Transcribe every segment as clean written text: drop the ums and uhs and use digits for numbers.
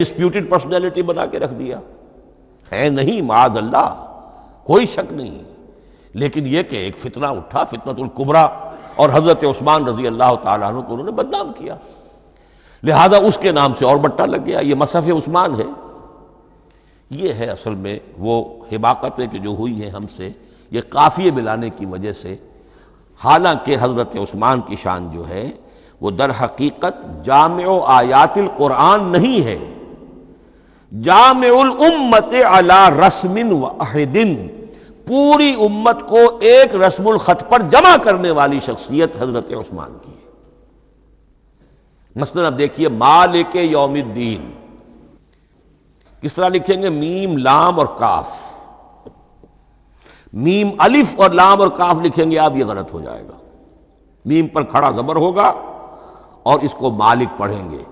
Disputed personality بنا کے رکھ دیا ہے نہیں، معاذ اللہ، کوئی شک نہیں، لیکن یہ کہ ایک فتنہ اٹھا، فتنۃ الکبریٰ، اور حضرت عثمان رضی اللہ تعالیٰ عنہ کو انہوں نے بدنام کیا، لہذا اس کے نام سے اور بٹا لگ گیا، یہ مصحف عثمان ہے۔ یہ ہے اصل میں وہ حماقتیں کہ جو ہوئی ہیں ہم سے، یہ قافیے ملانے کی وجہ سے، حالانکہ حضرت عثمان کی شان جو ہے وہ در حقیقت جامع آیات القرآن نہیں ہے، جامع الامت علی رسم واحد، پوری امت کو ایک رسم الخط پر جمع کرنے والی شخصیت حضرت عثمان کی ہے۔ مثلا اب دیکھیے مالک یوم الدین کس طرح لکھیں گے؟ میم لام اور کاف، میم الف اور لام اور کاف لکھیں گے آپ، یہ غلط ہو جائے گا، میم پر کھڑا زبر ہوگا اور اس کو مالک پڑھیں گے،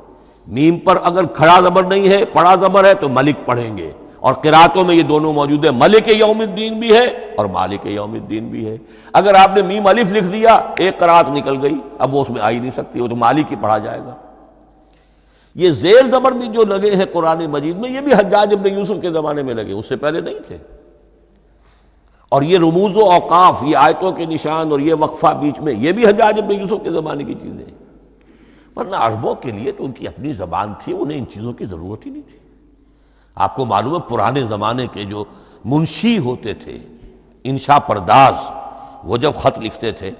میم پر اگر کھڑا زبر نہیں ہے پڑا زبر ہے تو ملک پڑھیں گے، اور قراتوں میں یہ دونوں موجود ہے، ملک یوم الدین بھی ہے اور مالک یوم الدین بھی ہے۔ اگر آپ نے میم الف لکھ دیا ایک قرات نکل گئی، اب وہ اس میں آ ہی نہیں سکتی، وہ تو مالک ہی پڑھا جائے گا۔ یہ زیر زبر بھی جو لگے ہیں قرآن مجید میں، یہ بھی حجاج ابن یوسف کے زمانے میں لگے، اس سے پہلے نہیں تھے۔ اور یہ رموز و اوقاف، یہ آیتوں کے نشان اور یہ وقفہ بیچ میں، یہ بھی حجاج ابن یوسف کے زمانے کی چیزیں ہیں، ورنہ عربوں کے لیے تو ان کی اپنی زبان تھی، انہیں ان چیزوں کی ضرورت ہی نہیں تھی۔ آپ کو معلوم ہے پرانے زمانے کے جو منشی ہوتے تھے، انشاء پرداز، وہ جب خط لکھتے تھے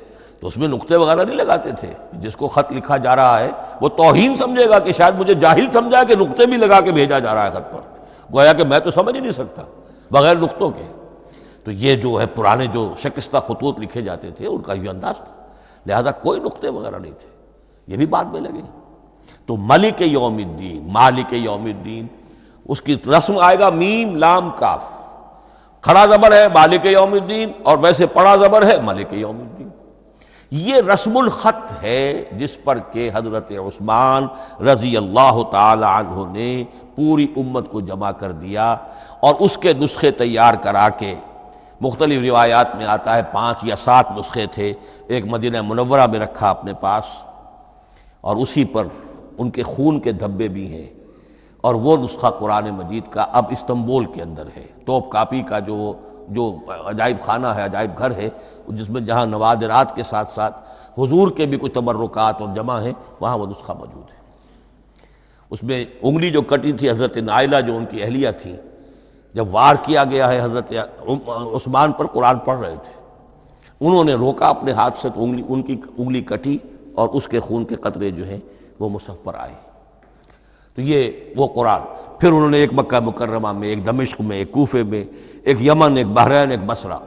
تو اس میں نقطے وغیرہ نہیں لگاتے تھے۔ جس کو خط لکھا جا رہا ہے وہ توہین سمجھے گا کہ شاید مجھے جاہل سمجھا کہ نقطے بھی لگا کے بھیجا جا رہا ہے خط پر، گویا کہ میں تو سمجھ ہی نہیں سکتا بغیر نقطوں کے۔ تو یہ جو ہے پرانے جو شکستہ خطوط لکھے جاتے تھے ان کا یہ انداز تھا، لہذا کوئی نقطے وغیرہ نہیں تھے، یہ بھی بعد میں لگے۔ تو ملک یوم الدین، مالک یوم الدین، اس کی رسم آئے گا میم لام کاف، کھڑا زبر ہے مالک یوم الدین اور ویسے پڑا زبر ہے ملک یوم الدین۔ یہ رسم الخط ہے جس پر کہ حضرت عثمان رضی اللہ تعالی عنہ نے پوری امت کو جمع کر دیا، اور اس کے نسخے تیار کرا کے، مختلف روایات میں آتا ہے 5 یا 7 نسخے تھے، ایک مدینہ منورہ میں رکھا اپنے پاس، اور اسی پر ان کے خون کے دھبے بھی ہیں، اور وہ نسخہ قرآن مجید کا اب استنبول کے اندر ہے، توپ کاپی کا جو عجائب خانہ ہے، عجائب گھر ہے، جس میں جہاں نوادرات کے ساتھ ساتھ حضور کے بھی کچھ تبرکات اور جمع ہیں، وہاں وہ نسخہ موجود ہے۔ اس میں انگلی جو کٹی تھی حضرت نائلہ جو ان کی اہلیہ تھیں، جب وار کیا گیا ہے حضرت عثمان پر، قرآن پڑھ رہے تھے، انہوں نے روکا اپنے ہاتھ سے تو ان کی انگلی کٹی اور اس کے خون کے قطرے جو ہیں وہ مصحف پر آئے۔ تو یہ وہ قرآن، پھر انہوں نے ایک مکہ مکرمہ میں، ایک دمشق میں، ایک کوفے میں، ایک یمن، ایک بحرین، ایک بصرہ،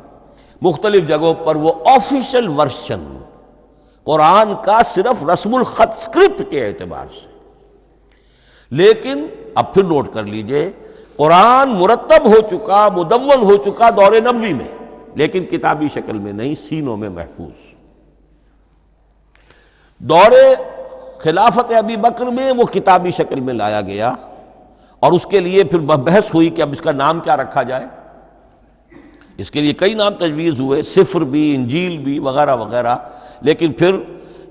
مختلف جگہوں پر وہ آفیشل ورشن قرآن کا صرف رسم الخط اسکرپٹ کے اعتبار سے۔ لیکن اب پھر نوٹ کر لیجئے، قرآن مرتب ہو چکا، مدون ہو چکا دور نبوی میں، لیکن کتابی شکل میں نہیں، سینوں میں محفوظ۔ دور خلافت ابی بکر میں وہ کتابی شکل میں لایا گیا، اور اس کے لیے پھر بحث ہوئی کہ اب اس کا نام کیا رکھا جائے۔ اس کے لیے کئی نام تجویز ہوئے، سفر بھی، انجیل بھی، وغیرہ وغیرہ، لیکن پھر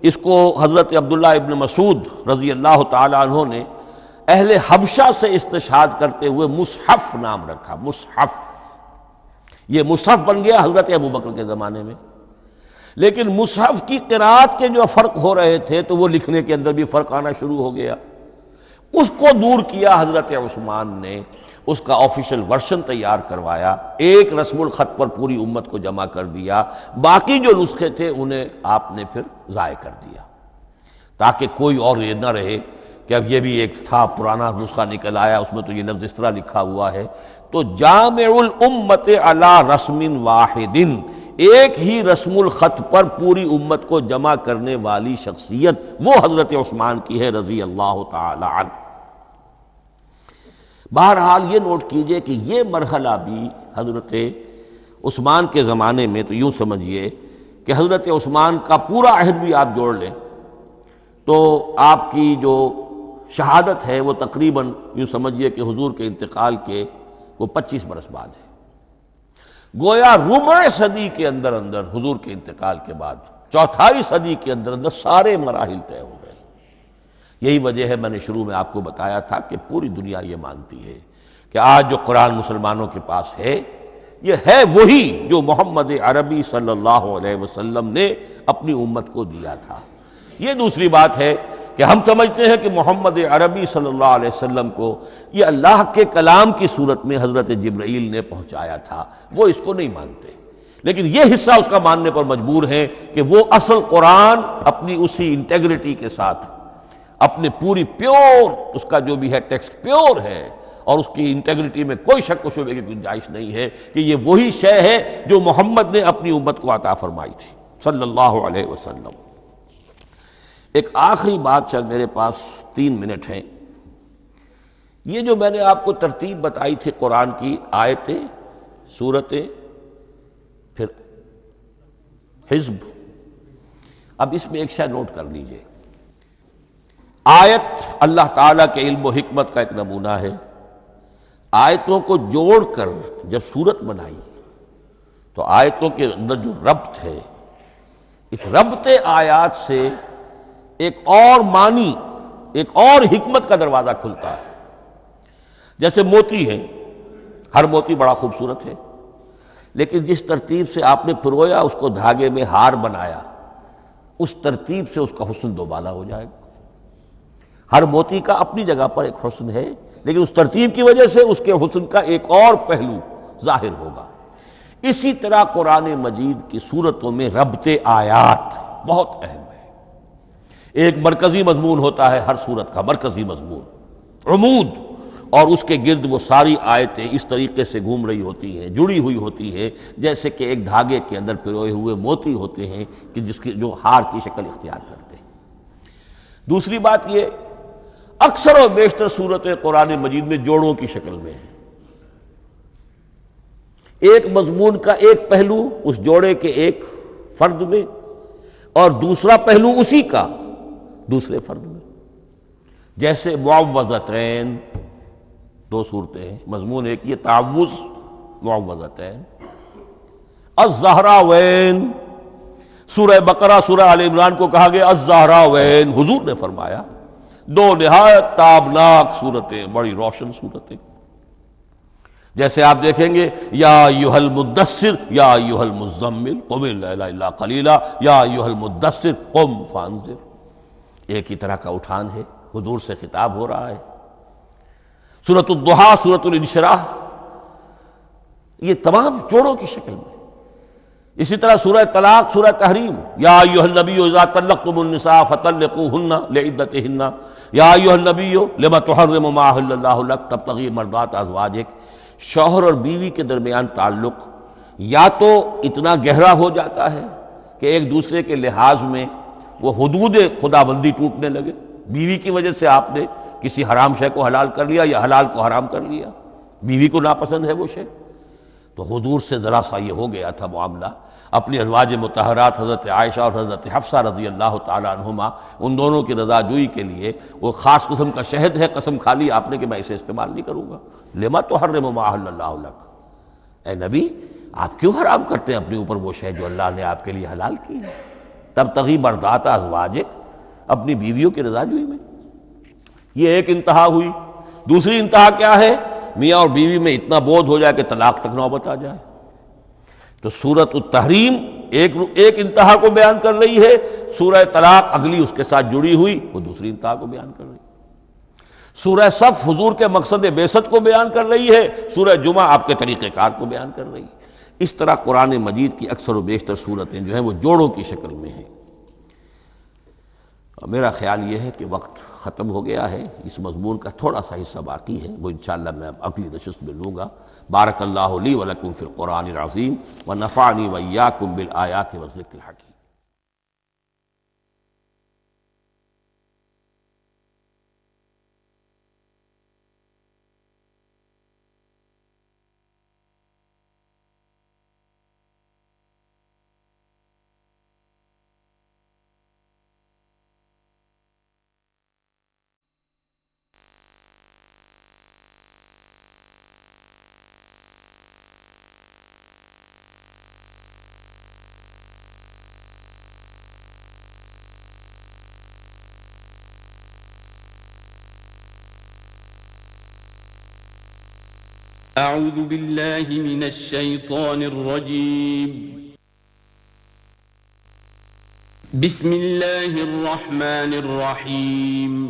اس کو حضرت عبداللہ ابن مسعود رضی اللہ تعالی عنہ نے اہل حبشہ سے استشہاد کرتے ہوئے مصحف نام رکھا، مصحف۔ یہ مصحف بن گیا حضرت ابو بکر کے زمانے میں، لیکن مصحف کی قرات کے جو فرق ہو رہے تھے تو وہ لکھنے کے اندر بھی فرق آنا شروع ہو گیا، اس کو دور کیا حضرت عثمان نے، اس کا آفیشل ورشن تیار کروایا، ایک رسم الخط پر پوری امت کو جمع کر دیا، باقی جو نسخے تھے انہیں آپ نے پھر ضائع کر دیا، تاکہ کوئی اور یہ نہ رہے کہ اب یہ بھی ایک تھا پرانا نسخہ نکل آیا، اس میں تو یہ لفظ اس طرح لکھا ہوا ہے۔ تو جامع الامت علی رسم واحد، ایک ہی رسم الخط پر پوری امت کو جمع کرنے والی شخصیت وہ حضرت عثمان کی ہے رضی اللہ تعالی عنہ۔ بہرحال یہ نوٹ کیجئے کہ یہ مرحلہ بھی حضرت عثمان کے زمانے میں، تو یوں سمجھیے کہ حضرت عثمان کا پورا عہد بھی آپ جوڑ لیں تو آپ کی جو شہادت ہے وہ تقریباً یوں سمجھیے کہ حضور کے انتقال کے وہ 25 برس بعد ہے، گویا ربع صدی کے اندر اندر حضور کے انتقال کے بعد، چوتھائی صدی کے اندر اندر سارے مراحل طے ہو گئے۔ یہی وجہ ہے، میں نے شروع میں آپ کو بتایا تھا کہ پوری دنیا یہ مانتی ہے کہ آج جو قرآن مسلمانوں کے پاس ہے یہ ہے وہی جو محمد عربی صلی اللہ علیہ وسلم نے اپنی امت کو دیا تھا۔ یہ دوسری بات ہے کہ ہم سمجھتے ہیں کہ محمد عربی صلی اللہ علیہ وسلم کو یہ اللہ کے کلام کی صورت میں حضرت جبرائیل نے پہنچایا تھا، وہ اس کو نہیں مانتے، لیکن یہ حصہ اس کا ماننے پر مجبور ہیں کہ وہ اصل قرآن اپنی اسی انٹیگریٹی کے ساتھ، اپنے پوری پیور، اس کا جو بھی ہے ٹیکسٹ پیور ہے اور اس کی انٹیگریٹی میں کوئی شک و شبے کی گنجائش نہیں ہے کہ یہ وہی شے ہے جو محمد نے اپنی امت کو عطا فرمائی تھی صلی اللہ علیہ وسلم۔ ایک آخری بات، چل میرے پاس 3 منٹ ہیں، یہ جو میں نے آپ کو ترتیب بتائی تھی قرآن کی، آیتیں، سورتیں، پھر حزب، اب اس میں ایک شے نوٹ کر لیجئے۔ آیت اللہ تعالیٰ کے علم و حکمت کا ایک نمونہ ہے، آیتوں کو جوڑ کر جب سورت بنائی تو آیتوں کے اندر جو ربط ہے، اس ربط آیات سے ایک اور معنی، ایک اور حکمت کا دروازہ کھلتا ہے۔ جیسے موتی ہے، ہر موتی بڑا خوبصورت ہے، لیکن جس ترتیب سے آپ نے پرویا، اس کو دھاگے میں ہار بنایا، اس ترتیب سے اس کا حسن دوبالا ہو جائے گا۔ ہر موتی کا اپنی جگہ پر ایک حسن ہے، لیکن اس ترتیب کی وجہ سے اس کے حسن کا ایک اور پہلو ظاہر ہوگا۔ اسی طرح قرآن مجید کی صورتوں میں ربط آیات بہت اہم ہے۔ ایک مرکزی مضمون ہوتا ہے ہر صورت کا، مرکزی مضمون، عمود، اور اس کے گرد وہ ساری آیتیں اس طریقے سے گھوم رہی ہوتی ہیں، جڑی ہوئی ہوتی ہیں، جیسے کہ ایک دھاگے کے اندر پروئے ہوئے موتی ہوتے ہیں کہ جس کی جو ہار کی شکل اختیار کرتے ہیں۔ دوسری بات یہ، اکثر و بیشتر صورتیں قرآن مجید میں جوڑوں کی شکل میں ہیں۔ ایک مضمون کا ایک پہلو اس جوڑے کے ایک فرد میں، اور دوسرا پہلو اسی کا دوسرے فرد میں۔ جیسے معوذتین، 2 صورتیں ہیں، مضمون ایک یہ تعوذ، معوذتین۔ الزہراوین، سورہ بقرہ، سورہ آل عمران کو کہا گیا الزہراوین، حضور نے فرمایا 2 نہایت تابناک صورتیں، بڑی روشن صورتیں۔ جیسے آپ دیکھیں گے یا ایھا المدثر یا ایھا المزمل قم اللیل الا قلیلا یا ایھا المدثر قم فانذر، ایک ہی طرح کا اٹھان ہے، حضور سے خطاب ہو رہا ہے۔ سورۃ الضحیٰ، سورۃ الانشراح، یہ تمام جوڑوں کی شکل میں۔ اسی طرح سورہ طلاق، سورہ تحریم، یا ایھا النبی اذا طلقتم النساء فطلقوہن لعدتہن یا ایھا النبی لم تحرم ما احل اللہ لک تبتغی مرضات ازواجک۔ شوہر اور بیوی کے درمیان تعلق یا تو اتنا گہرا ہو جاتا ہے کہ ایک دوسرے کے لحاظ میں وہ حدود خدا بندی ٹوٹنے لگے، بیوی کی وجہ سے آپ نے کسی حرام شے کو حلال کر لیا یا حلال کو حرام کر لیا، بیوی کو ناپسند ہے وہ شے، تو حضور سے ذرا سا یہ ہو گیا تھا معاملہ۔ اپنی ازواج مطہرات حضرت عائشہ اور حضرت حفصہ رضی اللہ تعالیٰ عنہما، ان دونوں کی رضا جوئی کے لیے وہ خاص قسم کا شہد ہے، قسم کھا لی آپ نے کہ میں اسے استعمال نہیں کروں گا۔ لما تحرم ما احل اللہ لک، اے نبی آپ کیوں حرام کرتے ہیں اپنے اوپر وہ شے جو اللہ نے آپ کے لیے حلال کی ہے؟ تبتغی مرضات ازواجک، اپنی بیویوں کی رضا جوئی میں۔ یہ ایک انتہا ہوئی۔ دوسری انتہا کیا ہے؟ میاں اور بیوی میں اتنا بودھ ہو جائے کہ طلاق تک نوبت آ جائے۔ تو سورۃ التحریم ایک انتہا کو بیان کر رہی ہے، سورہ طلاق اگلی اس کے ساتھ جڑی ہوئی وہ دوسری انتہا کو بیان کر رہی ہے۔ سورہ صف حضور کے مقصد بعثت کو بیان کر رہی ہے، سورہ جمعہ آپ کے طریقہ کار کو بیان کر رہی ہے۔ اس طرح قرآن مجید کی اکثر و بیشتر صورتیں جو ہیں وہ جوڑوں کی شکل میں ہیں۔ میرا خیال یہ ہے کہ وقت ختم ہو گیا ہے، اس مضمون کا تھوڑا سا حصہ باقی ہے، وہ انشاءاللہ میں اگلی نشست میں لوں گا۔ بارک اللہ لی ولکم فی القرآن العظیم ونفعنی وإیاکم بالآیات والذکر الحکیم۔ أعوذ بالله من الشيطان الرجيم. بسم الله الرحمن الرحيم.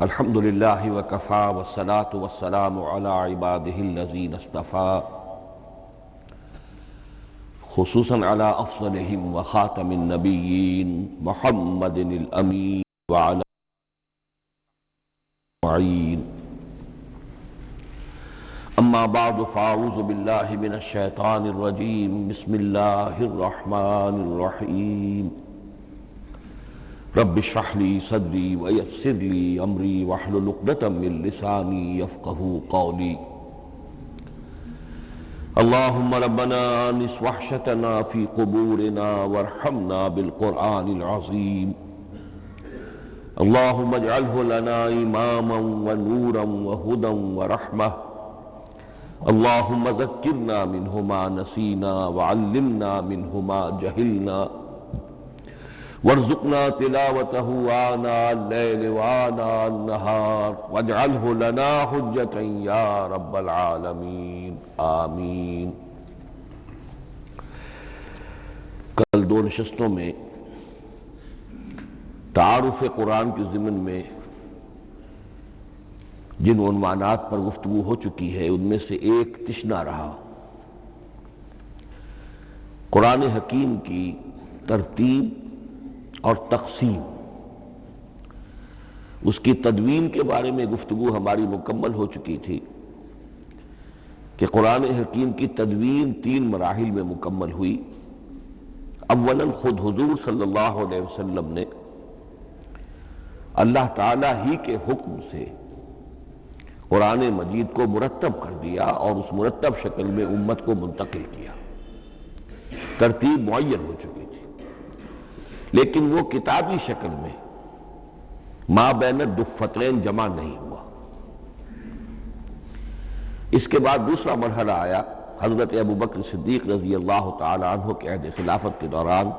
الحمد للہ وکفیٰ والصلاة والسلام علی عبادہ الذین اصطفیٰ خصوصاً علی افضلہم وخاتم النبیین محمد الامین وعلی معین. اما بعد فاعوذ باللہ من الشیطان الرجیم. بسم اللہ الرحمن الرحیم. رب اشرح لي صدري ويسر لي امري واحلل عقدة من لساني يفقهوا قولي. اللهم ربنا انس وحشتنا في قبورنا وارحمنا بالقرآن العظيم. اللهم اجعله لنا اماما ونورا وهدى ورحمة. اللهم ذكرنا منه ما نسينا وعلمنا منه ما جهلنا وارزقنا تلاوته آناء الليل وآناء النهار واجعله لنا حجة يا رب العالمين آمین. کل دو نشستوں میں تعارف قرآن کے ضمن میں جن عنوانات پر گفتگو ہو چکی ہے ان میں سے ایک تشنا رہا قرآن حکیم کی ترتیب اور تقسیم. اس کی تدوین کے بارے میں گفتگو ہماری مکمل ہو چکی تھی کہ قرآن حکیم کی تدوین 3 مراحل میں مکمل ہوئی. اولاً خود حضور صلی اللہ علیہ وسلم نے اللہ تعالیٰ ہی کے حکم سے قرآن مجید کو مرتب کر دیا اور اس مرتب شکل میں امت کو منتقل کیا. ترتیب معین ہو چکی تھی لیکن وہ کتابی شکل میں ما بین الدفتین جمع نہیں ہوا. اس کے بعد دوسرا مرحلہ آیا حضرت ابوبکر صدیق رضی اللہ تعالی عنہ کے عہد خلافت کے دوران،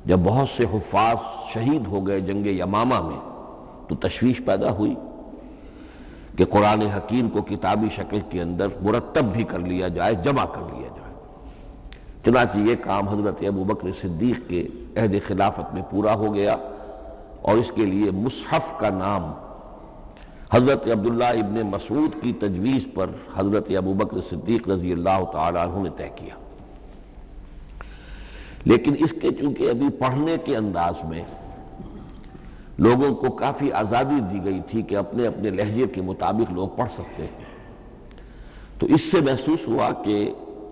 جب بہت سے حفاظ شہید ہو گئے جنگ یمامہ میں تو تشویش پیدا ہوئی کہ قرآن حکیم کو کتابی شکل کے اندر مرتب بھی کر لیا جائے، جمع کر لیا جائے. چنانچہ یہ کام حضرت ابوبکر صدیق کے عہد خلافت میں پورا ہو گیا اور اس کے لیے مصحف کا نام حضرت عبداللہ ابن مسعود کی تجویز پر حضرت ابوبکر صدیق رضی اللہ تعالی عنہ نے طے کیا. لیکن اس کے چونکہ ابھی پڑھنے کے انداز میں لوگوں کو کافی آزادی دی گئی تھی کہ اپنے اپنے لہجے کے مطابق لوگ پڑھ سکتے ہیں، تو اس سے محسوس ہوا کہ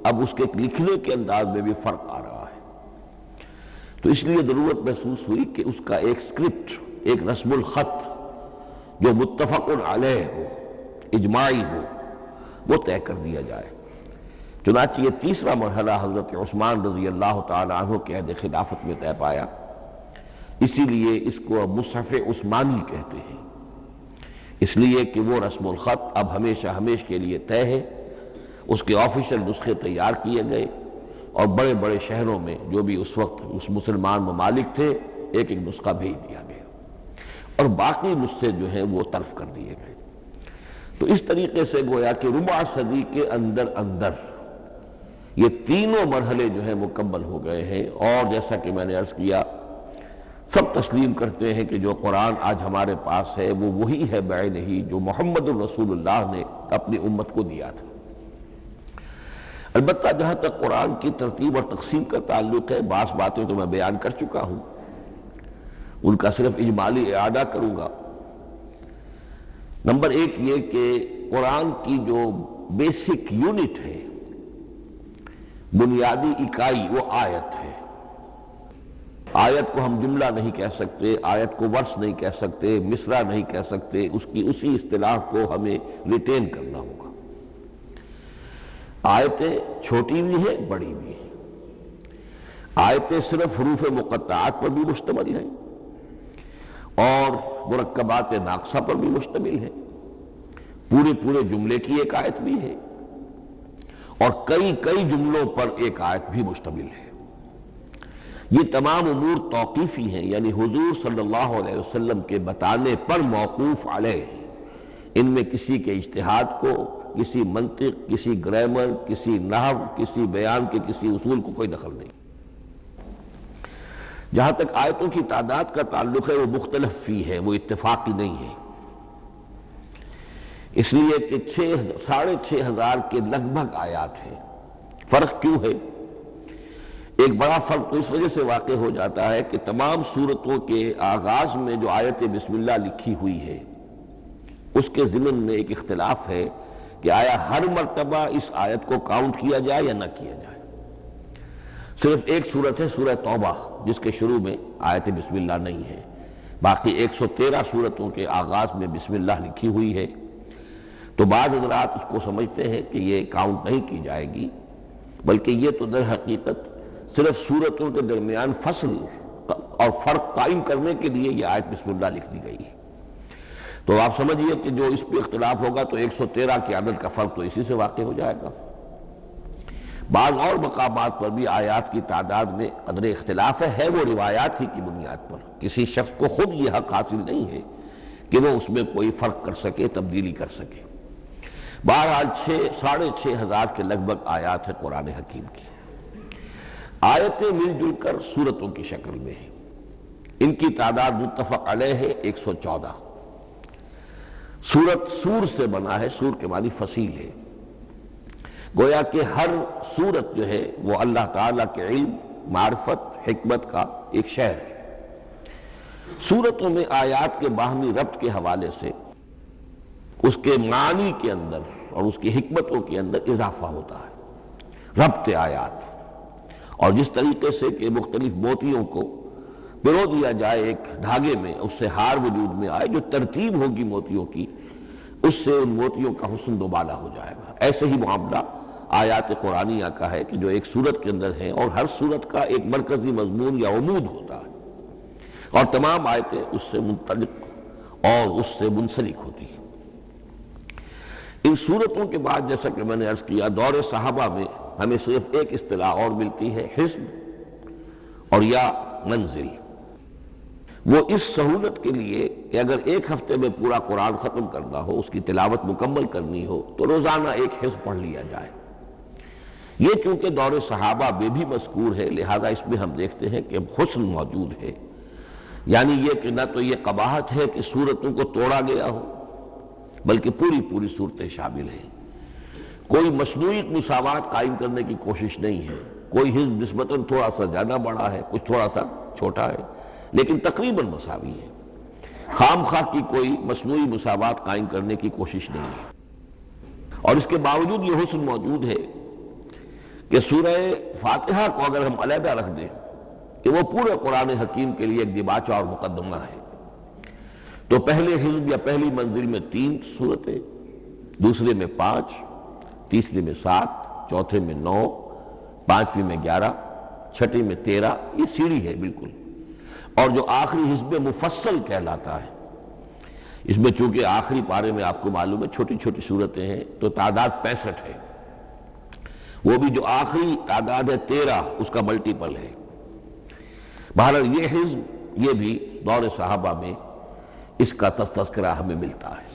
اب اس کے لکھنے کے انداز میں بھی فرق آ رہا ہے. تو اس لیے ضرورت محسوس ہوئی کہ اس کا ایک سکرپٹ، ایک رسم الخط جو متفق علیہ ہو، اجماعی ہو، وہ طے کر دیا جائے. چنانچہ یہ تیسرا مرحلہ حضرت عثمان رضی اللہ تعالی عنہ کے عہد خلافت میں طے پایا. اسی لیے اس کو مصحف عثمانی کہتے ہیں، اس لیے کہ وہ رسم الخط اب ہمیشہ ہمیشہ کے لیے طے ہے. اس کے آفیشل نسخے تیار کیے گئے اور بڑے بڑے شہروں میں جو بھی اس وقت اس مسلمان ممالک تھے ایک ایک نسخہ بھیج دیا گیا اور باقی نسخے جو ہیں وہ طرف کر دیے گئے. تو اس طریقے سے گویا کہ ربع صدی کے اندر یہ تینوں مرحلے جو ہیں مکمل ہو گئے ہیں. اور جیسا کہ میں نے عرض کیا، سب تسلیم کرتے ہیں کہ جو قرآن آج ہمارے پاس ہے وہ وہی ہے بعینہ ہی جو محمد الرسول اللہ نے اپنی امت کو دیا تھا. البتہ جہاں تک قرآن کی ترتیب اور تقسیم کا تعلق ہے، بعض باتیں تو میں بیان کر چکا ہوں، ان کا صرف اجمالی اعادہ کروں گا. نمبر 1 یہ کہ قرآن کی جو بیسک یونٹ ہے، بنیادی اکائی، وہ آیت ہے. آیت کو ہم جملہ نہیں کہہ سکتے، آیت کو ورس نہیں کہہ سکتے، مصرع نہیں کہہ سکتے، اس کی اسی اصطلاح کو ہمیں ریٹین کرنا ہوگا. آیتیں چھوٹی بھی ہیں، بڑی بھی ہیں. آیتیں صرف حروف مقطعات پر بھی مشتمل ہیں اور مرکبات ناقصہ پر بھی مشتمل ہے، پورے جملے کی ایک آیت بھی ہے اور کئی جملوں پر ایک آیت بھی مشتمل ہے۔ یہ تمام امور توقیفی ہیں، یعنی حضور صلی اللہ علیہ وسلم کے بتانے پر موقوف علیہ، ان میں کسی کے اجتہاد کو، کسی منطق، کسی گرامر، کسی نحو، کسی بیان کے کسی اصول کو کوئی دخل نہیں۔ جہاں تک آیتوں کی تعداد کا تعلق ہے وہ مختلف فی ہے، وہ اتفاقی نہیں ہے، اس لیے کہ 6,500 کے لگ بھگ آیات ہیں۔ فرق کیوں ہے؟ ایک بڑا فرق تو اس وجہ سے واقع ہو جاتا ہے کہ تمام سورتوں کے آغاز میں جو آیت بسم اللہ لکھی ہوئی ہے اس کے ضمن میں ایک اختلاف ہے کہ آیا ہر مرتبہ اس آیت کو کاؤنٹ کیا جائے یا نہ کیا جائے۔ صرف ایک سورت ہے سورہ توبہ جس کے شروع میں آیت بسم اللہ نہیں ہے، باقی 113 سورتوں کے آغاز میں بسم اللہ لکھی ہوئی ہے، تو بعض حضرات اس کو سمجھتے ہیں کہ یہ کاؤنٹ نہیں کی جائے گی، بلکہ یہ تو در حقیقت صرف سورتوں کے درمیان فصل اور فرق قائم کرنے کے لیے یہ آیت بسم اللہ لکھ دی گئی ہے۔ تو آپ سمجھیے کہ جو اس پہ اختلاف ہوگا تو 113 کی عدد کا فرق تو اسی سے واقع ہو جائے گا۔ بعض اور مقامات پر بھی آیات کی تعداد میں قدر اختلاف ہے وہ روایات ہی کی بنیاد پر، کسی شخص کو خود یہ حق حاصل نہیں ہے کہ وہ اس میں کوئی فرق کر سکے، تبدیلی کر سکے۔ بہرحال 6,500 کے لگ بھگ آیات ہے قرآن حکیم کی۔ آیتیں مل جل کر سورتوں کی شکل میں ہیں، ان کی تعداد متفق علیہ ہے 114۔ سورت سور سے بنا ہے، سور کے معنی فصیل ہے، گویا کہ ہر سورت جو ہے وہ اللہ تعالیٰ کے علم، معرفت، حکمت کا ایک شہر ہے۔ سورتوں میں آیات کے باہمی ربط کے حوالے سے اس کے معنی کے اندر اور اس کی حکمتوں کے اندر اضافہ ہوتا ہے، ربط آیات، اور جس طریقے سے کہ مختلف موتیوں کو پرو دیا جائے ایک دھاگے میں، اس سے ہار وجود میں آئے، جو ترتیب ہوگی موتیوں کی اس سے ان موتیوں کا حسن دوبالا ہو جائے گا۔ ایسے ہی معاملہ آیات قرآنیہ کا ہے کہ جو ایک سورت کے اندر ہے اور ہر سورت کا ایک مرکزی مضمون یا عمود ہوتا ہے اور تمام آیتیں اس سے منطلق اور اس سے منسلک ہوتی ہیں۔ ان سورتوں کے بعد جیسا کہ میں نے عرض کیا، دور صحابہ میں ہمیں صرف ایک اصطلاح اور ملتی ہے، حزب اور یا منزل۔ وہ اس سہولت کے لیے کہ اگر ایک ہفتے میں پورا قرآن ختم کرنا ہو، اس کی تلاوت مکمل کرنی ہو تو روزانہ ایک حزب پڑھ لیا جائے۔ یہ چونکہ دور صحابہ میں بھی مذکور ہے، لہذا اس میں ہم دیکھتے ہیں کہ حسن موجود ہے، یعنی یہ کہ نہ تو یہ قباحت ہے کہ سورتوں کو توڑا گیا ہو، بلکہ پوری صورتیں شامل ہیں۔ کوئی مصنوعی مساوات قائم کرنے کی کوشش نہیں ہے، کوئی حزب نسبتاً تھوڑا سا زیادہ بڑا ہے، کچھ تھوڑا سا چھوٹا ہے، لیکن تقریباً مساوی ہے۔ خام خواہ کی کوئی مصنوعی مساوات قائم کرنے کی کوشش نہیں ہے، اور اس کے باوجود یہ حسن موجود ہے کہ سورہ فاتحہ کو اگر ہم علیحدہ رکھ دیں کہ وہ پورے قرآن حکیم کے لیے ایک دباچہ اور مقدمہ ہے، تو پہلے حزب یا پہلی منزل میں 3 سورتیں، دوسرے میں 5، تیسرے میں 7، چوتھے میں 9، پانچویں میں 11، چھٹے میں 13، یہ سیڑھی ہے بالکل۔ اور جو آخری حزب مفصل کہلاتا ہے، اس میں چونکہ آخری پارے میں آپ کو معلوم ہے چھوٹی چھوٹی ہیں تو تعداد 65 ہے، وہ بھی جو آخری تعداد ہے 13 اس کا ملٹیپل ہے۔ بہرحال یہ حزب یہ بھی دور صحابہ میں اس کا تذکرہ ہمیں ملتا ہے۔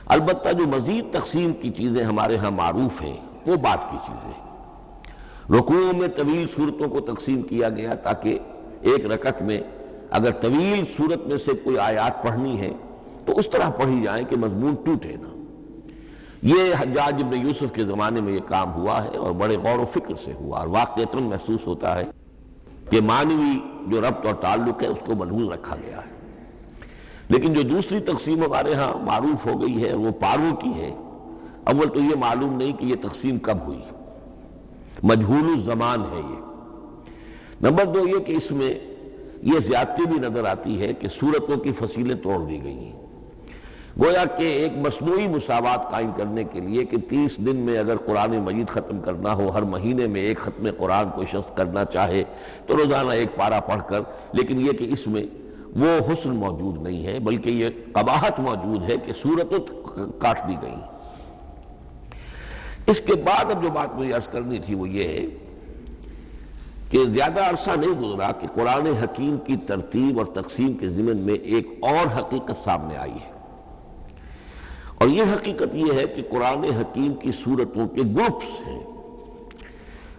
البتہ جو مزید تقسیم کی چیزیں ہمارے ہاں معروف ہیں وہ بات کی چیزیں، رکوع میں طویل صورتوں کو تقسیم کیا گیا تاکہ ایک رکعت میں اگر طویل صورت میں سے کوئی آیات پڑھنی ہے تو اس طرح پڑھی جائیں کہ مضمون ٹوٹے نہ۔ یہ حجاج ابن یوسف کے زمانے میں یہ کام ہوا ہے اور بڑے غور و فکر سے ہوا، اور واقعتاً محسوس ہوتا ہے کہ معنوی جو ربط اور تعلق ہے اس کو ملحوظ رکھا گیا ہے۔ لیکن جو دوسری تقسیم ہمارے ہاں معروف ہو گئی ہے وہ پاروں کی ہے۔ اول تو یہ معلوم نہیں کہ یہ تقسیم کب ہوئی، مجہول الزمان ہے یہ۔ نمبر 2 یہ کہ اس میں یہ زیادتی بھی نظر آتی ہے کہ سورتوں کی فصیلیں توڑ دی گئی ہیں۔ گویا کہ ایک مصنوعی مساوات قائم کرنے کے لیے کہ 30 دن میں اگر قرآن مجید ختم کرنا ہو، ہر مہینے میں ایک ختم قرآن کوئی شخص کرنا چاہے تو روزانہ ایک پارہ پڑھ کر، لیکن یہ کہ اس میں وہ حسن موجود نہیں ہے، بلکہ یہ قباحت موجود ہے کہ صورتیں کاٹ دی گئی۔ اس کے بعد اب جو بات مجھے عرض کرنی تھی وہ یہ ہے کہ زیادہ عرصہ نہیں گزرا کہ قرآن حکیم کی ترتیب اور تقسیم کے ضمن میں ایک اور حقیقت سامنے آئی ہے، اور یہ حقیقت یہ ہے کہ قرآن حکیم کی سورتوں کے گروپس ہیں۔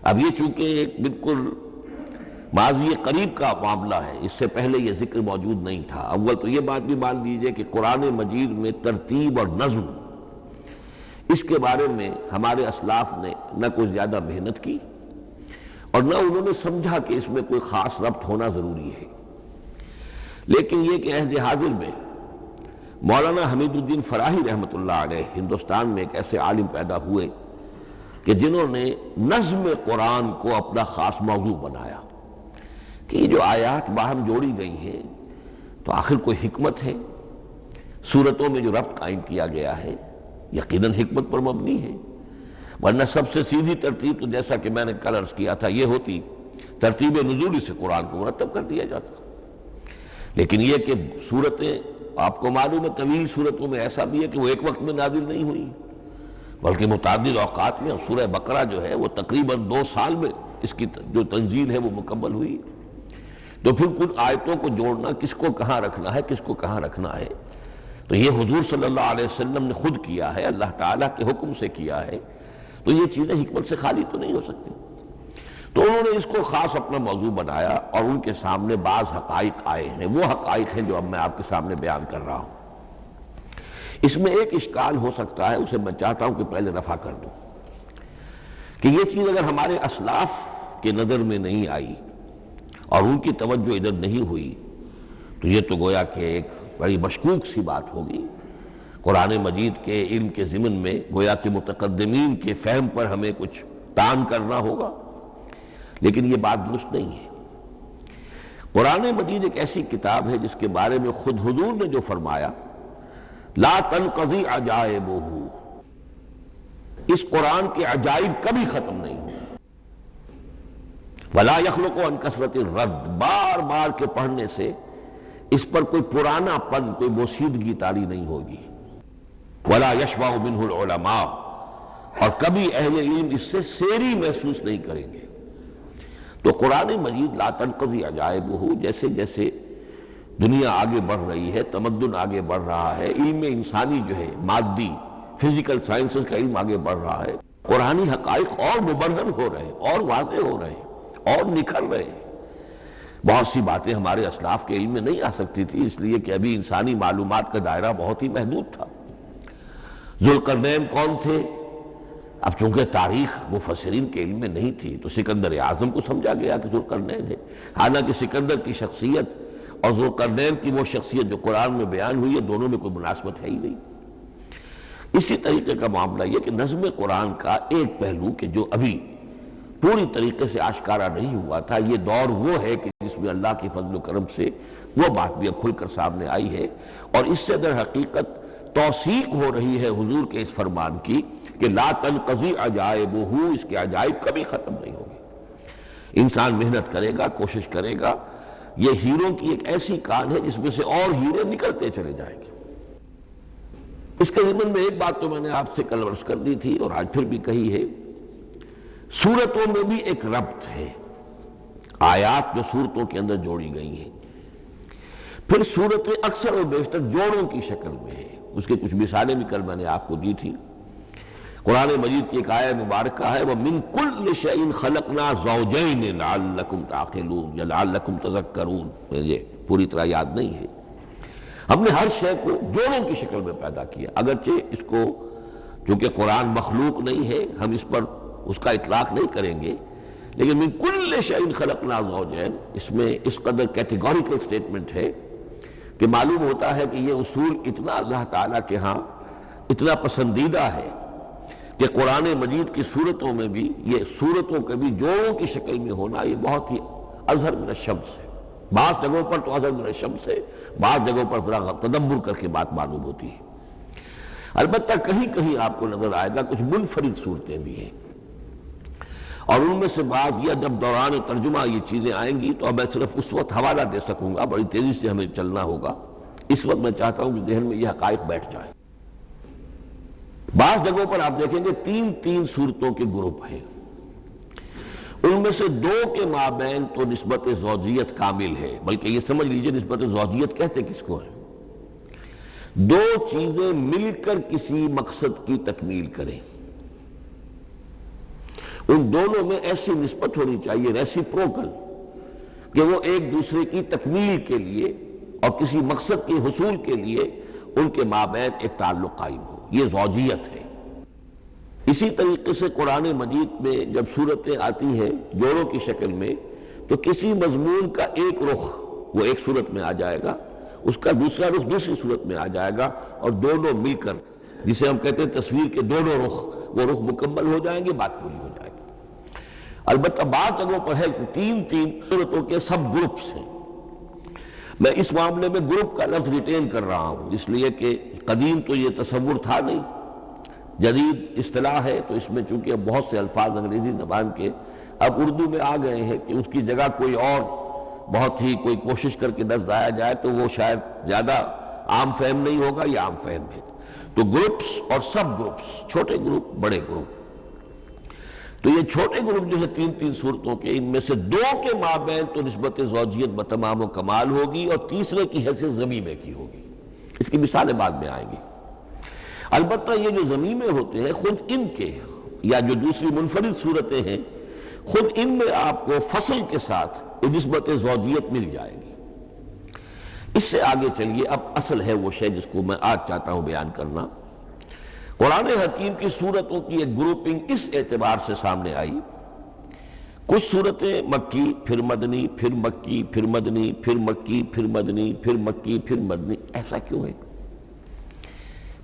اب یہ چونکہ ایک بالکل ماضی قریب کا معاملہ ہے، اس سے پہلے یہ ذکر موجود نہیں تھا۔ اول تو یہ بات بھی مان لیجئے کہ قرآن مجید میں ترتیب اور نظم، اس کے بارے میں ہمارے اسلاف نے نہ کوئی زیادہ محنت کی اور نہ انہوں نے سمجھا کہ اس میں کوئی خاص ربط ہونا ضروری ہے۔ لیکن یہ کہ عہد حاضر میں مولانا حمید الدین فراہی رحمۃ اللہ علیہ ہندوستان میں ایک ایسے عالم پیدا ہوئے کہ جنہوں نے نظم قرآن کو اپنا خاص موضوع بنایا کہ یہ جو آیات باہم جوڑی گئی ہیں تو آخر کوئی حکمت ہے، سورتوں میں جو ربط قائم کیا گیا ہے یقیناً حکمت پر مبنی ہے، ورنہ سب سے سیدھی ترتیب تو جیسا کہ میں نے کل عرض کیا تھا یہ ہوتی ترتیب نزولی سے قرآن کو مرتب کر دیا جاتا۔ لیکن یہ کہ سورتیں آپ کو معلوم ہے طویل سورتوں میں ایسا بھی ہے کہ وہ ایک وقت میں نازل نہیں ہوئی بلکہ متعدد اوقات میں، اور سورہ بقرہ جو ہے وہ تقریباً 2 سال میں اس کی جو تنزیل ہے وہ مکمل ہوئی۔ تو پھر کن آیتوں کو جوڑنا، کس کو کہاں رکھنا ہے، کس کو کہاں رکھنا ہے، تو یہ حضور صلی اللہ علیہ وسلم نے خود کیا ہے، اللہ تعالیٰ کے حکم سے کیا ہے، تو یہ چیزیں حکمت سے خالی تو نہیں ہو سکتی۔ تو انہوں نے اس کو خاص اپنا موضوع بنایا اور ان کے سامنے بعض حقائق آئے ہیں، وہ حقائق ہیں جو اب میں آپ کے سامنے بیان کر رہا ہوں۔ اس میں ایک اشکال ہو سکتا ہے، اسے میں چاہتا ہوں کہ پہلے رفع کر دوں کہ یہ چیز اگر ہمارے اسلاف کے نظر میں نہیں آئی اور ان کی توجہ ادھر نہیں ہوئی تو یہ تو گویا کہ ایک بڑی مشکوک سی بات ہوگی۔ قرآن مجید کے علم کے ضمن میں گویا کہ متقدمین کے فہم پر ہمیں کچھ تان کرنا ہوگا، لیکن یہ بات درست نہیں ہے۔ قرآن مجید ایک ایسی کتاب ہے جس کے بارے میں خود حضور نے جو فرمایا لا تنقضی عجائبہ، اس قرآن کے عجائب کبھی ختم نہیں ہوں، ولا یخلق عن کثرت الرد، بار بار کے پڑھنے سے اس پر کوئی پرانا پن، کوئی بوسیدگی طاری نہیں ہوگی، ولا یشبع منہ العلماء، اور کبھی اہل علم اس سے سیری محسوس نہیں کریں گے۔ تو قرآن مجید لا تنقضی عجائبہ، جیسے جیسے دنیا آگے بڑھ رہی ہے، تمدن آگے بڑھ رہا ہے، علم انسانی جو ہے مادی فزیکل سائنسز کا علم آگے بڑھ رہا ہے، قرآنی حقائق اور مبرہن ہو رہے ہیں اور واضح ہو رہے ہیں اور نکھر رہے ہیں۔ بہت سی باتیں ہمارے اسلاف کے علم میں نہیں آ سکتی تھی، اس لیے کہ ابھی انسانی معلومات کا دائرہ بہت ہی محدود تھا۔ ذوالقرنین کون تھے؟ اب چونکہ تاریخ مفسرین کے علم میں نہیں تھی تو سکندر اعظم کو سمجھا گیا کہ ذوالقرنین ہے، حالانکہ سکندر کی شخصیت اور ذوالقرنین کی وہ شخصیت جو قرآن میں بیان ہوئی ہے دونوں میں کوئی مناسبت ہے ہی نہیں۔ اسی طریقے کا معاملہ یہ کہ نظم قرآن کا ایک پہلو کہ جو ابھی پوری طریقے سے آشکارا نہیں ہوا تھا، یہ دور وہ ہے کہ جس میں اللہ کی فضل و کرم سے وہ بات بھی اب کھل کر سامنے آئی ہے، اور اس سے در حقیقت توثیق ہو رہی ہے حضور کے اس فرمان کی کہ لا تنقضی عجائبہ، اس کے عجائب کبھی ختم نہیں ہوگی۔ انسان محنت کرے گا، کوشش کرے گا، یہ ہیروں کی ایک ایسی کان ہے جس میں سے اور ہیرے نکلتے چلے جائیں گے۔ اس کے ضمن میں ایک بات تو میں نے آپ سے کل عرض کر دی تھی اور آج پھر بھی کہی ہے، سورتوں میں بھی ایک ربط ہے، آیات جو سورتوں کے اندر جوڑی گئی ہیں، پھر سورتیں اکثر اور بیشتر جوڑوں کی شکل میں ہیں۔ اس کے کچھ مثالیں بھی کل میں نے آپ کو دی تھی۔ قرآن مجید کی ایک آیہ مبارکہ ہے وَمِن كُلِّ شَيْءٍ خَلَقْنَا زَوْجَيْنِ لَعَلَّكُمْ تَعْقِلُونَ یا لَعَلَّكُمْ تَذَكَّرُونَ، مجھے پوری طرح یاد نہیں ہے۔ ہم نے ہر شے کو جوڑوں کی شکل میں پیدا کیا، اگرچہ اس کو چونکہ قرآن مخلوق نہیں ہے ہم اس پر اس کا اطلاق نہیں کریں گے، لیکن من کل شیء خلقنا زوجین، اس میں اس قدر کیٹیگوریکل سٹیٹمنٹ ہے کہ معلوم ہوتا ہے کہ یہ اصول اتنا اللہ تعالیٰ کے ہاں اتنا پسندیدہ ہے کہ قرآن مجید کی صورتوں میں بھی یہ صورتوں کے بھی جوڑوں کی شکل میں ہونا یہ بہت ہی اظہر من الشمس ہے۔ بعض جگہوں پر تو اظہر من الشمس ہے، بعض جگہوں پر ذرا تدبر کر کے بات معلوم ہوتی ہے۔ البتہ کہیں کہیں آپ کو نظر آئے گا کچھ منفرد صورتیں بھی ہیں، اور ان میں سے بعض یا جب دوران ترجمہ یہ چیزیں آئیں گی تو اب میں صرف اس وقت حوالہ دے سکوں گا، بڑی تیزی سے ہمیں چلنا ہوگا، اس وقت میں چاہتا ہوں کہ ذہن میں یہ حقائق بیٹھ جائیں۔ بعض جگہوں پر آپ دیکھیں گے تین صورتوں کے گروپ ہیں، ان میں سے دو کے مابین تو نسبت زوجیت کامل ہے، بلکہ یہ سمجھ لیجئے نسبت زوجیت کہتے کس کو ہے؟ دو چیزیں مل کر کسی مقصد کی تکمیل کریں، ان دونوں میں ایسی نسبت ہونی چاہیے ریسیپروکل کہ وہ ایک دوسرے کی تکمیل کے لیے اور کسی مقصد کے حصول کے لیے ان کے مابین ایک تعلق قائم ہو، یہ زوجیت ہے۔ اسی طریقے سے قرآن مجید میں جب صورتیں آتی ہیں جوڑوں کی شکل میں تو کسی مضمون کا ایک رخ وہ ایک صورت میں آ جائے گا، اس کا دوسرا رخ دوسری صورت میں آ جائے گا، اور دونوں مل کر جسے ہم کہتے ہیں تصویر کے دونوں رخ، وہ رخ مکمل ہو جائیں گے، بات پوری ہو جائے گی۔ البتہ بعض جگہوں پر ہے تین صورتوں کے سب گروپس ہیں۔ میں اس معاملے میں گروپ کا لفظ ریٹین کر رہا ہوں، اس لیے کہ قدیم تو یہ تصور تھا نہیں، جدید اصطلاح ہے، تو اس میں چونکہ اب بہت سے الفاظ انگریزی زبان کے اب اردو میں آ گئے ہیں کہ اس کی جگہ کوئی اور بہت ہی کوئی کوشش کر کے لفظ آیا جائے تو وہ شاید زیادہ عام فہم نہیں ہوگا، یا عام فہم ہے۔ تو گروپس اور سب گروپس، چھوٹے گروپ بڑے گروپ، تو یہ چھوٹے گروپ جو ہے تین صورتوں کے، ان میں سے دو کے مابین تو نسبت زوجیت بتمام و کمال ہوگی، اور تیسرے کی حیثیت ضمیمے کی ہوگی۔ اس کی مثالیں بعد میں آئیں گی۔ البتہ یہ جو ضمیمے ہوتے ہیں خود ان کے یا جو دوسری منفرد صورتیں ہیں خود ان میں آپ کو فصل کے ساتھ نسبت زوجیت مل جائے گی۔ اس سے آگے چلیے، اب اصل ہے وہ شے جس کو میں آج چاہتا ہوں بیان کرنا۔ قرآن حکیم کی صورتوں کی ایک گروپنگ اس اعتبار سے سامنے آئی، کچھ صورتیں مکی پھر مدنی پھر مکی پھر مدنی پھر مکی پھر مدنی پھر مکی پھر مدنی، ایسا کیوں ہے؟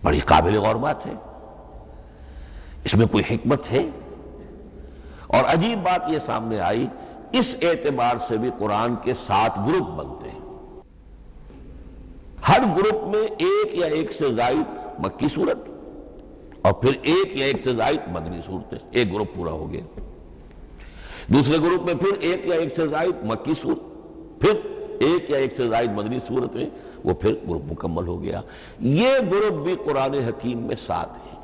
بڑی قابل غور بات ہے، اس میں کوئی حکمت ہے؟ اور عجیب بات یہ سامنے آئی، اس اعتبار سے بھی قرآن کے 7 گروپ بنتے ہیں، ہر گروپ میں ایک یا ایک سے زائد مکی صورت اور پھر ایک یا ایک سے زائد مدنی صورتیں، ایک گروپ پورا ہو گیا۔ دوسرے گروپ میں پھر ایک یا ایک سے زائد مکی صورت، پھر ایک یا ایک سے زائد مدنی صورتیں، وہ پھر گروپ مکمل ہو گیا۔ یہ گروپ بھی قرآن حکیم میں 7 ہیں۔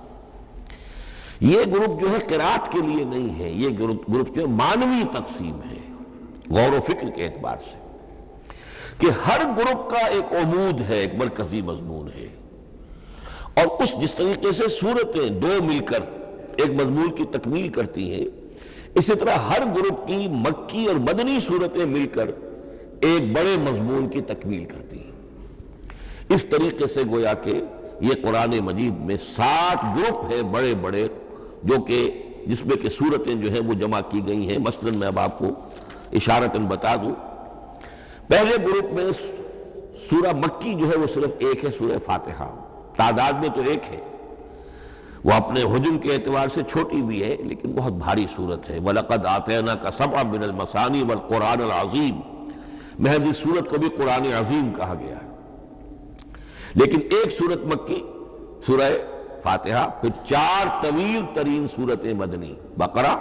یہ گروپ جو ہے قرات کے لیے نہیں ہے، یہ گروپ جو معنوی تقسیم ہے، غور و فکر کے اعتبار سے، کہ ہر گروپ کا ایک عمود ہے، ایک مرکزی مضمون ہے، اور جس طریقے سے صورتیں دو مل کر ایک مضمون کی تکمیل کرتی ہیں، اسی طرح ہر گروپ کی مکی اور مدنی صورتیں مل کر ایک بڑے مضمون کی تکمیل کرتی ہیں۔ اس طریقے سے گویا کہ یہ قرآن مجید میں 7 گروپ ہیں بڑے بڑے، جو کہ جس میں کہ صورتیں جو ہیں وہ جمع کی گئی ہیں۔ مثلاً میں اب آپ کو اشارتاً بتا دوں، پہلے گروپ میں سورہ مکی جو ہے وہ صرف ایک ہے، سورہ فاتحہ، تعداد میں تو ایک ہے، وہ اپنے حجم کے اعتبار سے چھوٹی بھی ہے لیکن بہت بھاری صورت ہے۔ وَلَقَدْ آتَيْنَاكَ سَبْعًا مِنَ الْمَثَانِي وَالْقُرْآنَ الْعَظِيمِ، محض اس صورت کو بھی قرآن عظیم کہا گیا ہے۔ لیکن ایک صورت مکی سورہ فاتحہ، پھر 4 طویل ترین صورتیں مدنی، بقرہ،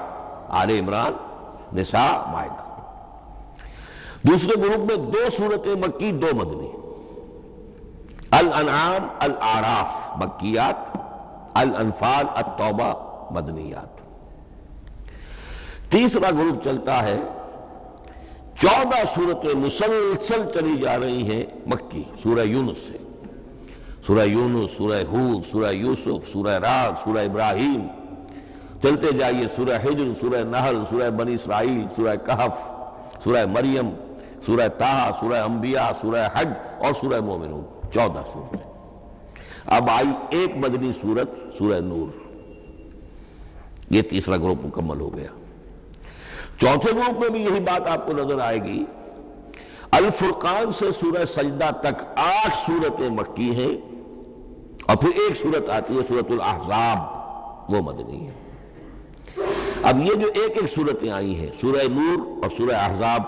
آل عمران، نساء، مائدہ۔ دوسرے گروپ میں 2 صورتیں مکی، 2 مدنی، الانعام، الاعراف مکیات، الانفال، التوبہ مدنیات۔ تیسرا گروپ چلتا ہے، 14 صورتیں مسلسل چلی جا رہی ہیں مکی، سورہ یونس سے، سورہ یونس، سورہ ہود، سورہ یوسف، سورہ رعد، سورہ ابراہیم، چلتے جائیے، سورہ حجر، سورہ نحل، سورہ بنی اسرائیل، سورہ کہف، سورہ مریم، سورہ طٰہٰ، سورہ انبیاء، سورہ حج اور سورہ مومنون، 14 صورتیں۔ اب آئی ایک مدنی صورت، سورہ نور، یہ تیسرا گروپ مکمل ہو گیا۔ چوتھے گروپ میں بھی یہی بات آپ کو نظر آئے گی، الفرقان سے سورہ سجدہ تک 8 صورتیں مکی ہیں، اور پھر ایک صورت آتی ہے سورۃ الاحزاب، وہ مدنی ہے۔ اب یہ جو ایک ایک صورتیں آئی ہیں، سورہ نور اور سورہ احزاب،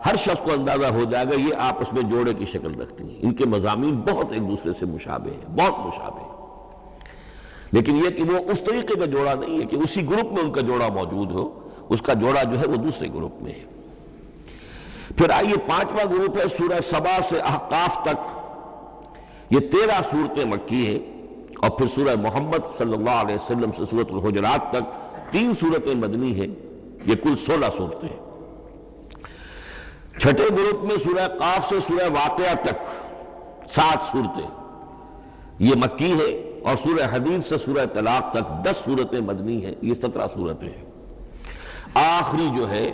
ہر شخص کو اندازہ ہو جائے گا یہ آپس میں جوڑے کی شکل رکھتی ہیں، ان کے مضامین بہت ایک دوسرے سے مشابہ ہیں، بہت مشابہ ہیں۔ لیکن یہ کہ وہ اس طریقے کا جوڑا نہیں ہے کہ اسی گروپ میں ان کا جوڑا موجود ہو، اس کا جوڑا جو ہے وہ دوسرے گروپ میں ہے۔ پھر آئیے پانچواں گروپ ہے سورہ سبا سے احقاف تک، یہ 13 صورتیں مکی ہیں، اور پھر سورہ محمد صلی اللہ علیہ وسلم سے سورۃ الحجرات تک 3 صورتیں مدنی ہیں، یہ کل 16 صورتیں ہیں۔ چھٹے گروپ میں سورہ قاف سے سورہ واقعہ تک 7 صورتیں یہ مکی ہے، اور سورہ حدید سے سورہ طلاق تک 10 صورتیں مدنی ہیں، یہ 17 صورتیں ہیں۔ آخری جو ہے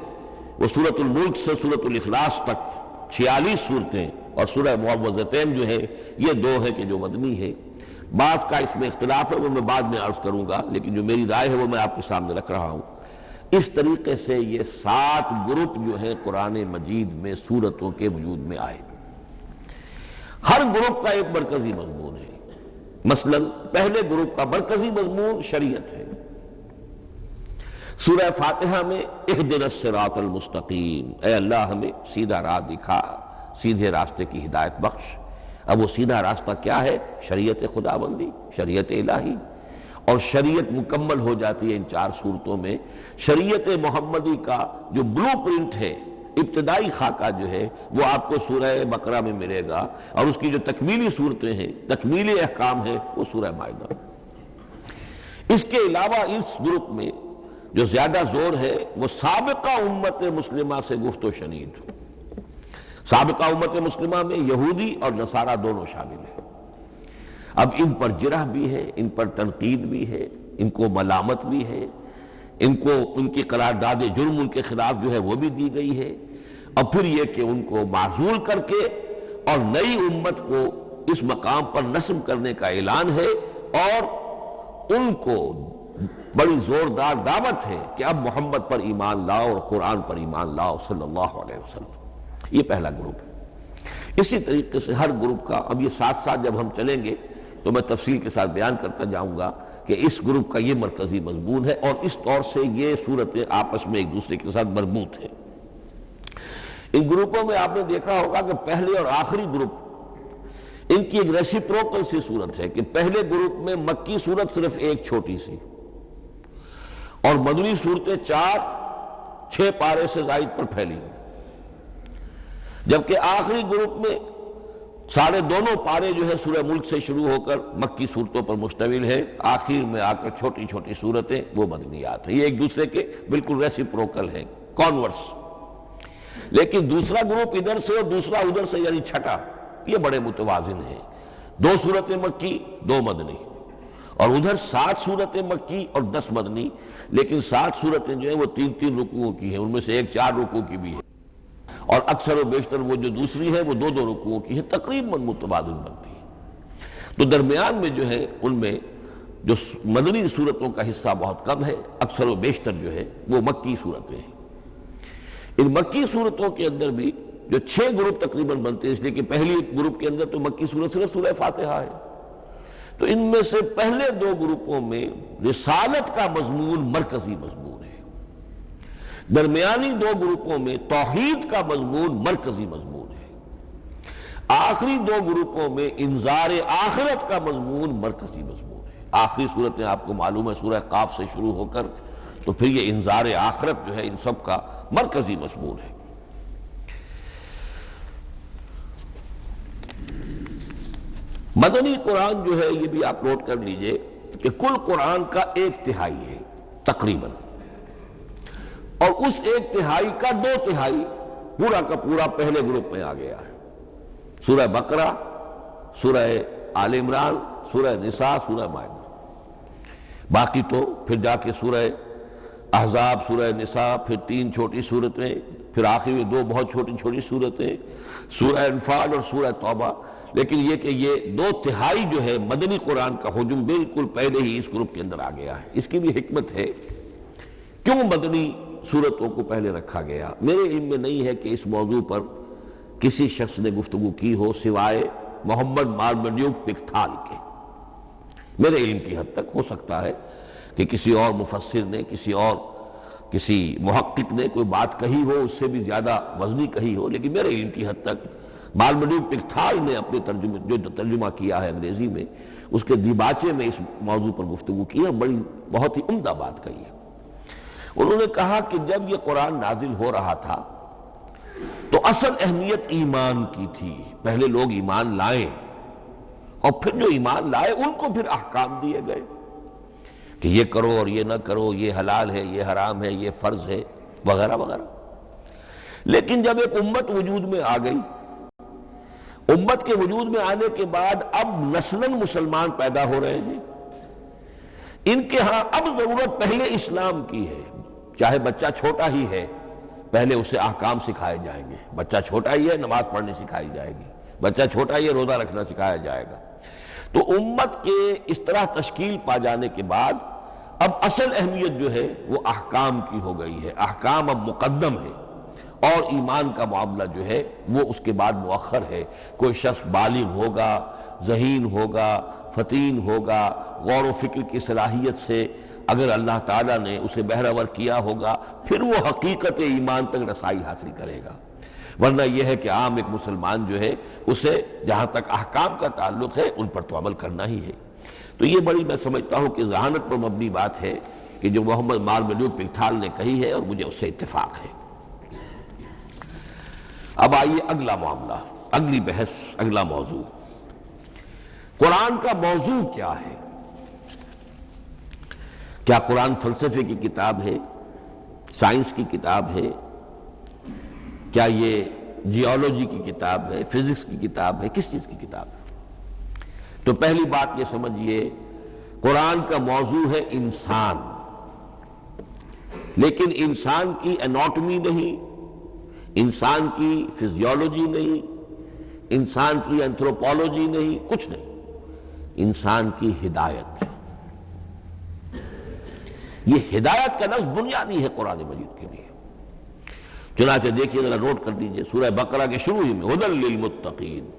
وہ سورۃ الملک سے سورۃ الاخلاص تک 46 صورتیں، اور سورہ معوذتین جو ہے یہ 2 ہے کہ جو مدنی ہے۔ بعض کا اس میں اختلاف ہے، وہ میں بعد میں عرض کروں گا، لیکن جو میری رائے ہے وہ میں آپ کے سامنے رکھ رہا ہوں۔ اس طریقے سے یہ 7 گروپ جو ہے قرآن مجید میں سورتوں کے وجود میں آئے۔ ہر گروپ کا ایک مرکزی مضمون ہے۔ مثلا پہلے گروپ کا مرکزی مضمون شریعت ہے۔ سورہ فاتحہ میں اہدنا الصراط المستقیم، اے اللہ ہمیں سیدھا راہ دکھا، سیدھے راستے کی ہدایت بخش۔ اب وہ سیدھا راستہ کیا ہے؟ شریعت خداوندی، شریعت الہی، اور شریعت مکمل ہو جاتی ہے ان 4 صورتوں میں۔ شریعت محمدی کا جو بلو پرنٹ ہے، ابتدائی خاکہ جو ہے وہ آپ کو سورہ بقرہ میں ملے گا، اور اس کی جو تکمیلی صورتیں ہیں، تکمیلی احکام ہے، وہ سورہ مائدہ۔ اس کے علاوہ اس گروپ میں جو زیادہ زور ہے وہ سابقہ امت مسلمہ سے گفت و شنید۔ سابقہ امت مسلمہ میں یہودی اور نصارہ دونوں شامل ہیں۔ اب ان پر جرح بھی ہے، ان پر تنقید بھی ہے، ان کو ملامت بھی ہے، ان کو ان کی قرارداد جرم ان کے خلاف جو ہے وہ بھی دی گئی ہے، اور پھر یہ کہ ان کو معزول کر کے اور نئی امت کو اس مقام پر نصب کرنے کا اعلان ہے، اور ان کو بڑی زوردار دعوت ہے کہ اب محمد پر ایمان لاؤ اور قرآن پر ایمان لاؤ صلی اللہ علیہ وسلم۔ یہ پہلا گروپ ہے۔ اسی طریقے سے ہر گروپ کا، اب یہ ساتھ ساتھ جب ہم چلیں گے تو میں تفصیل کے ساتھ بیان کرتا جاؤں گا کہ اس گروپ کا یہ مرکزی مضمون ہے، اور اس طور سے یہ صورتیں آپس میں ایک دوسرے کے ساتھ مربوط ہیں۔ ان گروپوں میں آپ نے دیکھا ہوگا کہ پہلے اور آخری گروپ ان کی ایک ریسیپروکل سی صورت ہے کہ پہلے گروپ میں مکی صورت صرف ایک چھوٹی سی، اور مدنی صورتیں 4-6 پارے سے زائد پر پھیلی، جبکہ آخری گروپ میں ساڑھے دونوں پارے جو ہے سورہ ملک سے شروع ہو کر مکی صورتوں پر مشتمل ہے، آخر میں آ کر چھوٹی چھوٹی صورتیں وہ مدنیات ہیں۔ یہ ایک دوسرے کے بالکل ریسیپروکل ہیں، کانورس۔ لیکن دوسرا گروپ ادھر سے اور دوسرا ادھر سے، یعنی چھٹا، یہ بڑے متوازن ہیں۔ 2 صورتیں مکی، 2 مدنی، اور ادھر 7 صورتیں مکی اور 10 مدنی، لیکن 7 صورتیں جو ہیں وہ 3 رکوعوں کی ہیں، ان میں سے ایک 4 رکوع کی بھی ہے، اور اکثر و بیشتر وہ جو دوسری ہے وہ 2 رکوعوں کی ہے، تقریباً متبادل بنتی ہے۔ تو درمیان میں جو ہے ان میں جو مدنی صورتوں کا حصہ بہت کم ہے، اکثر و بیشتر جو ہے وہ مکی صورتیں ہیں۔ ان مکی صورتوں کے اندر بھی جو 6 گروپ تقریباً بنتے ہیں، اس لیے کہ پہلی گروپ کے اندر تو مکی صورت صرف سورہ فاتحہ ہے، تو ان میں سے پہلے 2 گروپوں میں رسالت کا مضمون مرکزی مضمون ہے، درمیانی 2 گروپوں میں توحید کا مضمون مرکزی مضمون ہے، آخری 2 گروپوں میں انذار آخرت کا مضمون مرکزی مضمون ہے۔ آخری صورتیں آپ کو معلوم ہے سورہ قاف سے شروع ہو کر تو پھر یہ انذار آخرت جو ہے ان سب کا مرکزی مضمون ہے۔ مدنی قرآن جو ہے یہ بھی آپ نوٹ کر لیجئے کہ کل قرآن کا 1/3 ہے تقریباً، اور اس 1/3 کا 2/3 پورا کا پورا پہلے گروپ میں آ گیا ہے۔ سورہ بقرہ، سورہ آل عمران، سورہ نساء، سورہ مائدہ۔ باقی تو پھر جا کے سورہ احزاب، سورہ نساء، پھر 3 چھوٹی صورتیں، پھر آخر میں 2 بہت چھوٹی چھوٹی صورتیں، سورہ انفال اور سورہ توبہ۔ لیکن یہ کہ یہ 2/3 جو ہے مدنی قرآن کا حجم بالکل پہلے ہی اس گروپ کے اندر آ گیا ہے۔ اس کی بھی حکمت ہے، کیوں مدنی صورتوں کو پہلے رکھا گیا؟ میرے علم میں نہیں ہے کہ اس موضوع پر کسی شخص نے گفتگو کی ہو سوائے محمد مارمڈیوک پکتھال کے۔ میرے علم کی حد تک ہو سکتا ہے کہ کسی اور مفسر نے، کسی محقق نے کوئی بات کہی ہو، اس سے بھی زیادہ وزنی کہی ہو، لیکن میرے علم کی حد تک مارمڈیوک پکتھال نے اپنے جو ترجمہ کیا ہے انگریزی میں، اس کے دیباچے میں اس موضوع پر گفتگو کی ہے، بڑی بہت ہی عمدہ بات کہی ہے۔ انہوں نے کہا کہ جب یہ قرآن نازل ہو رہا تھا تو اصل اہمیت ایمان کی تھی، پہلے لوگ ایمان لائیں اور پھر جو ایمان لائے ان کو پھر احکام دیے گئے کہ یہ کرو اور یہ نہ کرو، یہ حلال ہے، یہ حرام ہے، یہ فرض ہے، وغیرہ وغیرہ۔ لیکن جب ایک امت وجود میں آ گئی، امت کے وجود میں آنے کے بعد اب نسلاً مسلمان پیدا ہو رہے ہیں، ان کے ہاں اب ضرورت پہلے اسلام کی ہے، چاہے بچہ چھوٹا ہی ہے پہلے اسے احکام سکھائے جائیں گے، بچہ چھوٹا ہی ہے نماز پڑھنی سکھائی جائے گی، بچہ چھوٹا ہی ہے روزہ رکھنا سکھایا جائے گا۔ تو امت کے اس طرح تشکیل پا جانے کے بعد اب اصل اہمیت جو ہے وہ احکام کی ہو گئی ہے، احکام اب مقدم ہے اور ایمان کا معاملہ جو ہے وہ اس کے بعد مؤخر ہے۔ کوئی شخص بالغ ہوگا، ذہین ہوگا، فطین ہوگا، غور و فکر کی صلاحیت سے اگر اللہ تعالیٰ نے اسے بہرور کیا ہوگا پھر وہ حقیقت ایمان تک رسائی حاصل کرے گا، ورنہ یہ ہے کہ عام ایک مسلمان جو ہے اسے جہاں تک احکام کا تعلق ہے ان پر تو عمل کرنا ہی ہے۔ تو یہ بڑی میں سمجھتا ہوں کہ ذہانت پر مبنی بات ہے کہ جو محمد مارملیو پکتھال نے کہی ہے اور مجھے اس سے اتفاق ہے۔ اب آئیے اگلا معاملہ، اگلی بحث، اگلا موضوع، قرآن کا موضوع کیا ہے؟ کیا قرآن فلسفے کی کتاب ہے، سائنس کی کتاب ہے، کیا یہ جیولوجی کی کتاب ہے، فزکس کی کتاب ہے، کس چیز کی کتاب ہے؟ تو پہلی بات یہ سمجھیے، قرآن کا موضوع ہے انسان، لیکن انسان کی اناٹمی نہیں، انسان کی فزیولوجی نہیں، انسان کی اینتھروپولوجی نہیں، کچھ نہیں، انسان کی ہدایت۔ یہ ہدایت کا لفظ بنیادی ہے قرآن مجید کے لیے۔ چنانچہ دیکھیے ذرا نوٹ کر دیجئے، سورہ بقرہ کے شروع ہی میں ھدی للمتقین،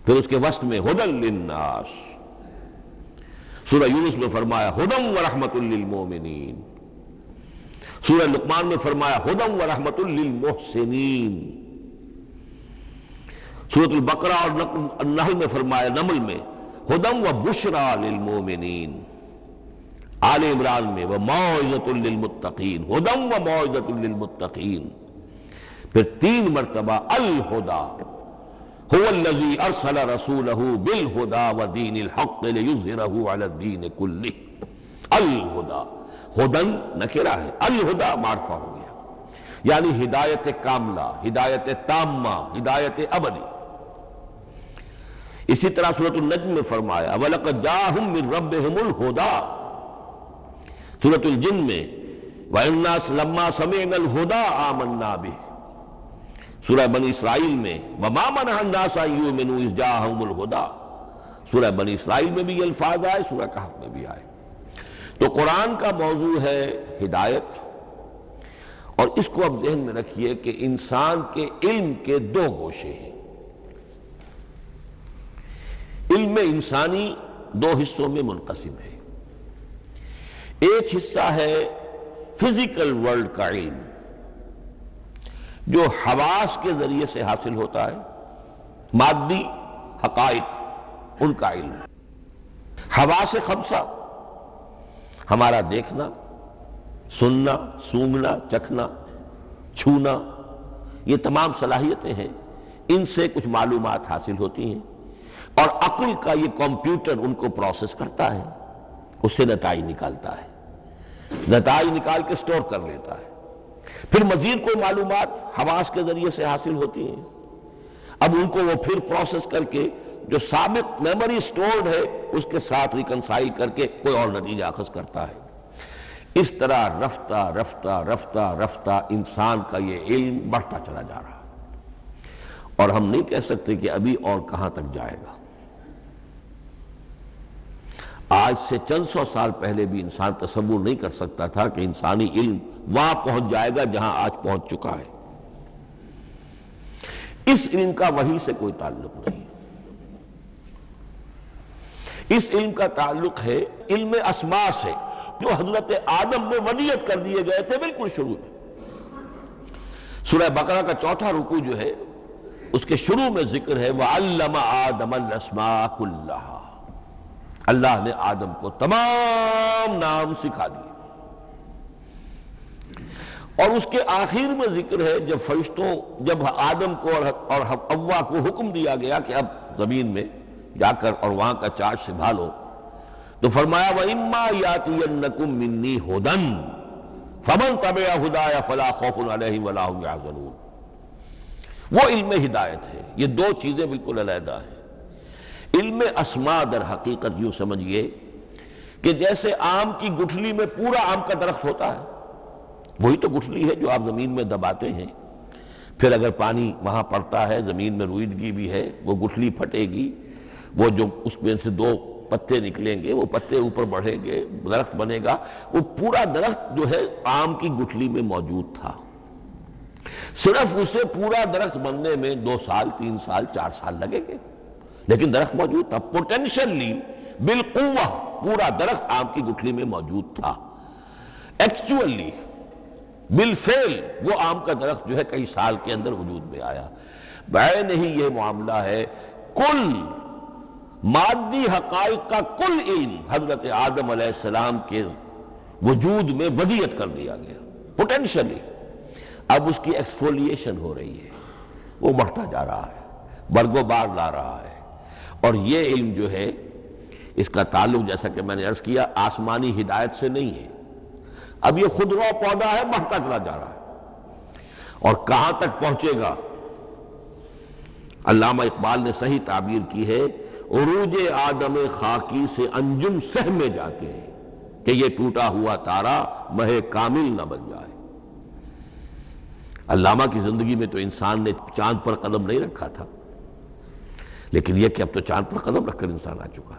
پھر اس کے وسط میں ھدی للناس، سورہ یونس میں فرمایا ھدی ورحمۃ للمؤمنین، سورہ لقمان میں فرمایا ھدی ورحمۃ للمحسنین، سورۃ البقرہ اور النحل میں فرمایا، نمل میں ھدی وبشریٰ للمؤمنین، آل عمران میں وموعظۃ للمتقین، ھدی وموعظۃ للمتقین، پھر 3 مرتبہ الہدی هو الذی ارسل رسولہ بالہدی ودین الحق لیظہرہ علی الدین کلہ۔ الہدی، ہدن نکرہ ہے، الہدی معرفہ ہو گیا، یعنی ہدایت کاملہ، ہدایت تامہ، ہدایت ابدی۔ اسی طرح سورۃ النجم میں فرمایا وَلَقَدْ جَاءَهُم مِّن رَّبِّهِمُ الْهُدَىٰ، سورۃ الجن میں وَإِنَّا لَمَّا سَمِعْنَا الْهُدَىٰ آمَنَّا بِهِ، سورہ بنی اسرائیل میں وَمَا مَنَعَ النَّاسَ أَن يُؤْمِنُوا إِذْ جَاءَهُمُ الْهُدَىٰ، سورہ بنی اسرائیل میں بھی یہ الفاظ آئے، سورہ کہف میں بھی آئے۔ تو قرآن کا موضوع ہے ہدایت، اور اس کو اب ذہن میں رکھیے کہ انسان کے علم کے 2 گوشے ہیں۔ علم انسانی 2 حصوں میں منقسم ہے، ایک حصہ ہے فزیکل ورلڈ کا علم جو حواس کے ذریعے سے حاصل ہوتا ہے، مادی حقائق ان کا علم۔ حواس 5 ہمارا دیکھنا، سننا، سونگنا، چکھنا، چھونا، یہ تمام صلاحیتیں ہیں، ان سے کچھ معلومات حاصل ہوتی ہیں، اور عقل کا یہ کمپیوٹر ان کو پروسیس کرتا ہے، اس سے نتائج نکالتا ہے، نتائج نکال کے سٹور کر لیتا ہے۔ پھر مزید کوئی معلومات حواس کے ذریعے سے حاصل ہوتی ہیں، اب ان کو وہ پھر پروسیس کر کے جو سابق میموری سٹورڈ ہے اس کے ساتھ ریکنسائل کر کے کوئی اور نتیجہ اخذ کرتا ہے۔ اس طرح رفتہ رفتہ رفتہ رفتہ انسان کا یہ علم بڑھتا چلا جا رہا ہے، اور ہم نہیں کہہ سکتے کہ ابھی اور کہاں تک جائے گا۔ آج سے چند 100 سال پہلے بھی انسان تصور نہیں کر سکتا تھا کہ انسانی علم وہاں پہنچ جائے گا جہاں آج پہنچ چکا ہے۔ اس علم کا وحی سے کوئی تعلق نہیں، اس علم کا تعلق ہے علم اسماء سے، جو حضرت آدم میں ودیعت کر دیے گئے تھے بالکل شروع میں۔ سورہ بقرہ کا 4تھا رکوع جو ہے اس کے شروع میں ذکر ہے وَعَلَّمَ آدَمَ الْأَسْمَاءَ كُلَّهَا، اللہ نے آدم کو تمام نام سکھا دیے۔ اور اس کے آخر میں ذکر ہے جب آدم کو اور حوا کو حکم دیا گیا کہ اب زمین میں جا کر اور وہاں کا چارج سنبھالو، تو فرمایا وَإِمَّا يَأْتِيَنَّكُم مِّنِّي هُدًى فَمَن تَبِعَ هُدَايَ فَلَا خَوْفٌ عَلَيْهِمْ وَلَا هُمْ يَحْزَنُونَ۔ وہ علم ہدایت ہے، یہ دو چیزیں بالکل علیحدہ ہیں۔ علم اسماء در حقیقت یوں سمجھئے کہ جیسے آم کی گٹھلی میں پورا آم کا درخت ہوتا ہے، وہی تو گٹھلی ہے جو آپ زمین میں دباتے ہیں، پھر اگر پانی وہاں پڑتا ہے، زمین میں روئیدگی بھی ہے، وہ گٹھلی پھٹے گی، وہ جو اس میں سے دو پتے نکلیں گے، وہ پتے اوپر بڑھیں گے، درخت بنے گا۔ وہ پورا درخت جو ہے آم کی گٹھلی میں موجود تھا، صرف اسے پورا درخت بننے میں 2 سال 3 سال 4 سال لگیں گے، لیکن درخت موجود تھا، پوٹینشلی بالقوہ پورا درخت آم کی گٹھلی میں موجود تھا۔ ایکچولی بالفعل وہ آم کا درخت جو ہے کئی سال کے اندر وجود میں آیا۔ بعین ہی یہ معاملہ ہے، کل مادی حقائق کا کل علم حضرت آدم علیہ السلام کے وجود میں ودیعت کر دیا گیا پوٹینشلی۔ اب اس کی ایکسفولیشن ہو رہی ہے، وہ بڑھتا جا رہا ہے، برگ و بار لا رہا ہے۔ اور یہ علم جو ہے اس کا تعلق جیسا کہ میں نے عرض کیا آسمانی ہدایت سے نہیں ہے، اب یہ خود رو پودا ہے، بڑھتا چلا جا رہا ہے، اور کہاں تک پہنچے گا؟ علامہ اقبال نے صحیح تعبیر کی ہے، عروج آدم خاکی سے انجم سہمے جاتے ہیں کہ یہ ٹوٹا ہوا تارا مہ کامل نہ بن جائے۔ علامہ کی زندگی میں تو انسان نے چاند پر قدم نہیں رکھا تھا، لیکن یہ کہ اب تو چاند پر قدم رکھ کر انسان آ چکا۔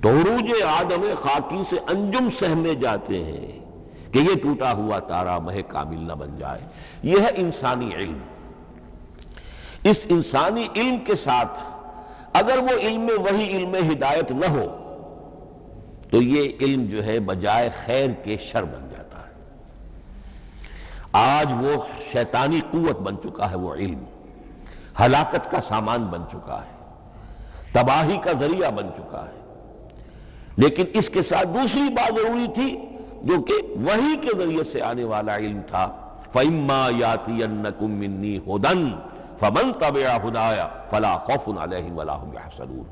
تو عروج آدم خاکی سے انجم سہمے جاتے ہیں کہ یہ ٹوٹا ہوا تارا مہ کامل نہ بن جائے۔ یہ ہے انسانی علم۔ اس انسانی علم کے ساتھ اگر وہ علم وہی علم ہدایت نہ ہو تو یہ علم جو ہے بجائے خیر کے شر بن جاتا ہے۔ آج وہ شیطانی قوت بن چکا ہے، وہ علم ہلاکت کا سامان بن چکا ہے، تباہی کا ذریعہ بن چکا ہے۔ لیکن اس کے ساتھ دوسری بات ضروری تھی جو کہ وحی کے ذریعے سے آنے والا علم تھا، فَإِمَّا يَأْتِيَنَّكُم مِّنِّي هُدًى فَمَن تَبِعَ هُدَايَ فَلَا خَوْفٌ عَلَيْهِمْ وَلَا هُمْ يَحْزَنُونَ۔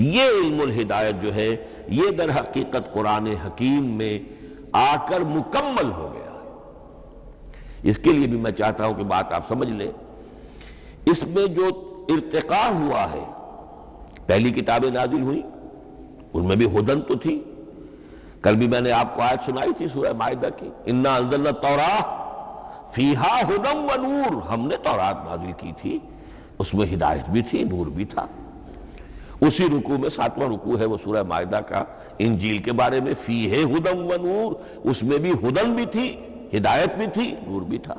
یہ علم الہدایت جو ہے یہ در حقیقت قرآن حکیم میں آ کر مکمل ہو گیا ہے۔ اس کے لیے بھی میں چاہتا ہوں کہ بات آپ سمجھ لیں، اس میں جو ارتقاء ہوا ہے، پہلی کتابیں نازل ہوئی ان میں بھی ہدن تو تھی، کل بھی میں نے آپ کو آیت سنائی تھی سورہ مائدہ کی، اِنَّا أَنزَلْنَا التَّوْرَاةَ فِيهَا هُدًى وَنُورٌ، ہم نے تورات نازل کی تھی، اس میں ہدایت بھی تھی، نور بھی تھا۔ اسی رکوع میں 7واں رکوع ہے وہ سورہ مائدہ کا، انجیل کے بارے میں فِيهَا هُدًى وَنُورٌ، اس میں بھی ہدن بھی تھی، ہدایت بھی تھی، نور بھی تھا۔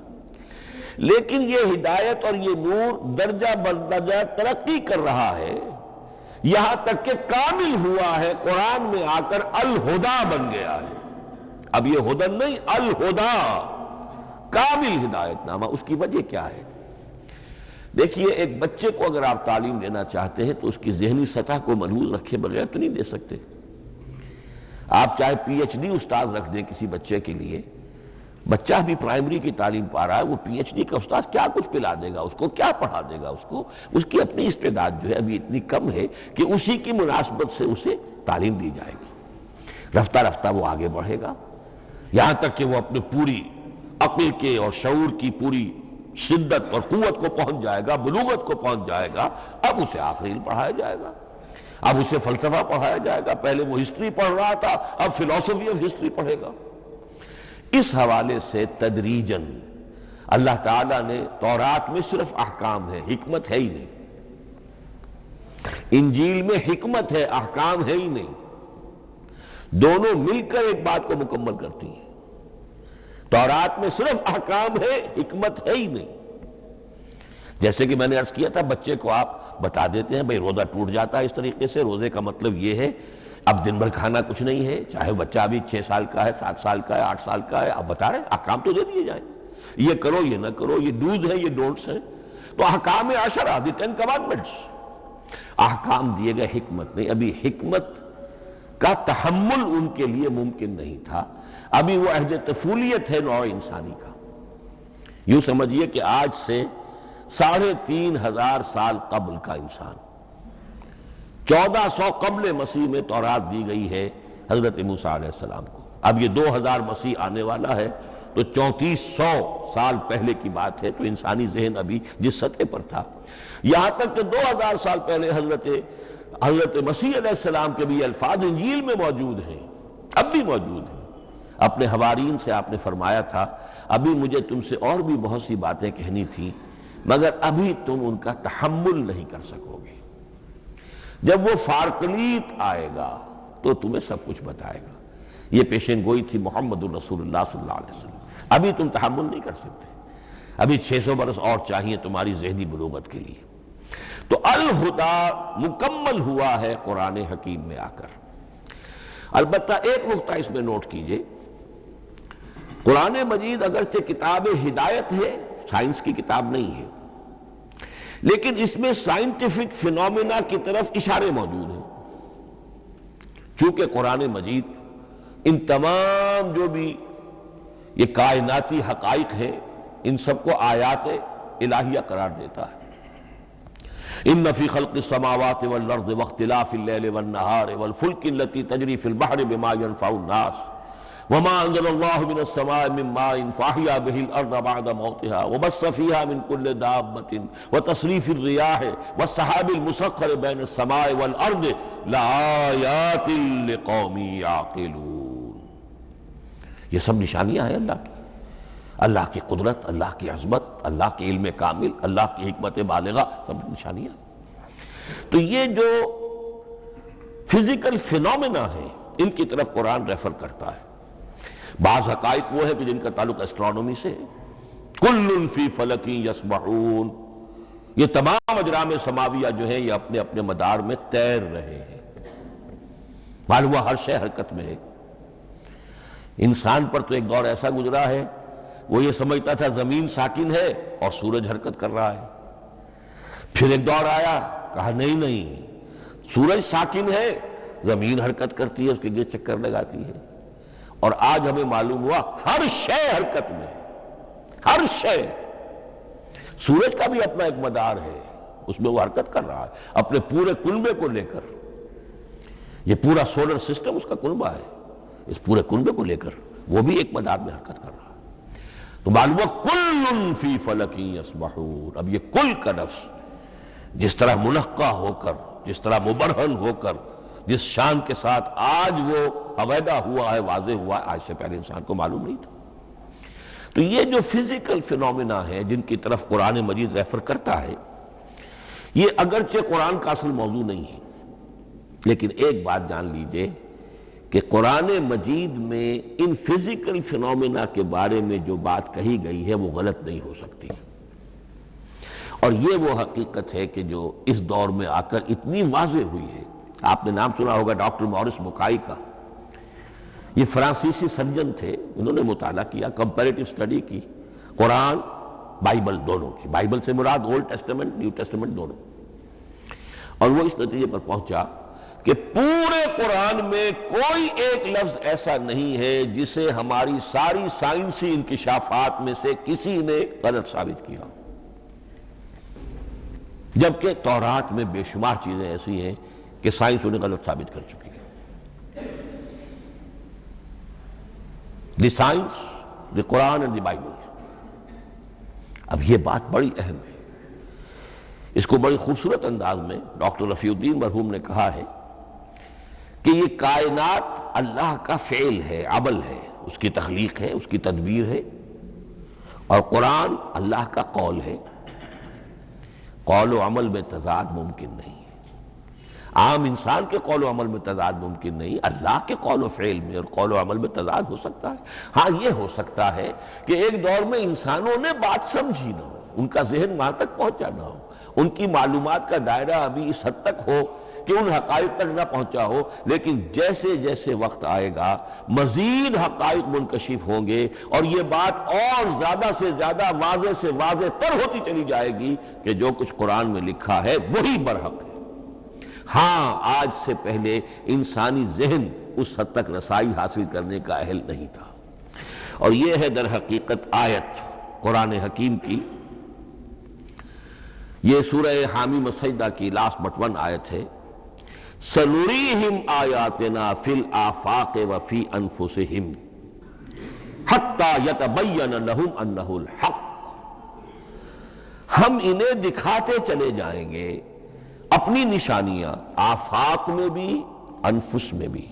لیکن یہ ہدایت اور یہ نور درجہ بدرجہ ترقی کر رہا ہے، یہاں تک کہ کامل ہوا ہے، قرآن میں آ کر الہدا بن گیا ہے۔ اب یہ ہدن نہیں، الہدا، کامل ہدایت نامہ۔ اس کی وجہ کیا ہے؟ دیکھیے، ایک بچے کو اگر آپ تعلیم دینا چاہتے ہیں تو اس کی ذہنی سطح کو ملحوظ رکھے بغیر تو نہیں دے سکتے۔ آپ چاہے پی ایچ ڈی استاد رکھ دیں کسی بچے کے لیے، بچہ بھی پرائمری کی تعلیم پا رہا ہے، وہ پی ایچ ڈی کا استاد کیا کچھ پلا دے گا اس کو، کیا پڑھا دے گا اس کو؟ اس کی اپنی استعداد جو ہے ابھی اتنی کم ہے کہ اسی کی مناسبت سے اسے تعلیم دی جائے گی۔ رفتہ رفتہ وہ آگے بڑھے گا، یہاں تک کہ وہ اپنے پوری عقل کے اور شعور کی پوری شدت اور قوت کو پہنچ جائے گا، بلوغت کو پہنچ جائے گا۔ اب اسے آخری علم پڑھایا جائے گا، اب اسے فلسفہ پڑھایا جائے گا، پہلے وہ ہسٹری پڑھ رہا تھا، اب فلسفی آف ہسٹری پڑھے گا۔ اس حوالے سے تدریجاً اللہ تعالیٰ نے تورات میں صرف احکام ہے، حکمت ہے ہی نہیں، انجیل میں حکمت ہے، احکام ہے ہی نہیں، دونوں مل کر ایک بات کو مکمل کرتی ہیں۔ تورات میں صرف احکام ہے، حکمت ہے ہی نہیں۔ جیسے کہ میں نے عرض کیا تھا، بچے کو آپ بتا دیتے ہیں بھئی روزہ ٹوٹ جاتا ہے اس طریقے سے، روزے کا مطلب یہ ہے اب دن بھر کھانا کچھ نہیں ہے، چاہے بچہ ابھی 6 سال کا ہے، 7 سال کا ہے، 8 سال کا ہے، آپ بتا رہے ہیں احکام تو دے دیے جائیں، یہ کرو یہ نہ کرو، یہ ڈوز ہے یہ ڈونٹس ہیں۔ تو احکام عشرہ دی 10 commandments، احکام دیے گئے، حکمت نہیں۔ ابھی حکمت کا تحمل ان کے لیے ممکن نہیں تھا، ابھی وہ عہد طفولیت ہے نوع انسانی کا۔ یوں سمجھیے کہ آج سے 3500 سال قبل کا انسان، 1400 قبل مسیح میں تورات دی گئی ہے حضرت موسیٰ علیہ السلام کو۔ اب یہ 2000 مسیح آنے والا ہے تو 3400 سال پہلے کی بات ہے، تو انسانی ذہن ابھی جس سطح پر تھا، یہاں تک کہ 2000 سال پہلے حضرت مسیح علیہ السلام کے بھی الفاظ انجیل میں موجود ہیں، اب بھی موجود ہیں۔ اپنے حوارین سے آپ نے فرمایا تھا ابھی مجھے تم سے اور بھی بہت سی باتیں کہنی تھی، مگر ابھی تم ان کا تحمل نہیں کر سکو گے، جب وہ فارقلیت آئے گا تو تمہیں سب کچھ بتائے گا۔ یہ پیشین گوئی تھی محمد الرسول اللہ صلی اللہ علیہ وسلم۔ ابھی تم تحمل نہیں کر سکتے، ابھی 600 برس اور چاہیے تمہاری ذہنی بلوغت کے لیے۔ تو الہدیٰ مکمل ہوا ہے قرآن حکیم میں آ کر۔ البتہ ایک نقطہ اس میں نوٹ کیجئے، قرآن مجید اگرچہ کتاب ہدایت ہے، سائنس کی کتاب نہیں ہے، لیکن اس میں سائنٹیفک فینومینا کی طرف اشارے موجود ہیں۔ چونکہ قرآن مجید ان تمام جو بھی یہ کائناتی حقائق ہیں، ان سب کو آیات الہیہ قرار دیتا ہے۔ ان فی خلق السماوات والارض واختلاف اللیل والنہار والفلک التی تجری فی البحر بما ينفع الناس وما انزل اللہ من السماء من ماء فاحیا به الارض بعد موتها وبث فيها من كل دابة وتصریف الرياح والسحاب المسخر بین السماء والارض لآیات لقوم یعقلون۔ یہ سب نشانیاں ہیں اللہ کی، اللہ کی قدرت، اللہ کی عظمت، اللہ کے علم کامل، اللہ کی حکمت بالغہ، سب نشانیاں۔ تو یہ جو فزیکل فینومینا ہے ان کی طرف قرآن ریفر کرتا ہے۔ بعض حقائق وہ ہے کہ جن کا تعلق اسٹرانومی سے ہے، کل فی فلک یسبحون، یہ تمام اجرام سماویہ جو ہیں یہ اپنے اپنے مدار میں تیر رہے ہیں، معلوم ہوا ہر شے حرکت میں ہے۔ انسان پر تو ایک دور ایسا گزرا ہے وہ یہ سمجھتا تھا زمین ساکن ہے اور سورج حرکت کر رہا ہے، پھر ایک دور آیا کہا نہیں سورج ساکن ہے، زمین حرکت کرتی ہے، اس کے لیے چکر لگاتی ہے، اور آج ہمیں معلوم ہوا ہر شے حرکت میں، ہر شے۔ سورج کا بھی اپنا ایک مدار ہے، اس میں وہ حرکت کر رہا ہے اپنے پورے کنبے کو لے کر، یہ پورا سولر سسٹم اس کا کنبہ ہے، اس پورے کنبے کو لے کر وہ بھی ایک مدار میں حرکت کر رہا ہے۔ تو معلوم ہوا کل فی فلک یسبحون۔ اب یہ کل کا لفظ جس طرح منقع ہو کر، جس طرح مبرہن ہو کر، جس شان کے ساتھ آج وہ عویدہ ہوا ہے، واضح ہوا ہے، آج سے پہلے انسان کو معلوم نہیں تھا۔ تو یہ جو فزیکل فینومینا ہے جن کی طرف قرآن مجید ریفر کرتا ہے، یہ اگرچہ قرآن کا اصل موضوع نہیں ہے، لیکن ایک بات جان لیجئے کہ قرآن مجید میں ان فزیکل فینومینا کے بارے میں جو بات کہی گئی ہے وہ غلط نہیں ہو سکتی، اور یہ وہ حقیقت ہے کہ جو اس دور میں آ کر اتنی واضح ہوئی ہے۔ آپ نے نام سنا ہوگا ڈاکٹر مورس بکائی کا، یہ فرانسیسی سرجن تھے، انہوں نے مطالعہ کیا، کمپیریٹو اسٹڈی کی، قرآن بائبل دونوں کی، بائبل سے مراد اولڈ ٹیسٹمنٹ نیو ٹیسٹمنٹ دونوں، اور وہ اس نتیجے پر پہنچا کہ پورے قرآن میں کوئی ایک لفظ ایسا نہیں ہے جسے ہماری ساری سائنسی انکشافات میں سے کسی نے غلط ثابت کیا، جبکہ تورات میں بے شمار چیزیں ایسی ہیں کہ سائنس انہیں غلط ثابت کر چکی ہے۔ The science, the Quran and the Bible. اب یہ بات بڑی اہم ہے، اس کو بڑی خوبصورت انداز میں ڈاکٹر رفیع الدین مرحوم نے کہا ہے کہ یہ کائنات اللہ کا فعل ہے، عمل ہے، اس کی تخلیق ہے، اس کی تدبیر ہے، اور قرآن اللہ کا قول ہے۔ قول و عمل میں تضاد ممکن نہیں، عام انسان کے قول و عمل میں تضاد ممکن نہیں، اللہ کے قول و فعل میں اور قول و عمل میں تضاد ہو سکتا ہے۔ ہاں یہ ہو سکتا ہے کہ ایک دور میں انسانوں نے بات سمجھی نہ ہو، ان کا ذہن وہاں تک پہنچا نہ ہو، ان کی معلومات کا دائرہ ابھی اس حد تک ہو کہ ان حقائق تک نہ پہنچا ہو، لیکن جیسے جیسے وقت آئے گا مزید حقائق منکشف ہوں گے اور یہ بات اور زیادہ سے زیادہ واضح سے واضح تر ہوتی چلی جائے گی کہ جو کچھ قرآن میں لکھا ہے وہی برحق ہے۔ ہاں آج سے پہلے انسانی ذہن اس حد تک رسائی حاصل کرنے کا اہل نہیں تھا، اور یہ ہے در حقیقت آیت قرآن حکیم کی۔ یہ سورہ حامیم السجدہ کی لاسٹ بٹ ون آیت ہے، سَنُرِيهِمْ آیاتنا فِي الْآفَاقِ وَفِي أَنفُسِهِمْ حَتَّى يَتَبَيَّنَ لَهُمْ أَنَّهُ الْحَقُّ، ہم انہیں دکھاتے چلے جائیں گے اپنی نشانیاں، آفاق میں بھی انفس میں بھی۔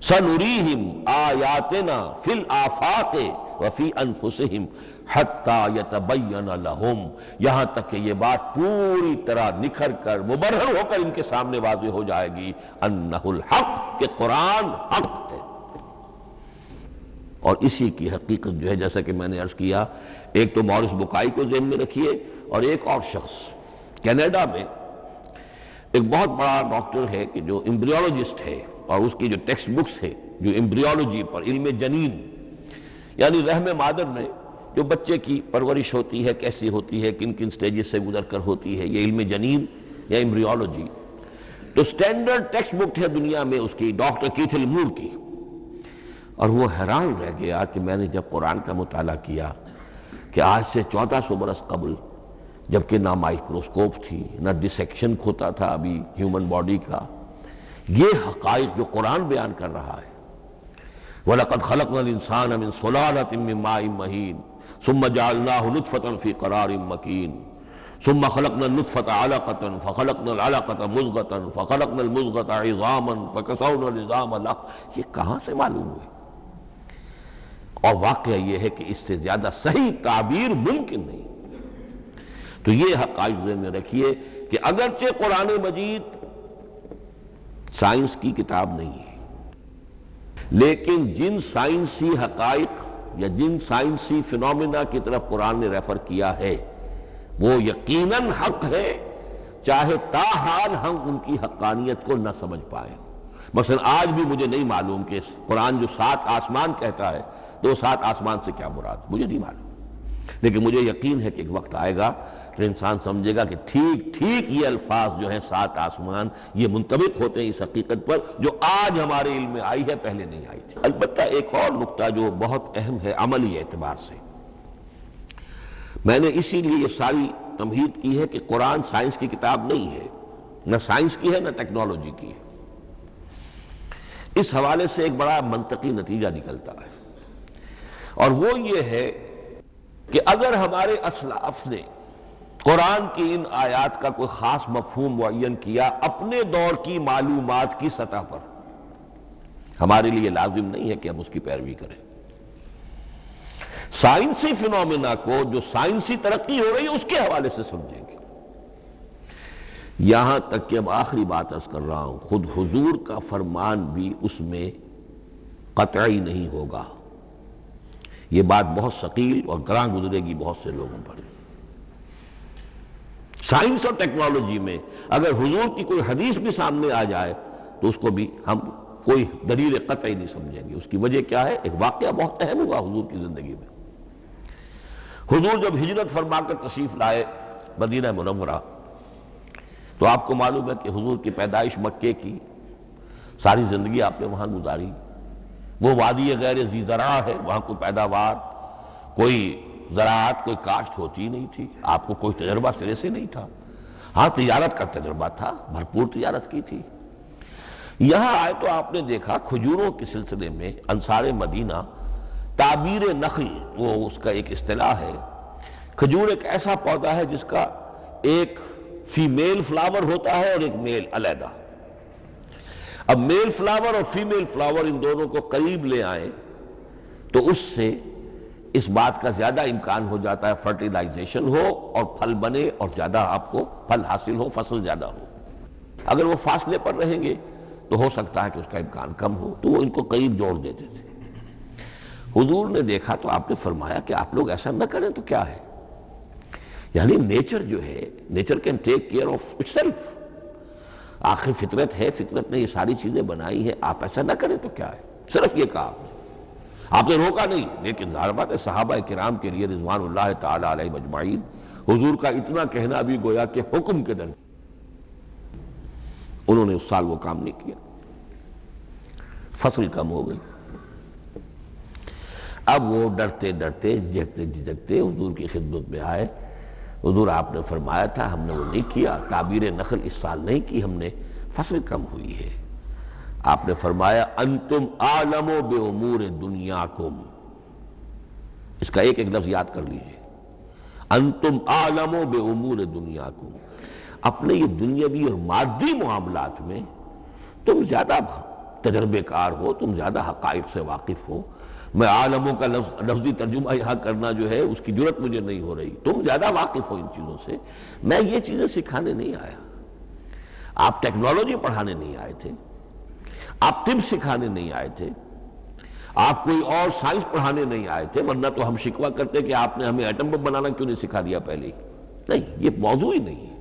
سَنُرِيهِمْ آیاتنا فِي الْآفَاقِ وَفِي أَنفُسِهِمْ حَتَّى يَتَبَيَّنَ لَهُمْ، یہاں تک کہ یہ بات پوری طرح نکھر کر مبرہن ہو کر ان کے سامنے واضح ہو جائے گی، أَنَّهُ الْحَقُّ، کہ قرآن حق ہے۔ اور اسی کی حقیقت جو ہے، جیسا کہ میں نے عرض کیا، ایک تو مورس بکائی کو ذہن میں رکھیے، اور ایک اور شخص کینیڈا میں ایک بہت بڑا ڈاکٹر ہے کہ جو ایمبریولوجسٹ ہے، اور اس کی جو ٹیکسٹ بکس ہے جو ایمبریولوجی پر، علم جنین یعنی رحم مادر میں جو بچے کی پرورش ہوتی ہے کیسی ہوتی ہے، کن کن سٹیجز سے گزر کر ہوتی ہے، یہ علم جنین یا ایمبریولوجی، تو سٹینڈرڈ ٹیکسٹ بک ہے دنیا میں اس کی، ڈاکٹر کیتھل مور کی۔ اور وہ حیران رہ گیا کہ میں نے جب قرآن کا مطالعہ کیا کہ آج سے 1400 برس قبل، جبکہ نہ مائکروسکوپ تھی نہ ڈسیکشن ہوتا تھا ابھی ہیومن باڈی کا، یہ حقائق جو قرآن بیان کر رہا ہے، وَلَقَدْ خَلَقْنَا الْإِنسَانَ مِنْ صُلَالَةٍ مِّن مَّاءٍ مَّهِينٍ ثُمَّ جَعَلْنَاهُ نُطْفَةً فِي قَرَارٍ مَّكِينٍ ثُمَّ خَلَقْنَا النُّطْفَةَ عَلَقَةً فَخَلَقْنَا الْعَلَقَةَ مُضْغَةً فَخَلَقْنَا الْمُضْغَةَ عِظَامًا فَكَسَوْنَا الْعِظَامَ لَحْمًا، یہ کہاں سے معلوم ہوئے؟ اور واقعہ یہ ہے کہ اس سے زیادہ صحیح تعبیر ممکن نہیں۔ تو یہ حقائق ذہن میں رکھیے کہ اگرچہ قرآن مجید سائنس کی کتاب نہیں ہے، لیکن جن سائنسی حقائق یا جن سائنسی فینومینا کی طرف قرآن نے ریفر کیا ہے وہ یقیناً حق ہے، چاہے تاحال ہم ان کی حقانیت کو نہ سمجھ پائیں۔ مثلا آج بھی مجھے نہیں معلوم کہ قرآن جو 7 آسمان کہتا ہے تو 7 آسمان سے کیا مراد، مجھے نہیں معلوم، لیکن مجھے یقین ہے کہ ایک وقت آئے گا تو انسان سمجھے گا کہ ٹھیک ٹھیک یہ الفاظ جو ہیں 7 آسمان یہ منطبق ہوتے ہیں اس حقیقت پر جو آج ہمارے علم میں آئی ہے، پہلے نہیں آئی تھی۔ البتہ ایک اور نقطہ جو بہت اہم ہے عملی اعتبار سے، میں نے اسی لیے یہ ساری تمہید کی ہے کہ قرآن سائنس کی کتاب نہیں ہے، نہ سائنس کی ہے نہ ٹیکنالوجی کی ہے۔ اس حوالے سے ایک بڑا منطقی نتیجہ نکلتا ہے، اور وہ یہ ہے کہ اگر ہمارے اسلاف نے قرآن کی ان آیات کا کوئی خاص مفہوم معین کیا اپنے دور کی معلومات کی سطح پر، ہمارے لیے لازم نہیں ہے کہ ہم اس کی پیروی کریں۔ سائنسی فینومینا کو جو سائنسی ترقی ہو رہی ہے اس کے حوالے سے سمجھیں گے۔ یہاں تک کہ اب آخری بات عرض کر رہا ہوں، خود حضور کا فرمان بھی اس میں قطعی نہیں ہوگا۔ یہ بات بہت ثقیل اور گراں گزرے گی بہت سے لوگوں پر۔ سائنس اور ٹیکنالوجی میں اگر حضور کی کوئی حدیث بھی سامنے آ جائے تو اس کو بھی ہم کوئی دلیل قطعی نہیں سمجھیں گے۔ اس کی وجہ کیا ہے؟ ایک واقعہ بہت اہم ہوا حضور کی زندگی میں۔ حضور جب ہجرت فرما کر تشریف لائے مدینہ منورہ، تو آپ کو معلوم ہے کہ حضور کی پیدائش مکے کی، ساری زندگی آپ نے وہاں گزاری۔ وہ وادی غیر ذی زرع ہے، وہاں کوئی پیداوار، کوئی زراعت، کوئی کاشت ہوتی ہی نہیں تھی، آپ کو کوئی تجربہ سرے سے نہیں تھا۔ ہاں تجارت کا تجربہ تھا، بھرپور تجارت کی تھی۔ یہاں آئے تو آپ نے دیکھا کھجوروں کے سلسلے میں انصار مدینہ تعبیر نخل، وہ اس کا ایک اصطلاح ہے۔ کھجور ایک ایسا پودا ہے جس کا ایک فیمیل فلاور ہوتا ہے اور ایک میل علیحدہ۔ اب میل فلاور اور فیمیل فلاور ان دونوں کو قریب لے آئیں تو اس سے اس بات کا زیادہ امکان ہو جاتا ہے فرٹیلائزیشن ہو اور پھل بنے اور زیادہ آپ کو پھل حاصل ہو، فصل زیادہ ہو۔ اگر وہ فاصلے پر رہیں گے تو ہو سکتا ہے کہ اس کا امکان کم ہو، تو وہ ان کو قریب جوڑ دیتے تھے۔ حضور نے دیکھا تو آپ نے فرمایا کہ آپ لوگ ایسا نہ کریں تو کیا ہے، یعنی نیچر جو ہے، nature can take care of it self. آخر فطرت ہے، فطرت نے یہ ساری چیزیں بنائی ہیں، آپ ایسا نہ کریں تو کیا ہے؟ صرف یہ کہا آپ نے روکا نہیں، لیکن ظاہر بات ہے صحابہ کرام کے لیے رضوان اللہ تعالی علیہ مجمعین حضور کا اتنا کہنا بھی گویا کہ حکم کے درمیان، انہوں نے اس سال وہ کام نہیں کیا، فصل کم ہو گئی۔ اب وہ ڈرتے ڈرتے جھجکتے جھجکتے حضور کی خدمت میں آئے۔ حضور آپ نے فرمایا تھا ہم نے وہ نہیں کیا، تعبیر نخل اس سال نہیں کی ہم نے، فصل کم ہوئی ہے۔ آپ نے فرمایا انتم اعلم بامور دنیاکم، اس کا ایک ایک لفظ یاد کر لیجئے، انتم اعلم بامور دنیاکم، اپنے یہ دنیاوی اور مادی معاملات میں تم زیادہ تجربے کار ہو، تم زیادہ حقائق سے واقف ہو۔ میں عالموں کا لفظی ترجمہ یہاں کرنا جو ہے اس کی جرت مجھے نہیں ہو رہی، تم زیادہ واقف ہو ان چیزوں سے، میں یہ چیزیں سکھانے نہیں آیا۔ آپ ٹیکنالوجی پڑھانے نہیں آئے تھے، آپ طب سکھانے نہیں آئے تھے، آپ کوئی اور سائنس پڑھانے نہیں آئے تھے، ورنہ تو ہم شکوہ کرتے کہ آپ نے ہمیں ایٹم بم بنانا کیوں نہیں سکھا دیا پہلے ہی؟ نہیں، یہ موضوع ہی نہیں ہے۔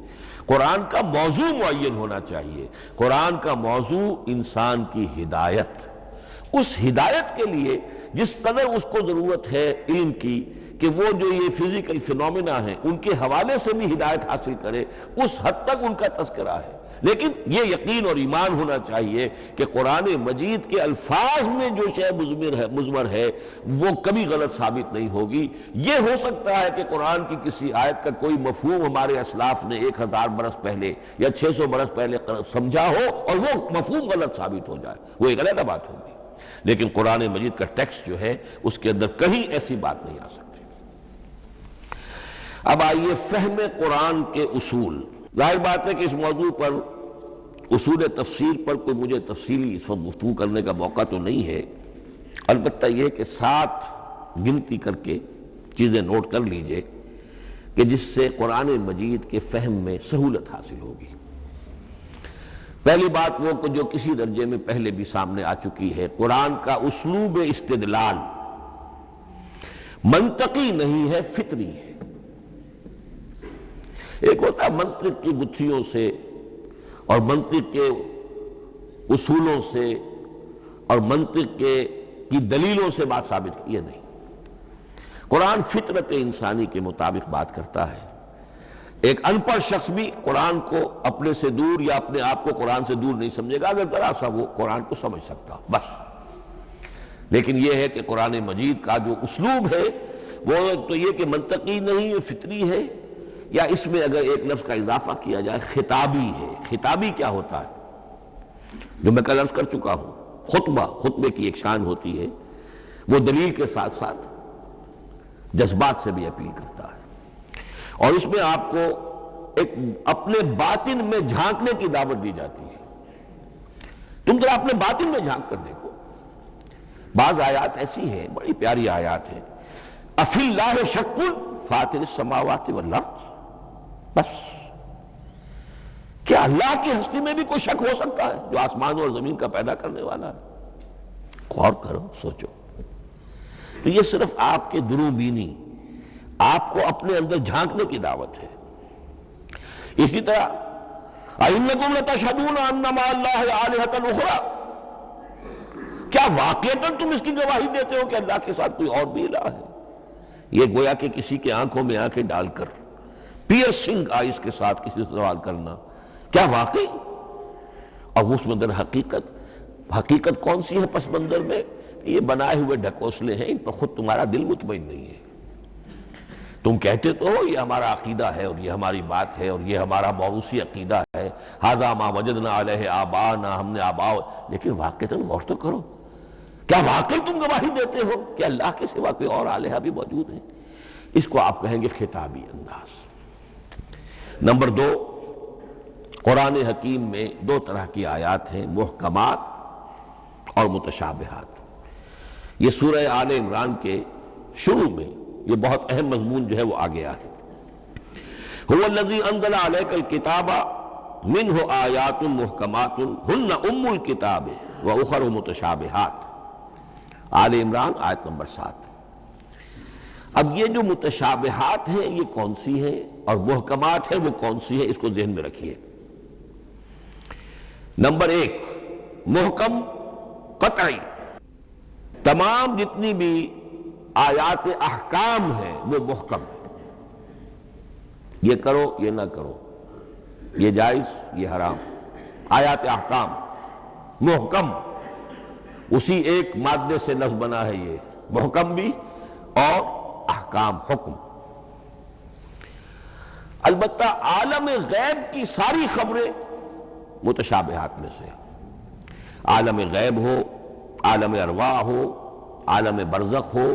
قرآن کا موضوع معین ہونا چاہیے۔ قرآن کا موضوع انسان کی ہدایت، اس ہدایت کے لیے جس قدر اس کو ضرورت ہے علم کی کہ وہ جو یہ فزیکل فینومینا ہیں ان کے حوالے سے بھی ہدایت حاصل کرے، اس حد تک ان کا تذکرہ ہے۔ لیکن یہ یقین اور ایمان ہونا چاہیے کہ قرآن مجید کے الفاظ میں جو شے مضمر ہے وہ کبھی غلط ثابت نہیں ہوگی۔ یہ ہو سکتا ہے کہ قرآن کی کسی آیت کا کوئی مفہوم ہمارے اسلاف نے 1000 برس پہلے یا 600 برس پہلے سمجھا ہو اور وہ مفہوم غلط ثابت ہو جائے، وہ ایک علیحدہ بات ہوگی، لیکن قرآن مجید کا ٹیکسٹ جو ہے اس کے اندر کہیں ایسی بات نہیں آ سکتی۔ اب آئیے فہم قرآن کے اصول۔ ظاہر بات ہے کہ اس موضوع پر اصول تفسیر پر کوئی مجھے تفصیلی اس وقت گفتگو کرنے کا موقع تو نہیں ہے، البتہ یہ کہ 7 گنتی کر کے چیزیں نوٹ کر لیجئے کہ جس سے قرآن مجید کے فہم میں سہولت حاصل ہوگی۔ پہلی بات وہ جو کسی درجے میں پہلے بھی سامنے آ چکی ہے، قرآن کا اسلوب استدلال منطقی نہیں ہے، فطری ہے۔ ایک ہوتا ہے منطق کی گتھیوں سے اور منطق کے اصولوں سے اور منطق کی دلیلوں سے بات ثابت کی، یہ نہیں۔ قرآن فطرت انسانی کے مطابق بات کرتا ہے۔ ایک ان پڑھ شخص بھی قرآن کو اپنے سے دور یا اپنے آپ کو قرآن سے دور نہیں سمجھے گا، اگر ذرا سا وہ قرآن کو سمجھ سکتا بس۔ لیکن یہ ہے کہ قرآن مجید کا جو اسلوب ہے وہ تو یہ کہ منطقی نہیں ہے، فطری ہے، یا اس میں اگر ایک لفظ کا اضافہ کیا جائے خطابی ہے۔ خطابی کیا ہوتا ہے؟ جو میں کل عرض کر چکا ہوں، خطبے کی ایک شان ہوتی ہے، وہ دلیل کے ساتھ ساتھ جذبات سے بھی اپیل کرتا ہے، اور اس میں آپ کو ایک اپنے باطن میں جھانکنے کی دعوت دی جاتی ہے۔ تم ذرا اپنے باطن میں جھانک کر دیکھو۔ بعض آیات ایسی ہیں، بڑی پیاری آیات ہیں، افی اللہ شک فاطر السماوات والارض، بس کیا اللہ کی ہستی میں بھی کوئی شک ہو سکتا ہے جو آسمان اور زمین کا پیدا کرنے والا ہے؟ غور کرو، سوچو۔ تو یہ صرف آپ کے درو بینی، آپ کو اپنے اندر جھانکنے کی دعوت ہے۔ اسی طرح اَإِنَّكُمْ لَتَشْهَدُونَ أَنَّ مَعَ اللَّهِ آلِهَةً أُخْرَىٰ، کیا واقعتاً تم اس کی گواہی دیتے ہو کہ اللہ کے ساتھ کوئی اور بھی الہ ہے؟ یہ گویا کہ کسی کے آنکھوں میں آنکھیں ڈال کر پیئرسنگ آئیز کے ساتھ کسی سے سوال کرنا، کیا واقعی؟ اور اس میں در حقیقت کون سی ہے پس منظر میں؟ یہ بنائے ہوئے ڈھکوسلے ہیں، ان پر خود تمہارا دل مطمئن نہیں ہے۔ تم کہتے تو ہو یہ ہمارا عقیدہ ہے اور یہ ہماری بات ہے اور یہ ہمارا موروثی عقیدہ ہے، ھذا ما وجدنا علیہ آباءنا، ہم نے آباء، لیکن واقعتاً غور تو کرو، کیا واقعی تم گواہی دیتے ہو کہ اللہ کے سوا کوئی اور الہ بھی موجود ہے؟ اس کو آپ کہیں گے خطابی انداز۔ نمبر 2، قرآن حکیم میں 2 طرح کی آیات ہیں، محکمات اور متشابہات۔ یہ سورہ آل عمران کے شروع میں یہ بہت اہم مضمون جو ہے وہ آ گیا ہے۔ هو الذی انزل علیک الکتاب منہ آیات محکمات ہن ام الکتاب واخر متشابہات، آل عمران آیت نمبر 7۔ اب یہ جو متشابہات ہیں یہ کون سی ہیں اور محکمات ہیں وہ کون سی ہیں، اس کو ذہن میں رکھیے۔ نمبر 1 محکم قطعی، تمام جتنی بھی آیات احکام ہیں وہ محکم ہے، یہ کرو یہ نہ کرو، یہ جائز یہ حرام، آیات احکام محکم، اسی ایک مادے سے لفظ بنا ہے یہ محکم بھی اور احکام حکم۔ البتہ عالم غیب کی ساری خبریں متشابہات میں سے، عالم غیب ہو، عالم ارواح ہو، عالم برزخ ہو،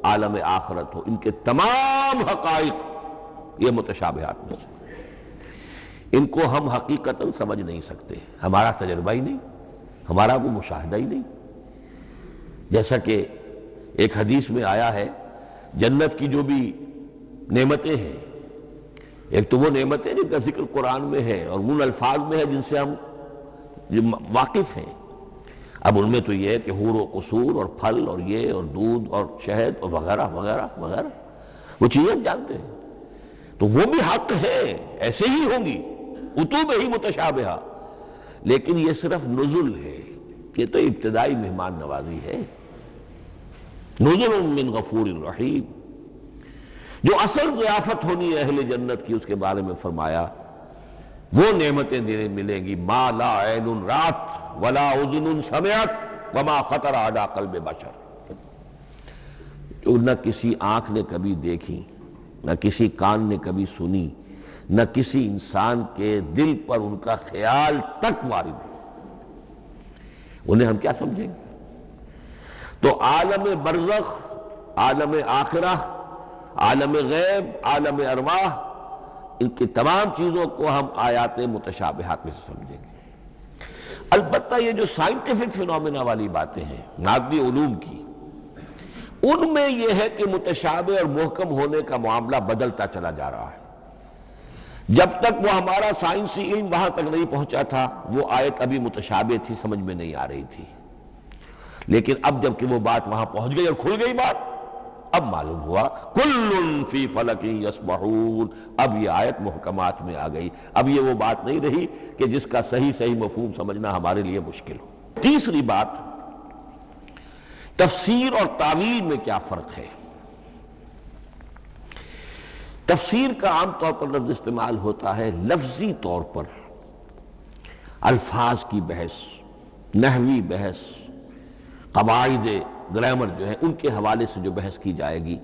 عالم آخرت ہو، ان کے تمام حقائق یہ متشابہات میں سے، ان کو ہم حقیقتاً سمجھ نہیں سکتے، ہمارا تجربہ ہی نہیں، ہمارا کوئی مشاہدہ ہی نہیں۔ جیسا کہ ایک حدیث میں آیا ہے، جنت کی جو بھی نعمتیں ہیں، ایک تو وہ نعمتیں جن کا ذکر قرآن میں ہے اور ان الفاظ میں ہے جن سے ہم واقف ہیں۔ اب ان میں تو یہ ہے کہ حور و قصور اور پھل اور یہ اور دودھ اور شہد اور وغیرہ وغیرہ وغیرہ، وہ چیزیں ہم جانتے ہیں، تو وہ بھی حق ہے، ایسے ہی ہوں گی، اتوب ہی متشابہہ، لیکن یہ صرف نزل ہے، یہ تو ابتدائی مہمان نوازی ہے۔ نزل من غفور الرحیم، جو اصل ضیافت ہونی ہے اہل جنت کی، اس کے بارے میں فرمایا وہ نعمتیں دینے ملیں گی ما لا عین رات ولا اذن سمعت وما خطر علی قلب بشر، جو نہ کسی آنکھ نے کبھی دیکھی، نہ کسی کان نے کبھی سنی، نہ کسی انسان کے دل پر ان کا خیال تک وارد ہو، انہیں ہم کیا سمجھیں گے؟ تو عالم برزخ، عالم آخرہ، عالم غیب، عالم ارواح، ان کی تمام چیزوں کو ہم آیات متشابہات میں سے سمجھیں گے۔ البتہ یہ جو سائنٹیفک فینومینا والی باتیں ہیں مادی علوم کی، ان میں یہ ہے کہ متشابہ اور محکم ہونے کا معاملہ بدلتا چلا جا رہا ہے۔ جب تک وہ ہمارا سائنسی علم وہاں تک نہیں پہنچا تھا، وہ آیت ابھی متشابہ تھی، سمجھ میں نہیں آ رہی تھی، لیکن اب جب کہ وہ بات وہاں پہنچ گئی اور کھل گئی بات، اب معلوم ہوا کل فی فلک یسبحون، اب یہ آیت محکمات میں آ گئی، اب یہ وہ بات نہیں رہی کہ جس کا صحیح مفہوم سمجھنا ہمارے لیے مشکل ہو۔ تیسری بات، تفسیر اور تعویل میں کیا فرق ہے؟ تفسیر کا عام طور پر لفظ استعمال ہوتا ہے لفظی طور پر، الفاظ کی بحث، نحوی بحث، قواعد گرامر جو ہے ان کے حوالے سے جو بحث کی جائے گی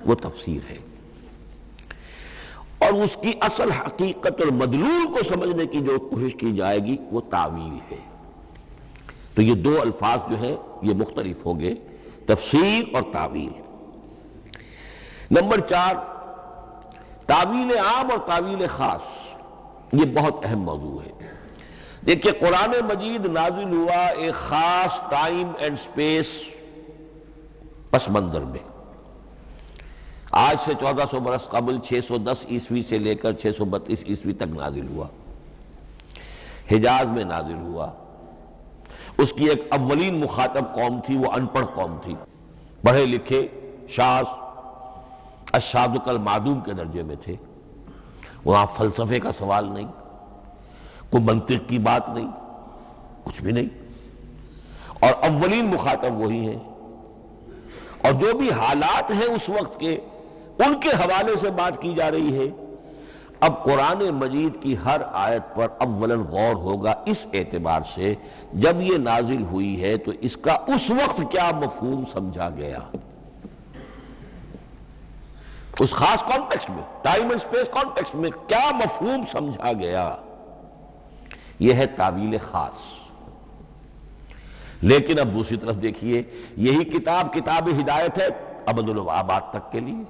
وہ تفسیر ہے، اور اس کی اصل حقیقت اور مدلول کو سمجھنے کی جو کوشش کی جائے گی وہ تعویل ہے۔ تو یہ دو الفاظ جو ہیں یہ مختلف ہوں گے، تفسیر اور تعویل۔ نمبر 4، تعویل عام اور تعویل خاص، یہ بہت اہم موضوع ہے۔ دیکھیے قرآن مجید نازل ہوا ایک خاص ٹائم اینڈ سپیس پس منظر میں، آج سے 1400 برس قبل 610 عیسوی سے لے کر 632 عیسوی تک نازل ہوا، حجاز میں نازل ہوا۔ اس کی ایک اولین مخاطب قوم تھی، وہ ان پڑھ قوم تھی، پڑھے لکھے شاذ الشاذ کالمعدوم کے درجے میں تھے، وہاں فلسفے کا سوال نہیں، کوئی منطق کی بات نہیں، کچھ بھی نہیں، اور اولین مخاطب وہی ہیں، اور جو بھی حالات ہیں اس وقت کے ان کے حوالے سے بات کی جا رہی ہے۔ اب قرآن مجید کی ہر آیت پر اولاً غور ہوگا اس اعتبار سے جب یہ نازل ہوئی ہے تو اس کا اس وقت کیا مفہوم سمجھا گیا، اس خاص کانٹیکسٹ میں، ٹائم اینڈ سپیس کانٹیکسٹ میں کیا مفہوم سمجھا گیا، یہ ہے تعویل خاص۔ لیکن اب دوسری طرف دیکھیے، یہی کتاب ہدایت ہے ابد الآباد تک کے لیے،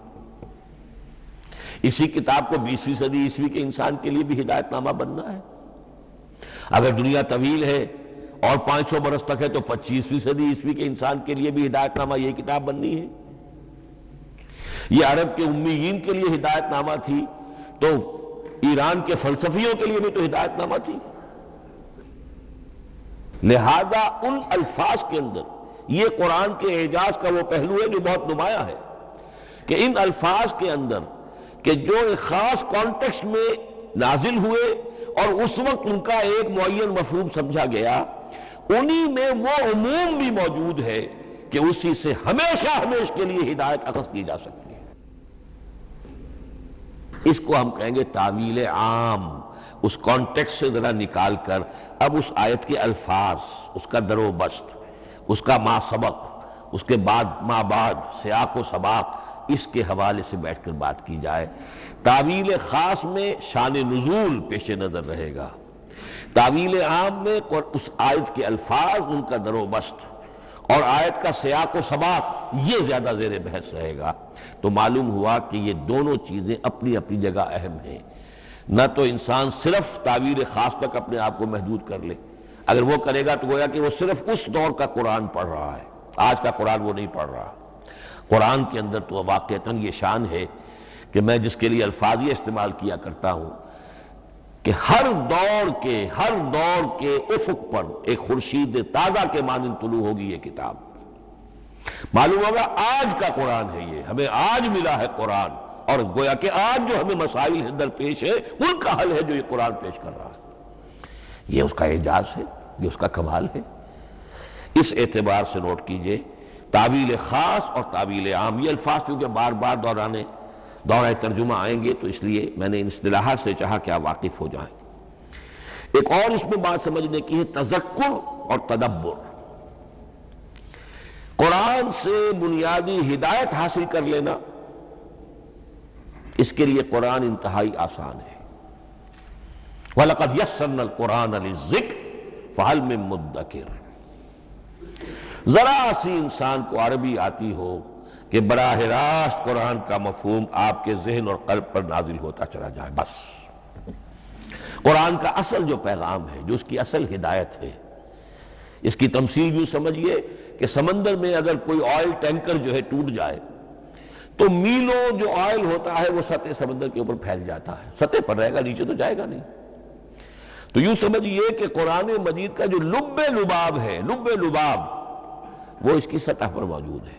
اسی کتاب کو 20ویں صدی عیسوی کے انسان کے لیے بھی ہدایت نامہ بننا ہے۔ اگر دنیا طویل ہے اور 500 برس تک ہے تو 25ویں صدی عیسوی کے انسان کے لیے بھی ہدایت نامہ یہ کتاب بننی ہے۔ یہ عرب کے امیین کے لیے ہدایت نامہ تھی تو ایران کے فلسفیوں کے لیے بھی تو ہدایت نامہ تھی۔ لہذا ان الفاظ کے اندر یہ قرآن کے اعجاز کا وہ پہلو ہے جو بہت نمایاں ہے کہ ان الفاظ کے اندر کہ جو ایک خاص کانٹیکسٹ میں نازل ہوئے اور اس وقت ان کا ایک معین مفہوم سمجھا گیا، انہی میں وہ عموم بھی موجود ہے کہ اسی سے ہمیشہ ہمیشہ کے لیے ہدایت اخذ کی جا سکتی ہے۔ اس کو ہم کہیں گے تعویل عام، اس کانٹیکس سے ذرا نکال کر اب اس آیت کے الفاظ، اس کا در و بست، اس کا ما سبق، اس کے بعد ما بعد، سیاق و سباق، اس کے حوالے سے بیٹھ کر بات کی جائے۔ تعویل خاص میں شان نزول پیش نظر رہے گا، تعویل عام میں اس آیت کے الفاظ، ان کا در و بست اور آیت کا سیاق و سباق، یہ زیادہ زیر بحث رہے گا۔ تو معلوم ہوا کہ یہ دونوں چیزیں اپنی اپنی جگہ اہم ہیں۔ نہ تو انسان صرف تعویل خاص تک اپنے آپ کو محدود کر لے، اگر وہ کرے گا تو گویا کہ وہ صرف اس دور کا قرآن پڑھ رہا ہے، آج کا قرآن وہ نہیں پڑھ رہا۔ قرآن کے اندر تو واقعتاً یہ شان ہے کہ میں جس کے لیے الفاظ یہ استعمال کیا کرتا ہوں کہ ہر دور کے افق پر ایک خورشید تازہ کے مانند طلوع ہوگی یہ کتاب۔ معلوم ہوگا آج کا قرآن ہے، یہ ہمیں آج ملا ہے قرآن، اور گویا کہ آج جو ہمیں مسائل پیش ہے ان کا حل ہے جو یہ قرآن پیش کر رہا ہے۔ یہ اس کا اعجاز ہے، یہ اس کا کمال ہے۔ اس اعتبار سے نوٹ کیجئے تعویل خاص اور تعویل عام، یہ الفاظ کیونکہ بار بار دورہ ترجمہ آئیں گے تو اس لیے میں نے ان اصطلاحات سے چاہا کہ آپ واقف ہو جائیں۔ ایک اور اس میں بات سمجھنے کی ہے تذکر اور تدبر۔ قرآن سے بنیادی ہدایت حاصل کر لینا، اس کے لیے قرآن انتہائی آسان ہے۔ وَلَقَدْ يَسَّرْنَا الْقُرْآنَ لِلذِّكْرِ فَهَلْ مِن مُدَّكِرٍ۔ ذرا سی انسان کو عربی آتی ہو کہ براہ راست قرآن کا مفہوم آپ کے ذہن اور قلب پر نازل ہوتا چلا جائے، بس قرآن کا اصل جو پیغام ہے، جو اس کی اصل ہدایت ہے، اس کی تمثیل یوں سمجھیے کہ سمندر میں اگر کوئی آئل ٹینکر جو ہے ٹوٹ جائے تو میلوں جو آئل ہوتا ہے وہ سطح سمندر کے اوپر پھیل جاتا ہے، سطح پر رہے گا، نیچے تو جائے گا نہیں۔ تو یوں سمجھیے کہ قرآن مجید کا جو لب لباب ہے، لب لباب، وہ اس کی سطح پر موجود ہے،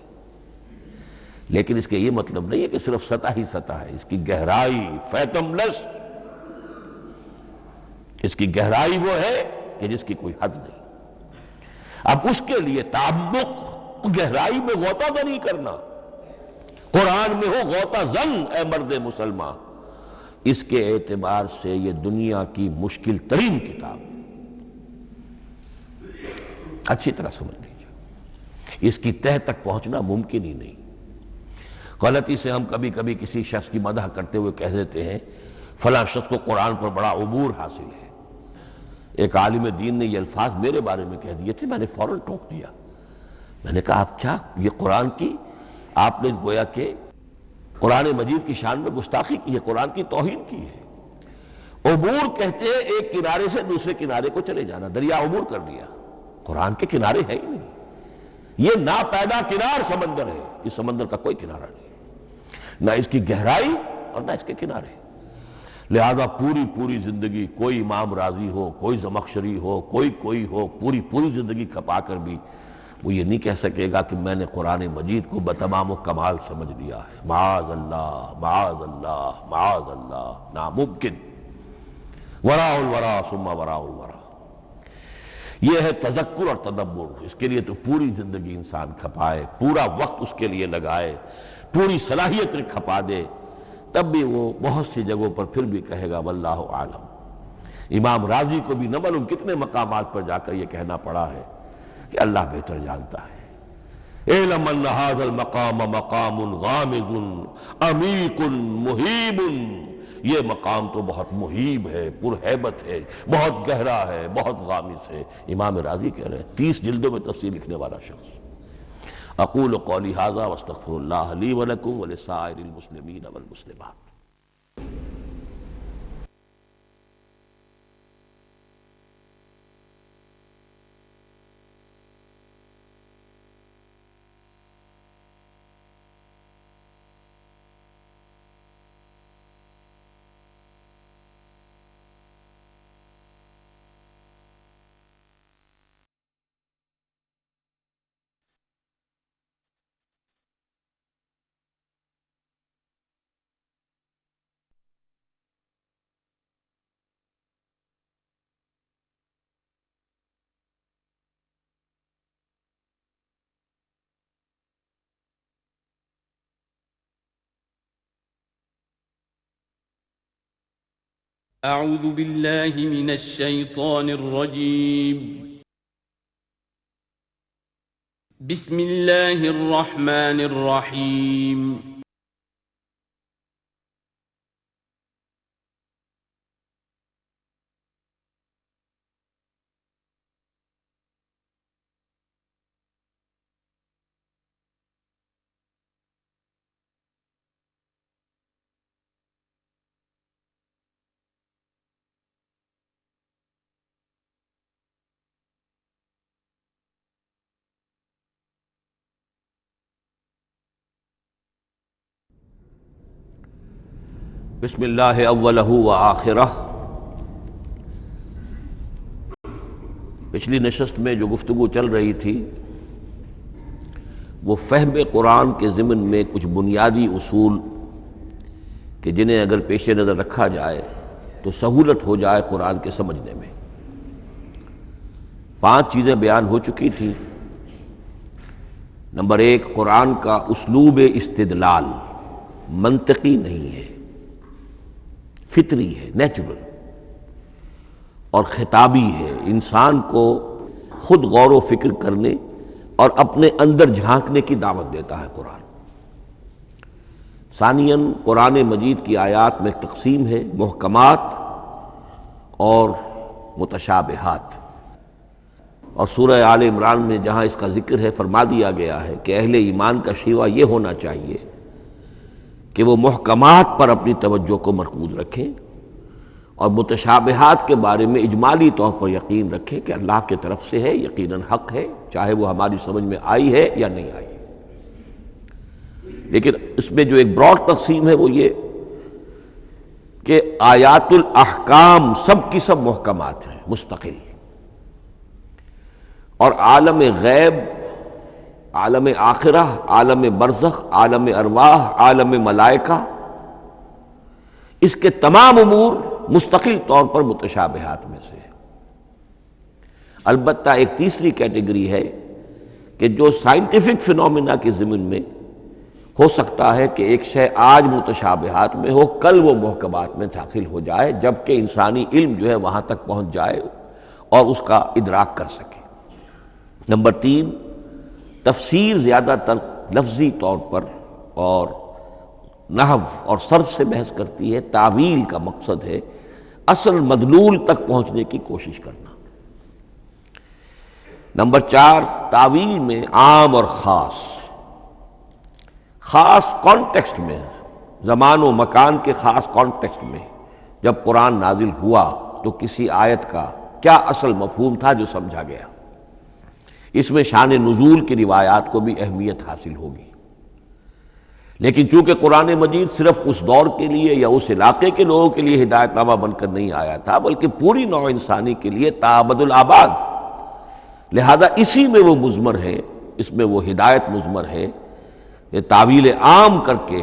لیکن اس کے یہ مطلب نہیں ہے کہ صرف سطح ہی سطح ہے، اس کی گہرائی فیتم لس، اس کی گہرائی وہ ہے کہ جس کی کوئی حد نہیں۔ اب اس کے لیے تعمق، گہرائی میں غوطہ نہیں کرنا، قرآن میں ہو غوطہ زن اے مرد مسلمان، اس کے اعتبار سے یہ دنیا کی مشکل ترین کتاب، اچھی طرح سمجھ لیجیے، اس کی تہ تک پہنچنا ممکن ہی نہیں۔ غلطی سے ہم کبھی کبھی کسی شخص کی مدح کرتے ہوئے کہہ دیتے ہیں فلاں شخص کو قرآن پر بڑا عبور حاصل ہے۔ ایک عالم دین نے یہ الفاظ میرے بارے میں کہہ دیے تھے، میں نے فوراً ٹوک دیا، میں نے کہا آپ کیا، یہ قرآن کی آپ نے گویا کہ قرآن مجید کی شان میں گستاخی کی ہے، قرآن کی توہین کی ہے۔ عبور کہتے ہیں ایک کنارے سے دوسرے کنارے کو چلے جانا، دریا عبور کر لیا، قرآن کے کنارے ہے ہی نہیں، یہ ناپیدا کنار سمندر ہے، اس سمندر کا کوئی کنارہ نہیں، نہ اس کی گہرائی اور نہ اس کے کنارے۔ لہذا پوری زندگی کوئی امام راضی ہو، کوئی زمخشری ہو، کوئی ہو، پوری زندگی کھپا کر بھی وہ یہ نہیں کہہ سکے گا کہ میں نے قرآن مجید کو بتمام و کمال سمجھ لیا ہے۔ معاذ اللہ، معاذ اللہ، معاذ اللہ، ناممکن۔ وراء الورا ثم وراء الورا، یہ ہے تذکر اور تدبر۔ اس کے لیے تو پوری زندگی انسان کھپائے، پورا وقت اس کے لیے لگائے، پوری صلاحیتیں کھپا دے، تب بھی وہ بہت سی جگہوں پر پھر بھی کہے گا واللہ عالم۔ امام راضی کو بھی نہ معلوم کتنے مقامات پر جا کر یہ کہنا پڑا ہے کہ اللہ بہتر جانتا ہے۔ اعلم ان ھذا المقام مقام غامض عمیق محیب، یہ مقام تو بہت محیب ہے، پرہیبت ہے، بہت گہرا ہے، بہت غامض ہے۔ امام راضی کہہ رہے ہیں، 30 جلدوں میں تفسیر لکھنے والا شخص۔ اقول قولی ھذا واستغفر اللہ لی ولکم ولسائر المسلمین والمسلمات۔ أعوذ بالله من الشيطان الرجيم. بسم الله الرحمن الرحيم. بسم اللہ اولہ و آخرہ. پچھلی نشست میں جو گفتگو چل رہی تھی وہ فہم قرآن کے ضمن میں کچھ بنیادی اصول کہ جنہیں اگر پیش نظر رکھا جائے تو سہولت ہو جائے قرآن کے سمجھنے میں. 5 چیزیں بیان ہو چکی تھیں. نمبر 1، قرآن کا اسلوب استدلال منطقی نہیں ہے، فطری ہے، نیچرل اور خطابی ہے. انسان کو خود غور و فکر کرنے اور اپنے اندر جھانکنے کی دعوت دیتا ہے قرآن. ثانیاً، قرآن مجید کی آیات میں تقسیم ہے محکمات اور متشابہات، اور سورہ آل عمران میں جہاں اس کا ذکر ہے فرما دیا گیا ہے کہ اہل ایمان کا شیوہ یہ ہونا چاہیے کہ وہ محکمات پر اپنی توجہ کو مرکوز رکھیں اور متشابہات کے بارے میں اجمالی طور پر یقین رکھیں کہ اللہ کی طرف سے ہے، یقیناً حق ہے، چاہے وہ ہماری سمجھ میں آئی ہے یا نہیں آئی. لیکن اس میں جو ایک براڈ تقسیم ہے وہ یہ کہ آیات الاحکام سب کی سب محکمات ہیں مستقل، اور عالم غیب، عالم آخرہ، عالم برزخ، عالم ارواح، عالم ملائکہ، اس کے تمام امور مستقل طور پر متشابہات میں سے ہے. البتہ ایک تیسری کیٹیگری ہے کہ جو سائنٹیفک فینومینا کے ضمن میں ہو سکتا ہے کہ ایک شے آج متشابہات میں ہو، کل وہ محکمات میں داخل ہو جائے، جبکہ انسانی علم جو ہے وہاں تک پہنچ جائے اور اس کا ادراک کر سکے. نمبر 3، تفسیر زیادہ تر لفظی طور پر اور نحو اور صرف سے بحث کرتی ہے. تعویل کا مقصد ہے اصل مدلول تک پہنچنے کی کوشش کرنا. نمبر 4، تعویل میں عام اور خاص کانٹیکسٹ میں، زمان و مکان کے خاص کانٹیکسٹ میں جب قرآن نازل ہوا تو کسی آیت کا کیا اصل مفہوم تھا جو سمجھا گیا. اس میں شان نزول کی روایات کو بھی اہمیت حاصل ہوگی. لیکن چونکہ قرآن مجید صرف اس دور کے لیے یا اس علاقے کے لوگوں کے لیے ہدایت نامہ بن کر نہیں آیا تھا، بلکہ پوری نوع انسانی کے لیے تابد الآباد، لہذا اسی میں وہ مضمر ہے، اس میں وہ ہدایت مضمر ہے. یہ تعویل عام کر کے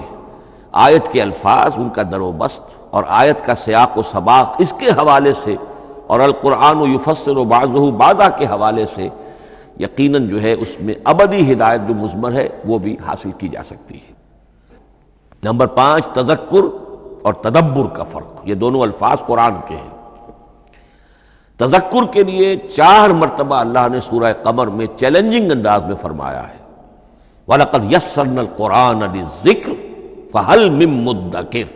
آیت کے الفاظ، ان کا در و بست اور آیت کا سیاق و سباق اس کے حوالے سے، اور القرآن یفسر بعضہ بعضا کے حوالے سے یقیناً جو ہے اس میں ابدی ہدایت جو مضمر ہے وہ بھی حاصل کی جا سکتی ہے. نمبر 5، تذکر اور تدبر کا فرق. یہ دونوں الفاظ قرآن کے ہیں. تذکر کے لیے 4 مرتبہ اللہ نے سورہ قمر میں چیلنجنگ انداز میں فرمایا ہے وَلَقَدْ يَسَّرْنَا الْقُرْآنَ لِلذِّكْرِ فَهَلْ مِن مُدَّكِرٍ.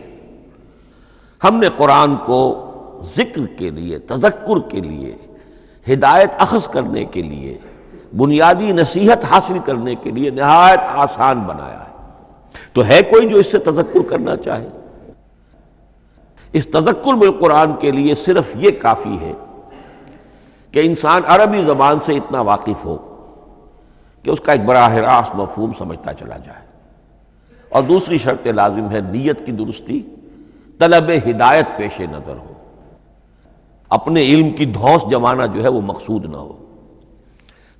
ہم نے قرآن کو ذکر کے لیے، تذکر کے لیے، ہدایت اخذ کرنے کے لیے، بنیادی نصیحت حاصل کرنے کے لیے نہایت آسان بنایا ہے. تو ہے کوئی جو اس سے تذکر کرنا چاہے؟ اس تذکر بالقرآن کے لیے صرف یہ کافی ہے کہ انسان عربی زبان سے اتنا واقف ہو کہ اس کا ایک براہ راست مفہوم سمجھتا چلا جائے. اور دوسری شرط لازم ہے نیت کی درستی، طلب ہدایت پیش نظر ہو، اپنے علم کی دھوس جمانا جو ہے وہ مقصود نہ ہو،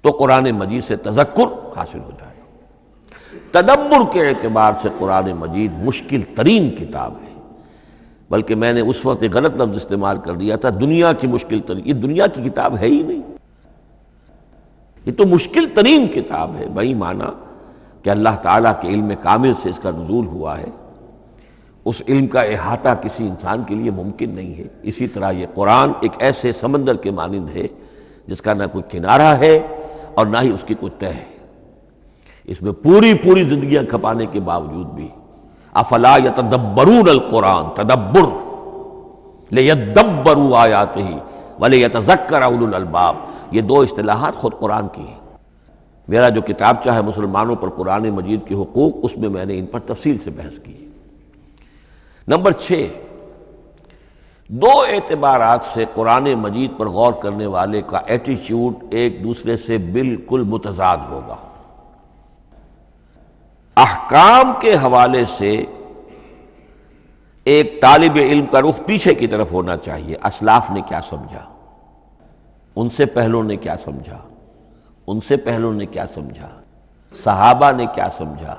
تو قرآن مجید سے تذکر حاصل ہو جائے. تدبر کے اعتبار سے قرآن مجید مشکل ترین کتاب ہے، بلکہ میں نے اس وقت ایک غلط لفظ استعمال کر دیا تھا، دنیا کی مشکل ترین. یہ دنیا کی کتاب ہے ہی نہیں، یہ تو مشکل ترین کتاب ہے. بھائی مانا کہ اللہ تعالیٰ کے علم کامل سے اس کا نزول ہوا ہے، اس علم کا احاطہ کسی انسان کے لیے ممکن نہیں ہے۔ اسی طرح یہ قرآن ایک ایسے سمندر کے مانند ہے جس کا نہ کوئی کنارہ ہے اور نہ ہی اس کی کوئی تہہ ہے۔ اس میں پوری زندگیاں کھپانے کے باوجود بھی افلا یتدبرون القرآن، تدبر، لیدبروا آیاتہ ولیتذکر اولو الالباب، یہ دو اصطلاحات خود قرآن کی ہیں۔ میرا جو کتابچہ ہے مسلمانوں پر قرآن مجید کے حقوق، اس میں نے ان پر تفصیل سے بحث کی۔ نمبر 6، دو اعتبارات سے قرآن مجید پر غور کرنے والے کا ایٹیچیوڈ ایک دوسرے سے بالکل متضاد ہوگا۔ احکام کے حوالے سے ایک طالب علم کا رخ پیچھے کی طرف ہونا چاہیے، اسلاف نے کیا سمجھا، ان سے پہلوں نے کیا سمجھا، ان سے پہلوں نے کیا سمجھا، صحابہ نے کیا سمجھا،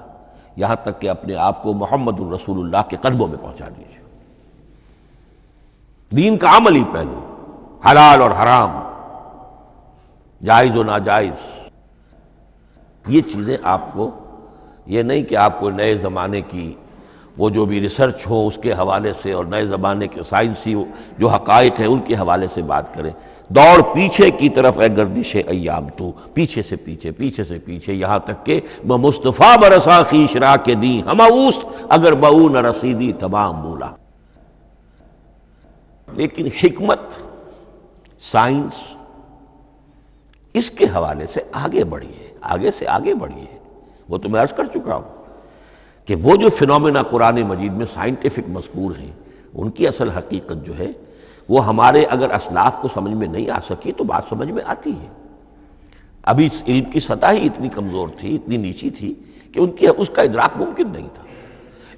یہاں تک کہ اپنے آپ کو محمد الرسول اللہ کے قدموں میں پہنچا دیجیے۔ دین کا عملی پہلو، حلال اور حرام، جائز و ناجائز، یہ چیزیں آپ کو، یہ نہیں کہ آپ کو نئے زمانے کی وہ جو بھی ریسرچ ہو اس کے حوالے سے اور نئے زمانے کے سائنسی جو حقائق ہیں ان کے حوالے سے بات کریں۔ دوڑ پیچھے کی طرف ہے گردش ایام، تو پیچھے سے پیچھے یہاں تک کہ مصطفیٰ برسا خیش را کے دی ہما اوست اگر بہو نہ رسیدی تمام مولا۔ لیکن حکمت، سائنس اس کے حوالے سے آگے بڑھی ہے، آگے سے آگے بڑھی ہے۔ وہ تو میں عرض کر چکا ہوں کہ وہ جو فینومینا قرآن مجید میں سائنٹیفک مذکور ہیں، ان کی اصل حقیقت جو ہے وہ ہمارے اگر اسلاف کو سمجھ میں نہیں آ سکی تو بات سمجھ میں آتی ہے۔ ابھی علم کی سطح ہی اتنی کمزور تھی، اتنی نیچی تھی کہ اس کا ادراک ممکن نہیں تھا۔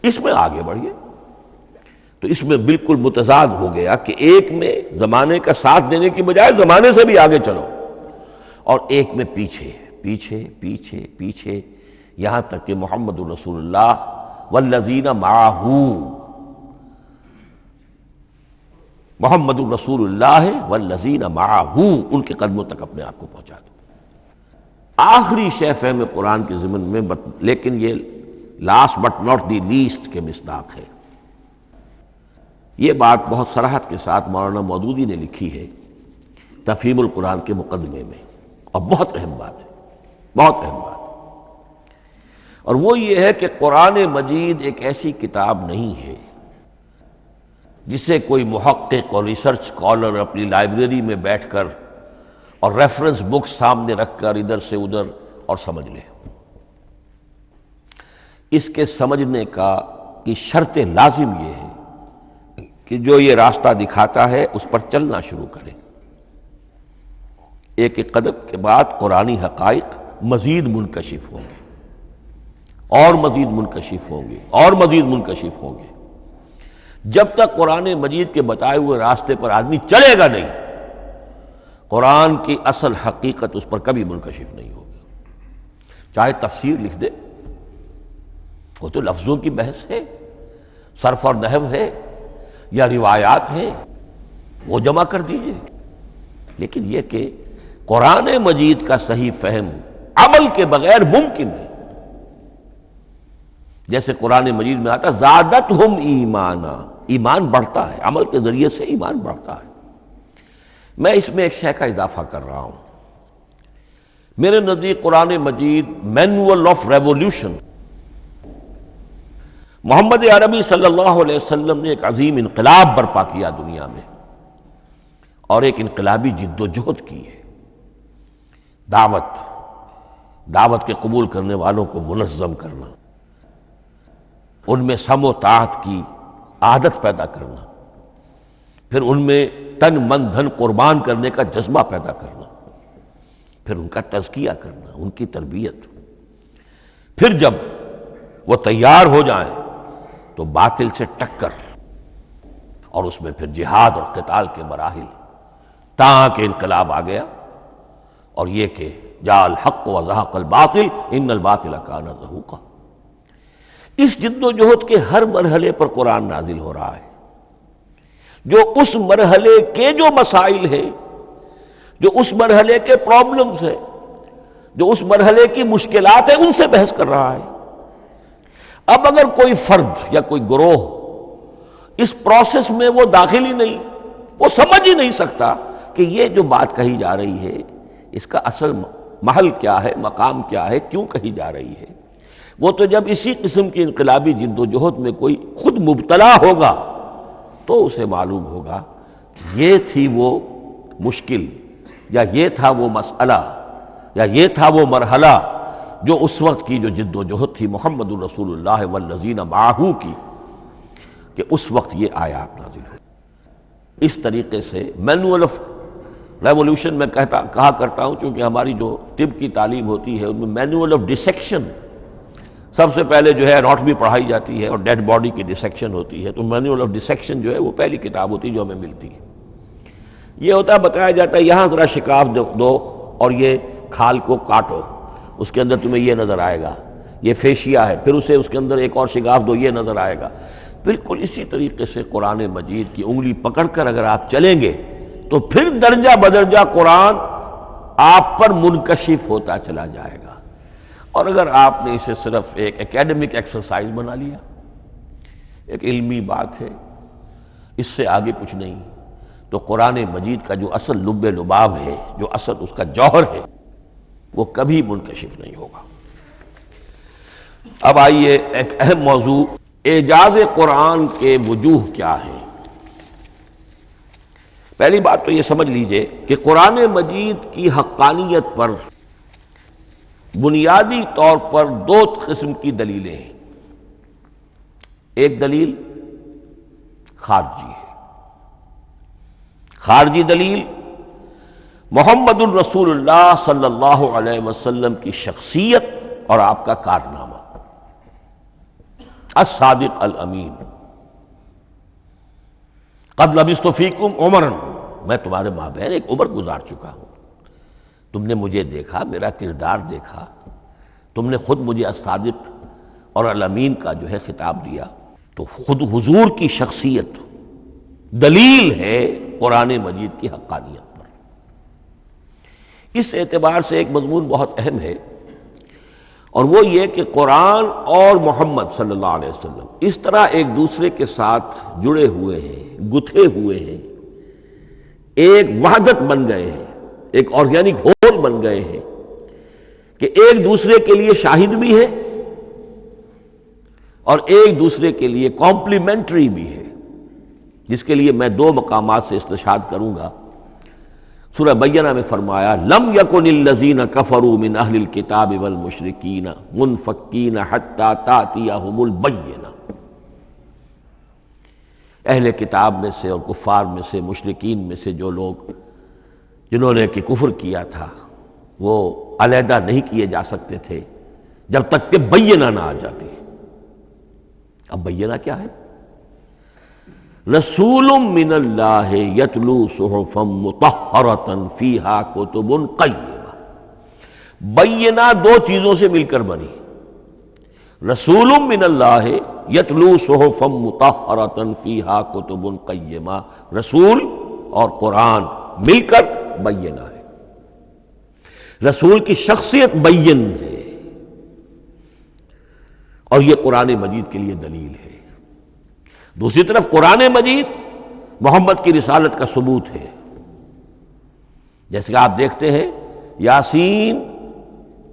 اس میں آگے بڑھیے تو اس میں بالکل متضاد ہو گیا کہ ایک میں زمانے کا ساتھ دینے کی بجائے زمانے سے بھی آگے چلو، اور ایک میں پیچھے یہاں تک کہ محمد الرسول اللہ والذین معہ، محمد الرسول اللہ والذین معہ، ان کے قدموں تک اپنے آپ کو پہنچا دو۔ آخری شے فہم قرآن کے ضمن میں، لیکن یہ last but not the least کے مصداق ہے۔ یہ بات بہت صراحت کے ساتھ مولانا مودودی نے لکھی ہے تفہیم القرآن کے مقدمے میں، اور بہت اہم بات ہے، بہت اہم بات ہے۔ اور وہ یہ ہے کہ قرآن مجید ایک ایسی کتاب نہیں ہے جسے کوئی محقق اور ریسرچ اسکالر اپنی لائبریری میں بیٹھ کر اور ریفرنس بک سامنے رکھ کر ادھر سے ادھر اور سمجھ لے۔ اس کے سمجھنے کی شرط لازم یہ ہے کہ جو یہ راستہ دکھاتا ہے اس پر چلنا شروع کرے۔ ایک ایک قدم کے بعد قرآنی حقائق مزید منکشف ہوں گے، اور مزید منکشف ہوں گے، اور مزید منکشف ہوں گے۔ جب تک قرآن مجید کے بتائے ہوئے راستے پر آدمی چلے گا نہیں، قرآن کی اصل حقیقت اس پر کبھی منکشف نہیں ہوگی۔ چاہے تفسیر لکھ دے، وہ تو لفظوں کی بحث ہے، صرف اور نحو ہے، یا روایات ہیں، وہ جمع کر دیجئے۔ لیکن یہ کہ قرآن مجید کا صحیح فہم عمل کے بغیر ممکن نہیں۔ جیسے قرآن مجید میں آتا زادتہم ایمانا، ایمان بڑھتا ہے، عمل کے ذریعے سے ایمان بڑھتا ہے۔ میں اس میں ایک شے کا اضافہ کر رہا ہوں۔ میرے نزدیک قرآن مجید مینول آف ریولیوشن، محمد عربی صلی اللہ علیہ وسلم نے ایک عظیم انقلاب برپا کیا دنیا میں، اور ایک انقلابی جد و جہد کی ہے۔ دعوت کے قبول کرنے والوں کو منظم کرنا، ان میں سم و طاعت کی عادت پیدا کرنا، پھر ان میں تن من دھن قربان کرنے کا جذبہ پیدا کرنا، پھر ان کا تزکیہ کرنا، ان کی تربیت، پھر جب وہ تیار ہو جائیں تو باطل سے ٹکر، اور اس میں پھر جہاد اور قتال کے مراحل، تاکہ انقلاب آ گیا، اور یہ کہ جاء الحق وزہق الباطل ان الباطل کان زہوقا۔ اس جد و جہد کے ہر مرحلے پر قرآن نازل ہو رہا ہے، جو اس مرحلے کے جو مسائل ہیں، جو اس مرحلے کے پرابلمز ہیں، جو اس مرحلے کی مشکلات ہیں، ان سے بحث کر رہا ہے۔ اب اگر کوئی فرد یا کوئی گروہ اس پروسیس میں وہ داخل ہی نہیں، وہ سمجھ ہی نہیں سکتا کہ یہ جو بات کہی جا رہی ہے اس کا اصل محل کیا ہے، مقام کیا ہے، کیوں کہی جا رہی ہے۔ وہ تو جب اسی قسم کی انقلابی جد و جہد میں کوئی خود مبتلا ہوگا تو اسے معلوم ہوگا یہ تھی وہ مشکل، یا یہ تھا وہ مسئلہ، یا یہ تھا وہ مرحلہ جو اس وقت کی جو جد و جہد تھی محمد الرسول اللہ والذین معہ کی، کہ اس وقت یہ آیات نازل ہوئی۔ اس طریقے سے مینول آف ریولوشن میں کہا کرتا ہوں، چونکہ ہماری جو طب کی تعلیم ہوتی ہے ان میں مینول آف ڈسیکشن سب سے پہلے جو ہے اناٹمی پڑھائی جاتی ہے اور ڈیڈ باڈی کی ڈسیکشن ہوتی ہے، تو مینول آف ڈسیکشن جو ہے وہ پہلی کتاب ہوتی ہے جو ہمیں ملتی ہے۔ یہ ہوتا ہے، بتایا جاتا ہے یہاں ذرا شکاف دو اور یہ کھال کو کاٹو، اس کے اندر تمہیں یہ نظر آئے گا، یہ فیشیا ہے، پھر اسے اس کے اندر ایک اور شگاف دو، یہ نظر آئے گا۔ بالکل اسی طریقے سے قرآن مجید کی انگلی پکڑ کر اگر آپ چلیں گے تو پھر درجہ بدرجہ قرآن آپ پر منکشف ہوتا چلا جائے گا۔ اور اگر آپ نے اسے صرف ایک اکیڈمک ایکسرسائز بنا لیا، ایک علمی بات ہے، اس سے آگے کچھ نہیں، تو قرآن مجید کا جو اصل لب لباب ہے، جو اصل اس کا جوہر ہے، وہ کبھی منکشف نہیں ہوگا۔ اب آئیے ایک اہم موضوع، اعجاز قرآن کے وجوہ کیا ہیں۔ پہلی بات تو یہ سمجھ لیجئے کہ قرآن مجید کی حقانیت پر بنیادی طور پر دو قسم کی دلیلیں ہیں۔ ایک دلیل خارجی ہے، خارجی دلیل محمد الرسول اللہ صلی اللہ علیہ وسلم کی شخصیت اور آپ کا کارنامہ، الصادق الامین، قد لبثت فیکم عمرا، میں تمہارے مابین ایک عمر گزار چکا ہوں، تم نے مجھے دیکھا، میرا کردار دیکھا، تم نے خود مجھے الصادق اور الامین کا جو ہے خطاب دیا، تو خود حضور کی شخصیت دلیل ہے قرآن مجید کی حقانیت پر۔ اس اعتبار سے ایک مضمون بہت اہم ہے، اور وہ یہ کہ قرآن اور محمد صلی اللہ علیہ وسلم اس طرح ایک دوسرے کے ساتھ جڑے ہوئے ہیں، گتھے ہوئے ہیں، ایک وحدت بن گئے ہیں، ایک آرگینک ہول بن گئے ہیں، کہ ایک دوسرے کے لیے شاہد بھی ہے اور ایک دوسرے کے لیے کمپلیمنٹری بھی ہے، جس کے لیے میں دو مقامات سے استشہاد کروں گا۔ سورہ بینہ میں فرمایا لم یکن الذین کفروا من اہل الکتاب والمشرکین منفکین حتی تأتیہم البینہ، اہل کتاب میں سے اور کفار میں سے، مشرکین میں سے جو لوگ جنہوں نے کہ کفر کیا تھا، وہ علیحدہ نہیں کیے جا سکتے تھے جب تک کہ بینہ نہ آ جاتی۔ اب بینہ کیا ہے؟ رسول من اللہ یتلو صحفا مطہرۃ فیہا کتب قیمہ۔ بینہ دو چیزوں سے مل کر بنی، رسول من اللہ یتلو صحفا مطہرۃ فیہا کتب قیمہ، رسول اور قرآن مل کر بینہ ہے۔ رسول کی شخصیت بین ہے، اور یہ قرآن مجید کے لیے دلیل ہے۔ دوسری طرف قرآن مجید محمد کی رسالت کا ثبوت ہے، جیسے کہ آپ دیکھتے ہیں یاسین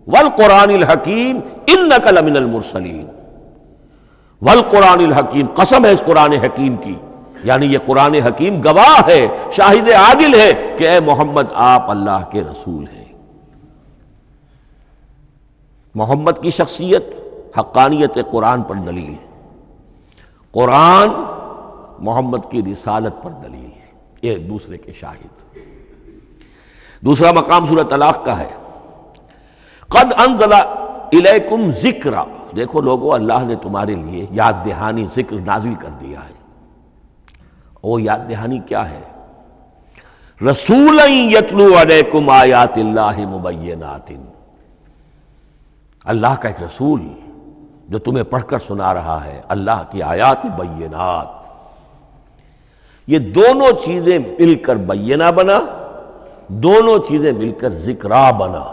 والقرآن الحکیم انک لمن المرسلین، والقرآن الحکیم، قسم ہے اس قرآن حکیم کی، یعنی یہ قرآن حکیم گواہ ہے، شاہد عادل ہے کہ اے محمد آپ اللہ کے رسول ہیں۔ محمد کی شخصیت، حقانیت قرآن پر دلیل، قرآن محمد کی رسالت پر دلیل، ایک دوسرے کے شاہد۔ دوسرا مقام سورہ طلاق کا ہے، قد انزل الیکم ذکرا، دیکھو لوگو اللہ نے تمہارے لیے یاد دہانی ذکر نازل کر دیا ہے۔ وہ یاد دہانی کیا ہے؟ رسولا یتلو علیکم آیات اللہ مبینات، اللہ کا ایک رسول جو تمہیں پڑھ کر سنا رہا ہے اللہ کی آیات بینات۔ یہ دونوں چیزیں مل کر بینہ بنا، دونوں چیزیں مل کر ذکرا بنا۔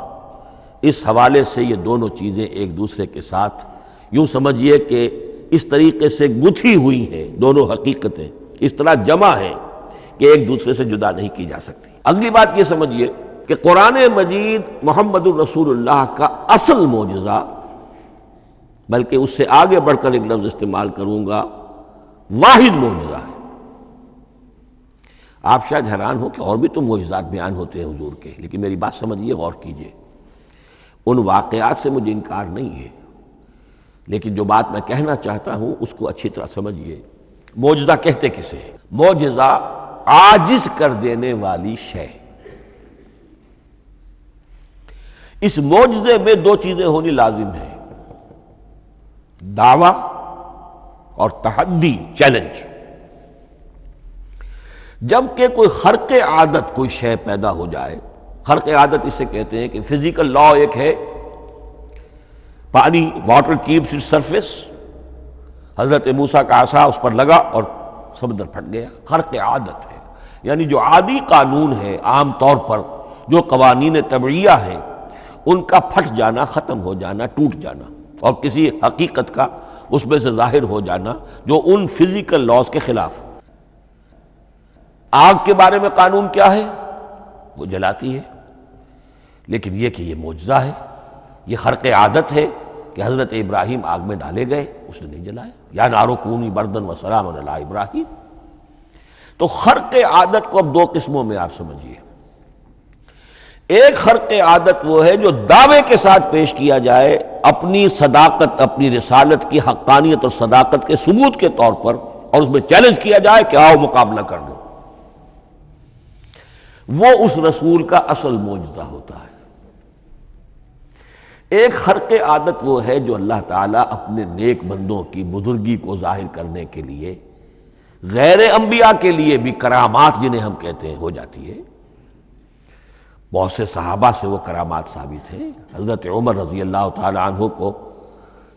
اس حوالے سے یہ دونوں چیزیں ایک دوسرے کے ساتھ یوں سمجھیے کہ اس طریقے سے گتھی ہوئی ہیں دونوں حقیقتیں، اس طرح جمع ہیں کہ ایک دوسرے سے جدا نہیں کی جا سکتی۔ اگلی بات یہ سمجھیے کہ قرآن مجید محمد الرسول اللہ کا اصل معجزہ، بلکہ اس سے آگے بڑھ کر ایک لفظ استعمال کروں گا، واحد معجزہ ہے۔ آپ شاید حیران ہو کہ اور بھی تو معجزات بیان ہوتے ہیں حضور کے، لیکن میری بات سمجھیے، غور کیجیے۔ ان واقعات سے مجھے انکار نہیں ہے، لیکن جو بات میں کہنا چاہتا ہوں اس کو اچھی طرح سمجھیے۔ معجزہ کہتے کسے ہیں؟ معجزہ عاجز کر دینے والی شے۔ اس معجزے میں دو چیزیں ہونی لازم ہیں، دعویٰ اور تحدی، چیلنج۔ جب کہ کوئی خرق عادت کوئی شے پیدا ہو جائے، خرق عادت اسے کہتے ہیں کہ فزیکل لا ایک ہے، پانی، واٹر کیپس اٹس سرفیس، حضرت موسیٰ کا عصا اس پر لگا اور سمندر پھٹ گیا، خرق عادت ہے۔ یعنی جو عادی قانون ہے، عام طور پر جو قوانین طبعیہ ہیں، ان کا پھٹ جانا، ختم ہو جانا، ٹوٹ جانا، اور کسی حقیقت کا اس میں سے ظاہر ہو جانا جو ان فزیکل لاز کے خلاف۔ آگ کے بارے میں قانون کیا ہے؟ وہ جلاتی ہے، لیکن یہ کہ یہ معجزہ ہے، یہ خرق عادت ہے کہ حضرت ابراہیم آگ میں ڈالے گئے، اس نے نہیں جلایا، یا نارو کونی بردن و سلام علی ابراہیم۔ تو خرق عادت کو اب دو قسموں میں آپ سمجھیے۔ ایک خرق عادت وہ ہے جو دعوے کے ساتھ پیش کیا جائے، اپنی صداقت، اپنی رسالت کی حقانیت اور صداقت کے ثبوت کے طور پر، اور اس میں چیلنج کیا جائے کہ آؤ مقابلہ کر لو۔ وہ اس رسول کا اصل معجزہ ہوتا ہے۔ ایک خرق عادت وہ ہے جو اللہ تعالیٰ اپنے نیک بندوں کی بزرگی کو ظاہر کرنے کے لیے، غیر انبیاء کے لیے بھی کرامات جنہیں ہم کہتے ہیں ہو جاتی ہے۔ بہت سے صحابہ سے وہ کرامات ثابت ہیں۔ حضرت عمر رضی اللہ تعالی عنہ کو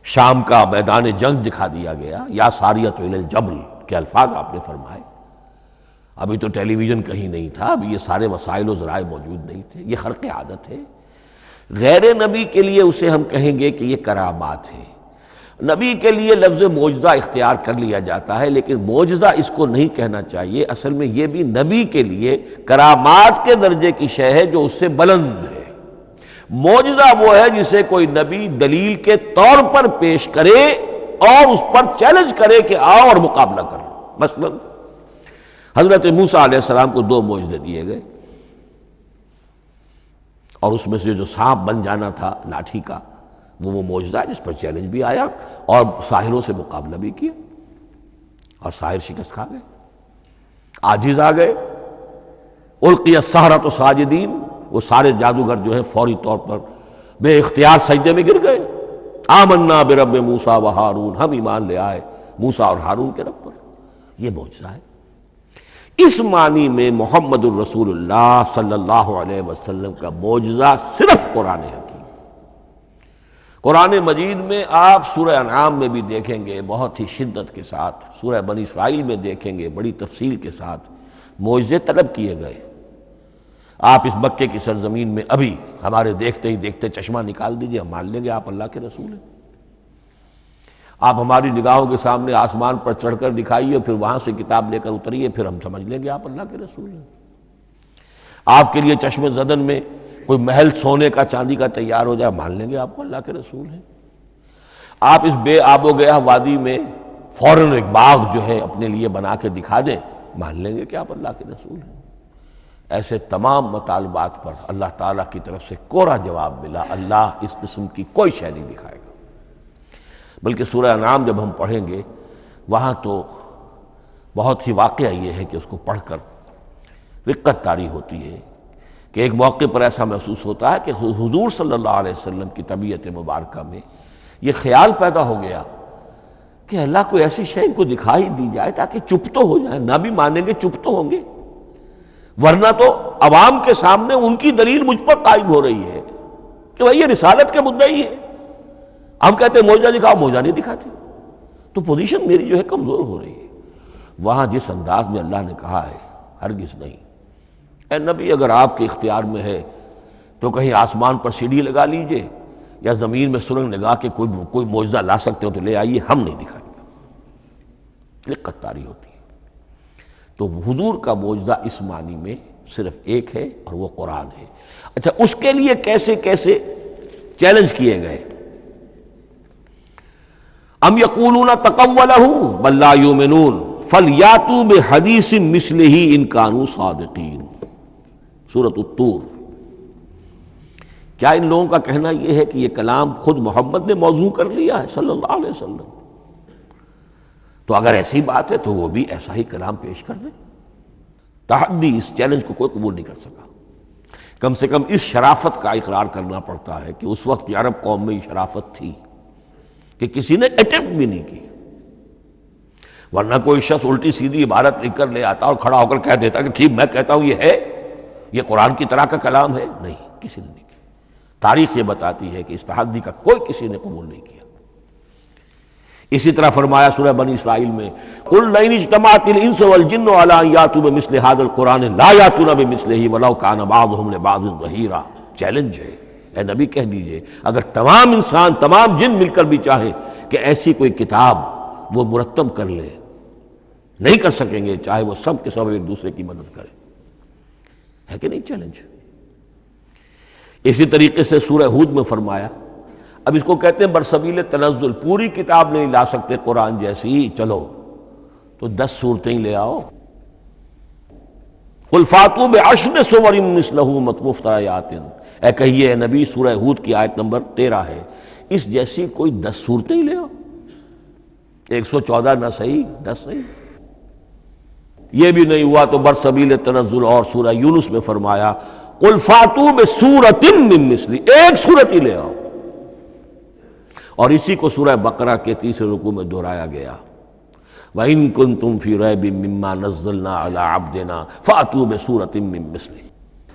شام کا میدان جنگ دکھا دیا گیا، یا ساریۃ الی الجبل کے الفاظ آپ نے فرمائے۔ ابھی تو ٹیلی ویژن کہیں نہیں تھا، ابھی یہ سارے وسائل و ذرائع موجود نہیں تھے، یہ خرق عادت ہے۔ غیر نبی کے لیے اسے ہم کہیں گے کہ یہ کرامات ہے۔ نبی کے لیے لفظ معجزہ اختیار کر لیا جاتا ہے، لیکن معجزہ اس کو نہیں کہنا چاہیے، اصل میں یہ بھی نبی کے لیے کرامات کے درجے کی شے ہے جو اس سے بلند ہے۔ معجزہ وہ ہے جسے کوئی نبی دلیل کے طور پر پیش کرے اور اس پر چیلنج کرے کہ آؤ اور مقابلہ کرو۔ مثلا حضرت موسیٰ علیہ السلام کو دو معجزے دیے گئے، اور اس میں سے جو سانپ بن جانا تھا لاٹھی کا، وہ معجزہ ہے جس پر چیلنج بھی آیا اور ساحروں سے مقابلہ بھی کیا، اور ساحر شکست کھا گئے، عاجز آ گئے۔ القی السحرۃ ساجدین، وہ سارے جادوگر جو ہیں فوری طور پر بے اختیار سجدے میں گر گئے۔ آمنا برب موسیٰ و ہارون، ہم ایمان لے آئے موسیٰ اور ہارون کے رب پر۔ یہ معجزہ ہے۔ اس معنی میں محمد الرسول اللہ صلی اللہ علیہ وسلم کا معجزہ صرف قرآن حکیم۔ قرآن مجید میں آپ سورہ انعام میں بھی دیکھیں گے بہت ہی شدت کے ساتھ، سورہ بنی اسرائیل میں دیکھیں گے بڑی تفصیل کے ساتھ معجزے طلب کیے گئے۔ آپ اس مکے کی سرزمین میں ابھی ہمارے دیکھتے ہی دیکھتے چشمہ نکال دیجئے، ہم مان لیں گے آپ اللہ کے رسول ہیں۔ آپ ہماری نگاہوں کے سامنے آسمان پر چڑھ کر دکھائیے، پھر وہاں سے کتاب لے کر اتریے، پھر ہم سمجھ لیں گے آپ اللہ کے رسول ہیں۔ آپ کے لیے چشم زدن میں کوئی محل سونے کا چاندی کا تیار ہو جائے، مان لیں گے آپ کو اللہ کے رسول ہیں۔ آپ اس بے آب و گیا وادی میں فوراً ایک باغ جو ہے اپنے لیے بنا کے دکھا دیں، مان لیں گے کہ آپ اللہ کے رسول ہیں۔ ایسے تمام مطالبات پر اللہ تعالیٰ کی طرف سے کوڑا جواب ملا، اللہ اس قسم کی کوئی شے نہیں دکھائے گا۔ بلکہ سورہ انعام جب ہم پڑھیں گے وہاں تو بہت ہی واقعہ یہ ہے کہ اس کو پڑھ کر رقت طاری ہوتی ہے کہ ایک موقع پر ایسا محسوس ہوتا ہے کہ حضور صلی اللہ علیہ وسلم کی طبیعت مبارکہ میں یہ خیال پیدا ہو گیا کہ اللہ کو ایسی شے ان کو دکھائی دی جائے تاکہ چپ تو ہو جائے، نہ بھی مانیں گے چپ تو ہوں گے، ورنہ تو عوام کے سامنے ان کی دلیل مجھ پر قائم ہو رہی ہے کہ بھائی یہ رسالت کے مدعی ہے، ہم کہتے ہیں معجزہ دکھاؤ، معجزہ نہیں دکھاتے، تو پوزیشن میری جو ہے کمزور ہو رہی ہے۔ وہاں جس انداز میں اللہ نے کہا ہے، ہرگز نہیں، اے نبی اگر آپ کے اختیار میں ہے تو کہیں آسمان پر سیڑھی لگا لیجئے یا زمین میں سرنگ لگا کے کوئی معجزہ لا سکتے ہو تو لے آئیے، ہم نہیں دکھائیں گے۔ رقت طاری ہوتی ہے۔ تو حضور کا معجزہ اس معنی میں صرف ایک ہے اور وہ قرآن ہے۔ اچھا، اس کے لیے کیسے کیسے چیلنج کیے گئے؟ ام یقولون تقولہ بل لا یؤمنون فلیاتوا بحدیث مثلہ ان کانوا صادقین، سورۃ الطور۔ کیا ان لوگوں کا کہنا یہ ہے کہ یہ کلام خود محمد نے موضوع کر لیا ہے صلی اللہ علیہ وسلم؟ تو اگر ایسی بات ہے تو وہ بھی ایسا ہی کلام پیش کر دیں۔ تحدی، اس چیلنج کو کوئی قبول نہیں کر سکا۔ کم سے کم اس شرافت کا اقرار کرنا پڑتا ہے کہ اس وقت عرب قوم میں یہ شرافت تھی کہ کسی نے اٹیمپٹ بھی نہیں کی، ورنہ کوئی شخص الٹی سیدھی عبارت لکھ کر لے آتا اور کھڑا ہو کر کہہ دیتا کہ ٹھیک میں کہتا ہوں یہ ہے، یہ قرآن کی طرح کا کلام ہے۔ نہیں، کسی نے نہیں کیا۔ تاریخ یہ بتاتی ہے کہ اس تحدی کا کوئی کسی نے قبول نہیں کیا۔ اسی طرح فرمایا سورہ بنی اسرائیل میں قُلْ لَئِنِ اجْتَمَعَتِ الْإِنسُ وَالْجِنُّ عَلَىٰ أَن يَأْتُوا بِمِثْلِ هَٰذَا الْقُرْآنِ لَا يَأْتُونَ بِمِثْلِهِ وَلَوْ كَانَ بَعْضُهُمْ لِبَعْضٍ ظَهِيرًا۔ چیلنج ہے، اے نبی کہہ دیجئے اگر تمام انسان، تمام جن مل کر بھی چاہیں کہ ایسی کوئی کتاب وہ مرتب کر لے، نہیں کر سکیں گے، چاہے وہ سب کے سب ایک دوسرے کی مدد کریں۔ ہے کہ نہیں چیلنج؟ اسی طریقے سے سورہ ہود میں فرمایا، اب اس کو کہتے ہیں برسبیل تنزل، پوری کتاب نہیں لا سکتے قرآن جیسی، چلو تو 10 سورتیں ہی لے آؤ۔ قُلْ فَأْتُوا بِعَشْرِ سُوَرٍ مِثْلَهُ مُفْتَرِيَاتٍ، اے کہیے اے نبی، سورہ ہود کی آیت نمبر 13 ہے، اس جیسی کوئی 10 صورتیں ہی لے آؤ۔ 114 نہ صحیح، 10 صحیح۔ یہ بھی نہیں ہوا تو برسبیل تنزل اور سورہ یونس میں فرمایا قُلْ فَأْتُوا بِسُورَةٍ مِّن مِثْلِهِ، ایک سورت ہی لے آؤ۔ اور اسی کو سورہ بقرہ کے 30 رکوع میں دہرایا گیا، وَإِن كُنتُمْ فِي رَيْبٍ مِّمَّا نَزَّلْنَا عَلَىٰ عَبْدِنَا فَأْتُوا بِسُورَةٍ مِّن مِّثْلِهِ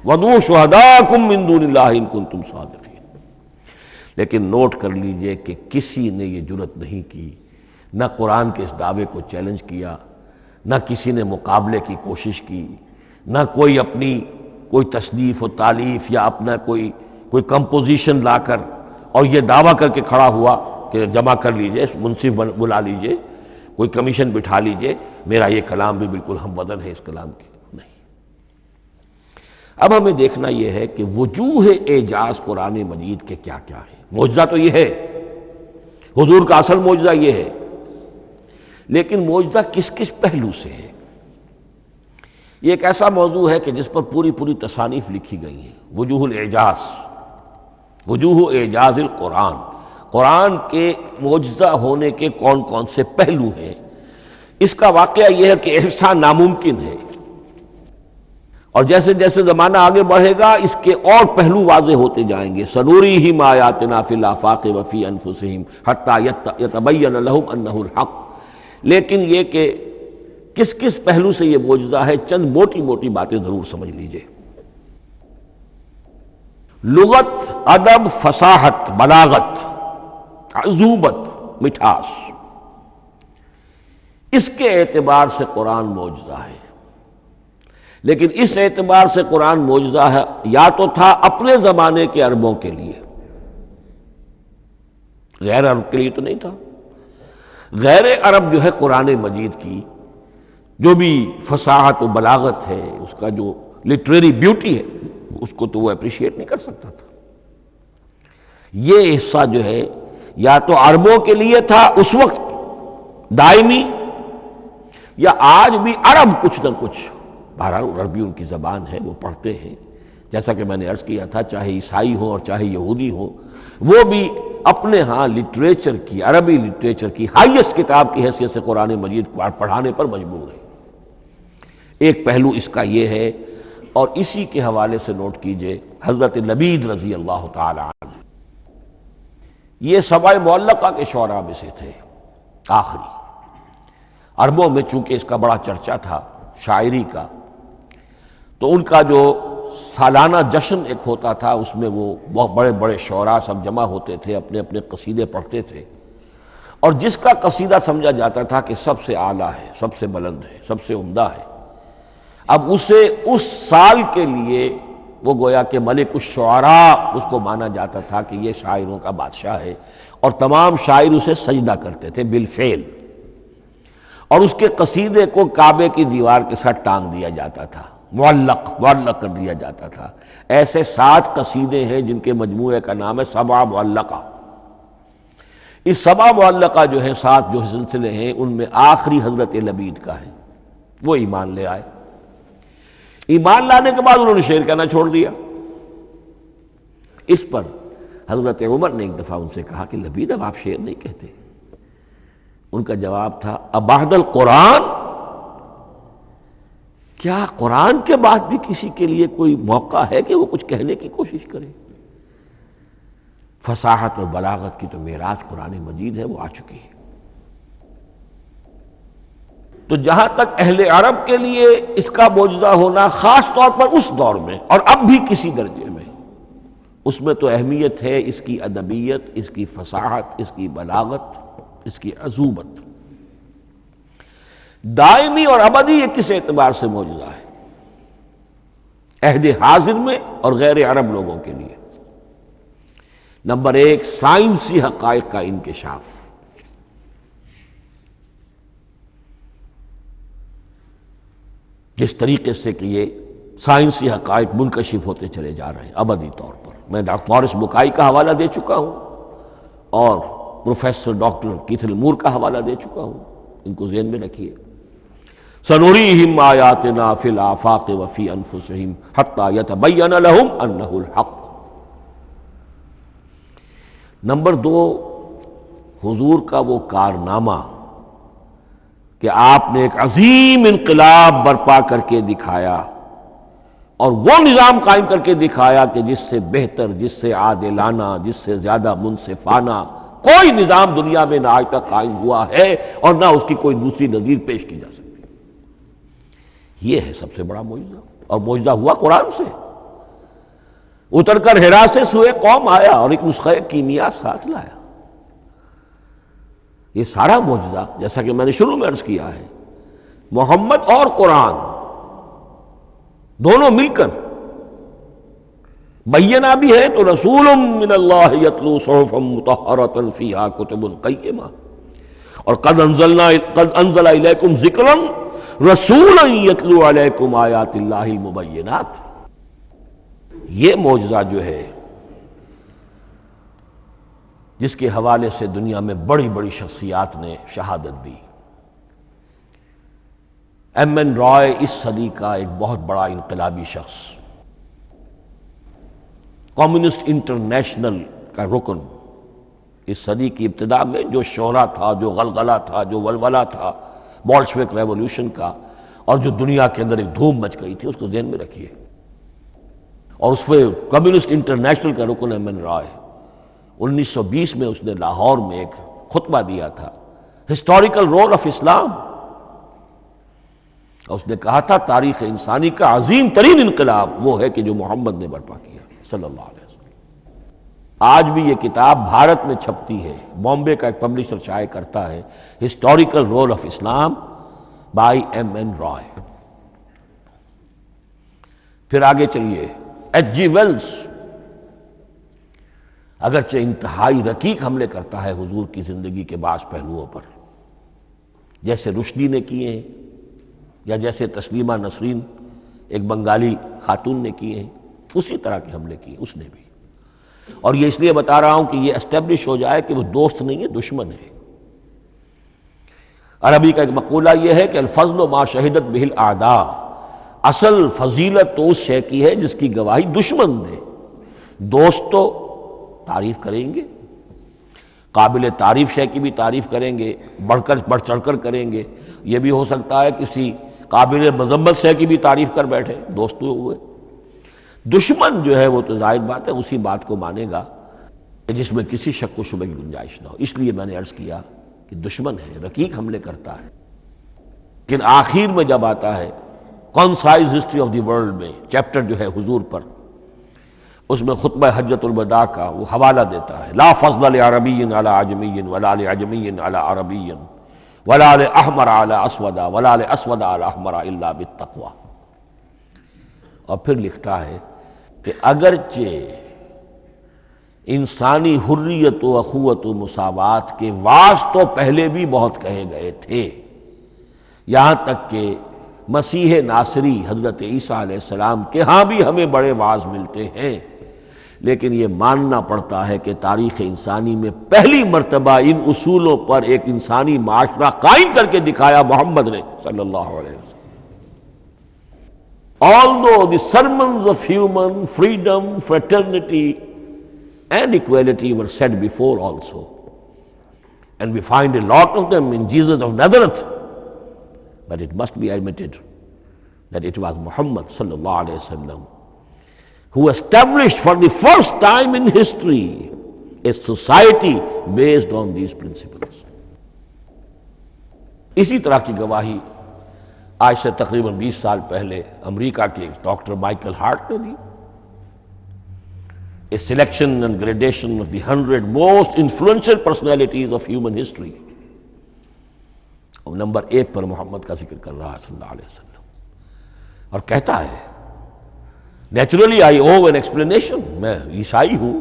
وَادْعُوا شُهَدَاءَكُم مِّن دُونِ اللَّهِ إِن كُنتُمْ صَادِقِينَ۔ لیکن نوٹ کر لیجئے کہ کسی نے یہ جرأت نہیں کی، نہ قرآن کے اس دعوے کو چیلنج کیا، نہ کسی نے مقابلے کی کوشش کی، نہ کوئی اپنی کوئی تصنیف و تالیف یا اپنا کوئی کمپوزیشن لا کر اور یہ دعویٰ کر کے کھڑا ہوا کہ جمع کر لیجئے، منصف بلا لیجئے، کوئی کمیشن بٹھا لیجئے، میرا یہ کلام بھی بالکل ہم وزن ہے اس کلام کے۔ نہیں۔ اب ہمیں دیکھنا یہ ہے کہ وجوہ اعجاز قرآن مجید کے کیا کیا ہے۔ معجزہ تو یہ ہے، حضور کا اصل معجزہ یہ ہے، لیکن معجزہ کس کس پہلو سے ہے؟ یہ ایک ایسا موضوع ہے کہ جس پر پوری تصانیف لکھی گئی ہیں۔ وجوہ الاعجاز، وجوہ اعجاز القرآن، قرآن کے معجزہ ہونے کے کون کون سے پہلو ہیں۔ اس کا واقعہ یہ ہے کہ احسان ناممکن ہے، اور جیسے جیسے زمانہ آگے بڑھے گا اس کے اور پہلو واضح ہوتے جائیں گے۔ سنوریہم آیاتنا فی الآفاق وفی انفسہم حتی یتبین لہم انہ الحق۔ لیکن یہ کہ کس کس پہلو سے یہ معجزہ ہے، چند موٹی موٹی باتیں ضرور سمجھ لیجئے۔ لغت، ادب، فصاحت، بلاغت، عذوبت، مٹھاس، اس کے اعتبار سے قرآن معجزہ ہے۔ لیکن اس اعتبار سے قرآن معجزہ ہے یا تو تھا اپنے زمانے کے عربوں کے لیے، غیر عرب کے لیے تو نہیں تھا۔ غیر عرب جو ہے قرآن مجید کی جو بھی فصاحت و بلاغت ہے، اس کا جو لٹریری بیوٹی ہے، اس کو تو وہ اپریشیٹ نہیں کر سکتا تھا۔ یہ حصہ جو ہے یا تو عربوں کے لیے تھا اس وقت دائمی، یا آج بھی عرب کچھ نہ کچھ، بہرحال عربی ان کی زبان ہے، وہ پڑھتے ہیں، جیسا کہ میں نے عرض کیا تھا، چاہے عیسائی ہوں اور چاہے یہودی ہوں، وہ بھی اپنے ہاں لٹریچر کی، عربی لٹریچر کی ہائیسٹ کتاب کی حیثیت سے قرآن مجید کو پڑھانے پر مجبور ہے۔ ایک پہلو اس کا یہ ہے، اور اسی کے حوالے سے نوٹ کیجئے حضرت لبید رضی اللہ تعالی عنہ، یہ سبع معلقہ کے شعراء میں سے تھے آخری۔ عربوں میں چونکہ اس کا بڑا چرچا تھا شاعری کا، تو ان کا جو سالانہ جشن ایک ہوتا تھا، اس میں وہ بہت بڑے بڑے شعراء سب جمع ہوتے تھے، اپنے اپنے قصیدے پڑھتے تھے، اور جس کا قصیدہ سمجھا جاتا تھا کہ سب سے اعلیٰ ہے، سب سے بلند ہے، سب سے عمدہ ہے، اب اسے اس سال کے لیے وہ گویا کہ ملک الشعراء اس کو مانا جاتا تھا کہ یہ شاعروں کا بادشاہ ہے، اور تمام شاعر اسے سجدہ کرتے تھے بالفعل۔ اور اس کے قصیدے کو کعبے کی دیوار کے ساتھ ٹانگ دیا جاتا تھا، معلق کر دیا جاتا تھا۔ ایسے 7 قصیدے ہیں جن کے مجموعے کا نام ہے 7 معلقہ۔ اس 7 معلقہ جو ہے 7 جو سلسلے ہیں، ان میں آخری حضرت لبید کا ہے، وہ ایمان لے آئے۔ ایمان لانے کے بعد انہوں نے شعر کہنا چھوڑ دیا۔ اس پر حضرت عمر نے ایک دفعہ ان سے کہا کہ لبید اب آپ شعر نہیں کہتے۔ ان کا جواب تھا ابعد القرآن، کیا قرآن کے بعد بھی کسی کے لیے کوئی موقع ہے کہ وہ کچھ کہنے کی کوشش کرے؟ فصاحت اور بلاغت کی تو معراج قرآن مجید ہے، وہ آ چکی ہے۔ تو جہاں تک اہل عرب کے لیے اس کا معجزہ ہونا خاص طور پر اس دور میں اور اب بھی کسی درجے میں، اس میں تو اہمیت ہے اس کی ادبیت، اس کی فصاحت، اس کی بلاغت، اس کی عذوبت۔ دائمی اور ابدی یہ کس اعتبار سے معجزہ ہے؟ عہد حاضر میں اور غیر عرب لوگوں کے لیے۔ نمبر 1، سائنسی حقائق کا انکشاف۔ جس طریقے سے کہ یہ سائنسی حقائق منکشف ہوتے چلے جا رہے ہیں ابدی طور پر، میں ڈاکٹر مورس بکائی کا حوالہ دے چکا ہوں اور پروفیسر ڈاکٹر کیتھل مور کا حوالہ دے چکا ہوں، ان کو ذہن میں رکھیے۔ سنریہم آیاتنا فی الآفاق وفی انفسہم حتی یتبین لہم انہ الحق۔ نمبر 2، حضور کا وہ کارنامہ کہ آپ نے ایک عظیم انقلاب برپا کر کے دکھایا اور وہ نظام قائم کر کے دکھایا کہ جس سے بہتر، جس سے عادلانہ، جس سے زیادہ منصفانہ کوئی نظام دنیا میں نہ آج تک قائم ہوا ہے اور نہ اس کی کوئی دوسری نظیر پیش کی جا سکتی۔ یہ ہے سب سے بڑا معجزہ، اور معجزہ ہوا قرآن سے۔ اتر کر حرا سے سوئے قوم آیا اور ایک نسخہ کیمیا ساتھ لایا۔ یہ سارا معجزہ، جیسا کہ میں نے شروع میں عرض کیا ہے، محمد اور قرآن دونوں مل کر بینہ بھی ہے تو رسول من اللہ یتلو صحفا مطہرۃ فیہا کتب قیمہ، اور قد انزل الیکم ذکرا رسولا یتلو علیکم آیات اللہ المبینات۔ یہ معجزہ جو ہے جس کے حوالے سے دنیا میں بڑی بڑی شخصیات نے شہادت دی۔ ایم این رائے اس صدی کا ایک بہت بڑا انقلابی شخص، کمیونسٹ انٹرنیشنل کا رکن، اس صدی کی ابتدا میں جو شعلہ تھا، جو غلغلہ تھا، جو ولولہ تھا بولشوک ریولوشن کا، اور جو دنیا کے اندر ایک دھوم مچ گئی تھی، اس کو ذہن میں رکھیے۔ اور اس میں کمیونسٹ انٹرنیشنل کا رکن ایم این رائے، 1920 میں اس نے لاہور میں ایک خطبہ دیا تھا، ہسٹوریکل رول آف اسلام، اور اس نے کہا تھا تاریخ انسانی کا عظیم ترین انقلاب وہ ہے کہ جو محمد نے برپا کیا صلی اللہ علیہ وسلم۔ آج بھی یہ کتاب بھارت میں چھپتی ہے، بامبے کا ایک پبلشر شائع کرتا ہے، historical role of Islam by M N Roy. پھر آگے چلیے، ایچ جی ویلز اگرچہ انتہائی رقیق حملے کرتا ہے حضور کی زندگی کے بعض پہلوؤں پر، جیسے رشدی نے کیے ہیں یا جیسے تسلیمہ نسرین ایک بنگالی خاتون نے کیے ہیں، اسی طرح کے حملے کیے اس نے بھی۔ اور یہ اس لیے بتا رہا ہوں کہ یہ اسٹیبلش ہو جائے کہ وہ دوست نہیں ہے، دشمن ہے۔ عربی کا ایک مقولہ یہ ہے کہ الفضل ما شہدت بہ الاعداء، اصل فضیلت تو اس شے کی ہے جس کی گواہی دشمن دے۔ دوست تو تعریف کریں گے، قابل تعریف شے کی بھی تعریف کریں گے، بڑھ چڑھ کر کریں گے۔ یہ بھی ہو سکتا ہے کسی قابل مذمت شے کی بھی تعریف کر بیٹھے، دوست تو ہوئے۔ دشمن جو ہے وہ تو ظاہر بات ہے اسی بات کو مانے گا جس میں کسی شک و شبہ کی گنجائش نہ ہو۔ اس لیے میں نے عرض کیا کہ دشمن ہے، رقیق حملے کرتا ہے، لیکن آخر میں جب آتا ہے concise history of the world میں چیپٹر جو ہے حضور پر، اس میں خطبہ حجۃ الوداع کا وہ حوالہ دیتا ہے، لا فضل لعربی علی عجمی ولا لعجمی علی عربی ولا لاحمر علی اسود ولا لاسود علی احمر الا بالتقوی۔ اور پھر لکھتا ہے کہ اگرچہ انسانی حریت و اخوت و مساوات کے واعظ تو پہلے بھی بہت کہے گئے تھے، یہاں تک کہ مسیح ناصری حضرت عیسیٰ علیہ السلام کے ہاں بھی ہمیں بڑے واعظ ملتے ہیں، لیکن یہ ماننا پڑتا ہے کہ تاریخ انسانی میں پہلی مرتبہ ان اصولوں پر ایک انسانی معاشرہ قائم کر کے دکھایا محمد نے صلی اللہ علیہ وسلم۔ Although the sermons of human freedom, fraternity and equality were said before also, and we find a lot of them in Jesus of Nazareth, but it must be admitted that it was Muhammad sallallahu alayhi wa sallam who established for the first time in history a society based on these principles. اسی طرح کی گواہی آج سے تقریباً 20 سال پہلے امریکہ کے ڈاکٹر مائیکل ہارٹ نے دی. A selection and gradation of the 100 most influential personalities of human history. اور نمبر 1 پر محمد کا ذکر کر رہا ہے صلی اللہ علیہ وسلم، اور کہتا ہے naturally I owe an explanation, میں عیسائی ہوں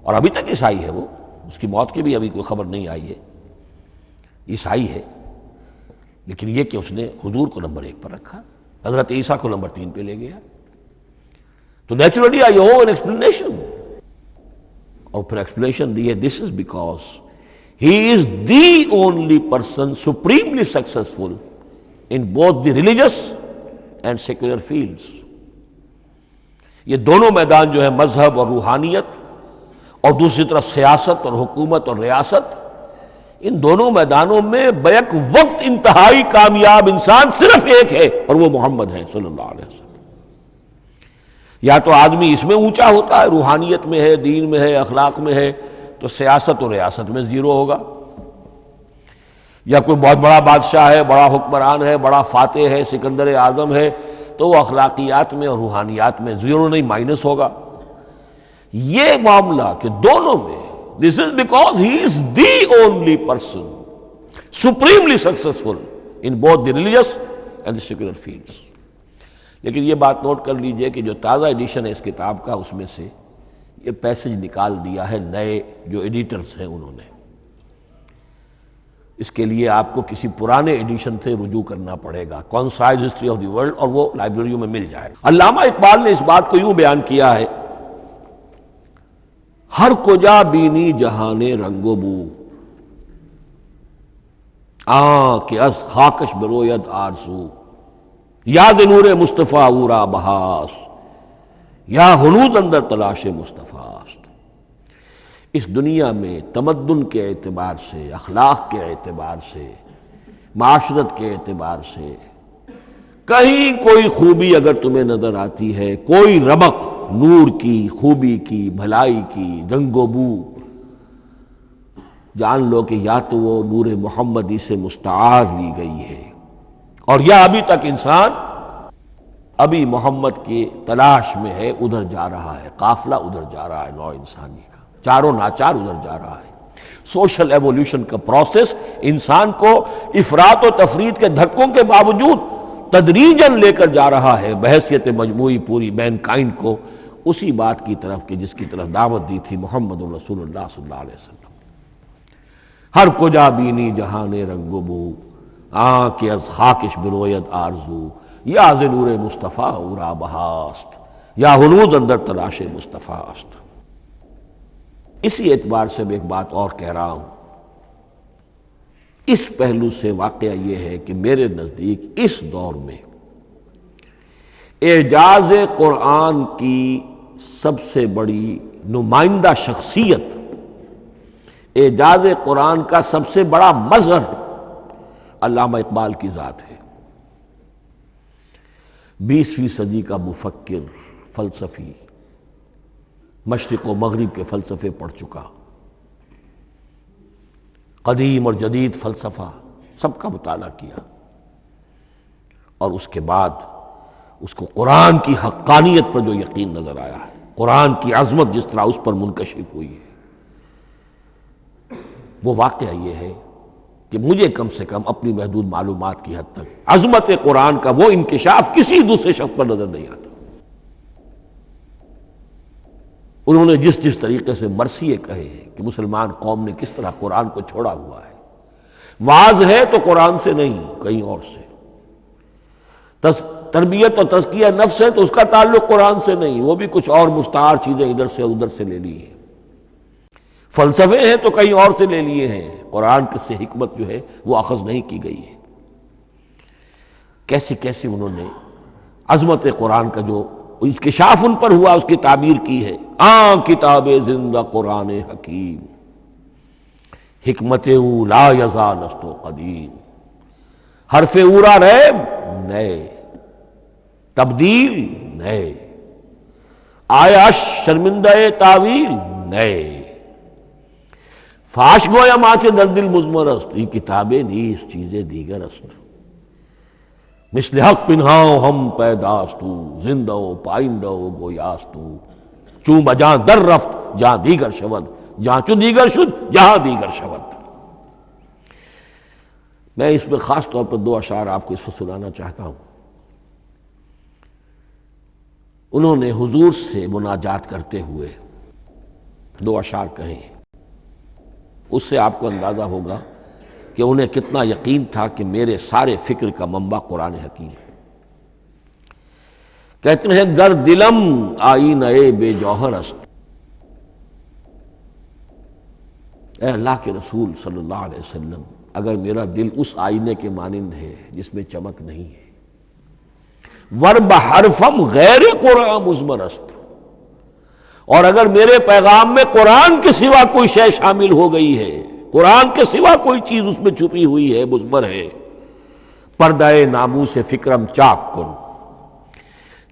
اور ابھی تک عیسائی ہے، وہ اس کی موت کی بھی ابھی کوئی خبر نہیں آئی ہے، عیسائی ہے، لیکن یہ کہ اس نے حضور کو نمبر 1 پر رکھا، حضرت عیسیٰ کو نمبر 3 پہ لے گیا، تو naturally I owe an explanation. اور پھر ایکسپلینیشن دی ہے this is because he is the only person supremely successful in both the religious and secular fields. یہ دونوں میدان جو ہے مذہب اور روحانیت اور دوسری طرف سیاست اور حکومت اور ریاست، ان دونوں میدانوں میں بیک وقت انتہائی کامیاب انسان صرف ایک ہے، اور وہ محمد ہے صلی اللہ علیہ وسلم. یا تو آدمی اس میں اونچا ہوتا ہے، روحانیت میں ہے، دین میں ہے، اخلاق میں ہے، تو سیاست اور ریاست میں زیرو ہوگا، یا کوئی بہت بڑا بادشاہ ہے، بڑا حکمران ہے، بڑا فاتح ہے، سکندر اعظم ہے، تو وہ اخلاقیات میں اور روحانیات میں زیرو نہیں مائنس ہوگا. یہ معاملہ کہ دونوں میں this is because he is the only person supremely successful in both the religious and the secular fields. لیکن یہ بات نوٹ کر لیجئے کہ جو تازہ ایڈیشن ہے اس کتاب کا، اس میں سے یہ پیسج نکال دیا ہے نئے جو ایڈیٹرز ہیں انہوں نے. اس کے لیے آپ کو کسی پرانے ایڈیشن سے رجوع کرنا پڑے گا، concise history of the world, اور وہ لائبریریوں میں مل جائے گا. علامہ اقبال نے اس بات کو یوں بیان کیا ہے، ہر کجا بینی جہان رنگ و بو، کہ از خاکش بروید آرزو، یاد نور مصطفیٰ اورا بہاس، یا ہنود اندر تلاش مصطفیٰ است. اس دنیا میں تمدن کے اعتبار سے، اخلاق کے اعتبار سے، معاشرت کے اعتبار سے کہیں کوئی خوبی اگر تمہیں نظر آتی ہے، کوئی رمق نور کی، خوبی کی، بھلائی کی، رنگ و بو، جان لو کہ یا تو وہ نور محمدی سے مستعار لی گئی ہے، اور یا ابھی تک انسان ابھی محمد کی تلاش میں ہے، ادھر جا رہا ہے، قافلہ ادھر جا رہا ہے نوع انسانی کا، چاروں ناچار ادھر جا رہا ہے. سوشل ایوولوشن کا پروسیس انسان کو افراط و تفرید کے دھکوں کے باوجود تدریجاً لے کر جا رہا ہے بحیثیت مجموعی پوری مین کائنڈ کو اسی بات کی طرف کہ جس کی طرف دعوت دی تھی محمد رسول اللہ صلی اللہ علیہ وسلم. ہر کجا بینی جہان رنگ و بو، کہ از خاکش بروید آرزو، یا ز نور مصطفیٰ اورا بہاست، یا ہنود اندر تلاش مصطفیٰ است. اسی اعتبار سے میں ایک بات اور کہہ رہا ہوں، اس پہلو سے واقعہ یہ ہے کہ میرے نزدیک اس دور میں اعجاز قرآن کی سب سے بڑی نمائندہ شخصیت، اعجاز قرآن کا سب سے بڑا مظہر علامہ اقبال کی ذات ہے. 20ویں صدی کا مفکر، فلسفی، مشرق و مغرب کے فلسفے پڑھ چکا، قدیم اور جدید فلسفہ سب کا مطالعہ کیا، اور اس کے بعد اس کو قرآن کی حقانیت پر جو یقین نظر آیا ہے، قرآن کی عظمت جس طرح اس پر منکشف ہوئی ہے، وہ واقعہ یہ ہے کہ مجھے کم سے کم اپنی محدود معلومات کی حد تک عظمت قرآن کا وہ انکشاف کسی دوسرے شخص پر نظر نہیں آتا. انہوں نے جس طریقے سے مرثیے کہے کہ مسلمان قوم نے کس طرح قرآن کو چھوڑا ہوا ہے، واعظ ہے تو قرآن سے نہیں، کہیں اور سے۔ تربیت اور تزکیہ نفس ہے تو اس کا تعلق قرآن سے نہیں، وہ بھی کچھ اور مستعار چیزیں ادھر سے ادھر سے لے لی ہیں۔ فلسفے ہیں تو کہیں اور سے لے لیے ہیں، قرآن سے حکمت جو ہے وہ اخذ نہیں کی گئی ہے۔ کیسے کیسے انہوں نے عظمت قرآن کا جو انکشاف ان پر ہوا اس کی تعبیر کی ہے۔ کتاب زندہ قرآن حکیم، حکمت او لا یزال است و قدیم، حرف اورا ریب نئے، تبدیل نئے، آیاش شرمندہ تعویل نئے، فاش گویا ماں سے در دل مضمر است، یہ کتابیں نیز چیزیں دیگر است، مثل حق پنہاؤ ہم پیداستو، زندہ و پائندہ و گویاستو، چوں بجاں در رفت جہاں دیگر شود، جہاں چو دیگر شد جہاں دیگر شود۔ میں اس میں خاص طور پر دو اشعار آپ کو اس وقت سنانا چاہتا ہوں۔ انہوں نے حضور سے مناجات کرتے ہوئے دو اشعار کہے ہیں، اس سے آپ کو اندازہ ہوگا کہ انہیں کتنا یقین تھا کہ میرے سارے فکر کا منبع قرآن حکیم ہے۔ کہتے ہیں در دلم آئینہ بے جوہر است، اے اللہ کے رسول صلی اللہ علیہ وسلم، اگر میرا دل اس آئینے کے مانند ہے جس میں چمک نہیں ہے، ورب حرفم غیر قرآن مضمر است، اور اگر میرے پیغام میں قرآن کے سوا کوئی شے شامل ہو گئی ہے، قرآن کے سوا کوئی چیز اس میں چھپی ہوئی ہے، مضمر ہے، پردہ ناموس فکرم چاک کن،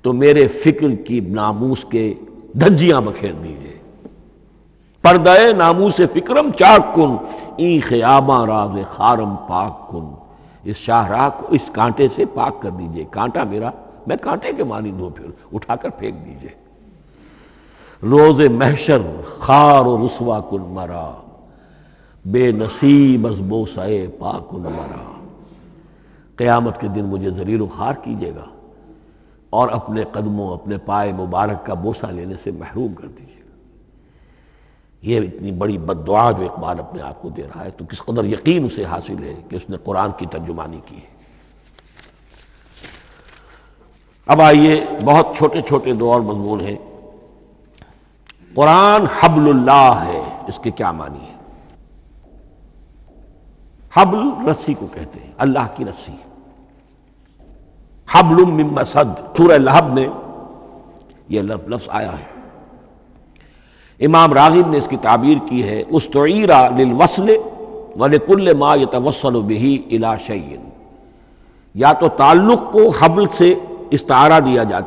تو میرے فکر کی ناموس کے دھنجیاں بکھیر دیجئے۔ پردہ ناموس فکرم چاک کن، این خیامہ راز خارم پاک کن، اس شاہراہ کو اس کانٹے سے پاک کر دیجئے، کانٹا میرا، میں کانٹے کے مانند ہوں، پھر اٹھا کر پھینک دیجئے۔ روز محشر خار و رسوا کن مرا، بے نصیب از بوسہ پاک کن مرا، قیامت کے دن مجھے ذلیل و خوار کیجیے گا اور اپنے قدموں، اپنے پائے مبارک کا بوسہ لینے سے محروم کر دیجیے گا۔ یہ اتنی بڑی بد دعا جو اقبال اپنے آپ کو دے رہا ہے، تو کس قدر یقین اسے حاصل ہے کہ اس نے قرآن کی ترجمانی کی ہے۔ اب آئیے، بہت چھوٹے چھوٹے دو اور مضمون ہیں۔ قرآن حبل اللہ ہے، اس کے کیا معنی ہے؟ حبل رسی کو کہتے ہیں، اللہ کی رسی۔ حبل من مسد، سورہ لہب میں یہ لفظ آیا ہے۔ امام راغب نے اس کی تعبیر کی ہے، استعیرا للوصل ولکل ما یتوصل به الی شیء، یا تو تعلق کو حبل سے استعارہ دیا جاتا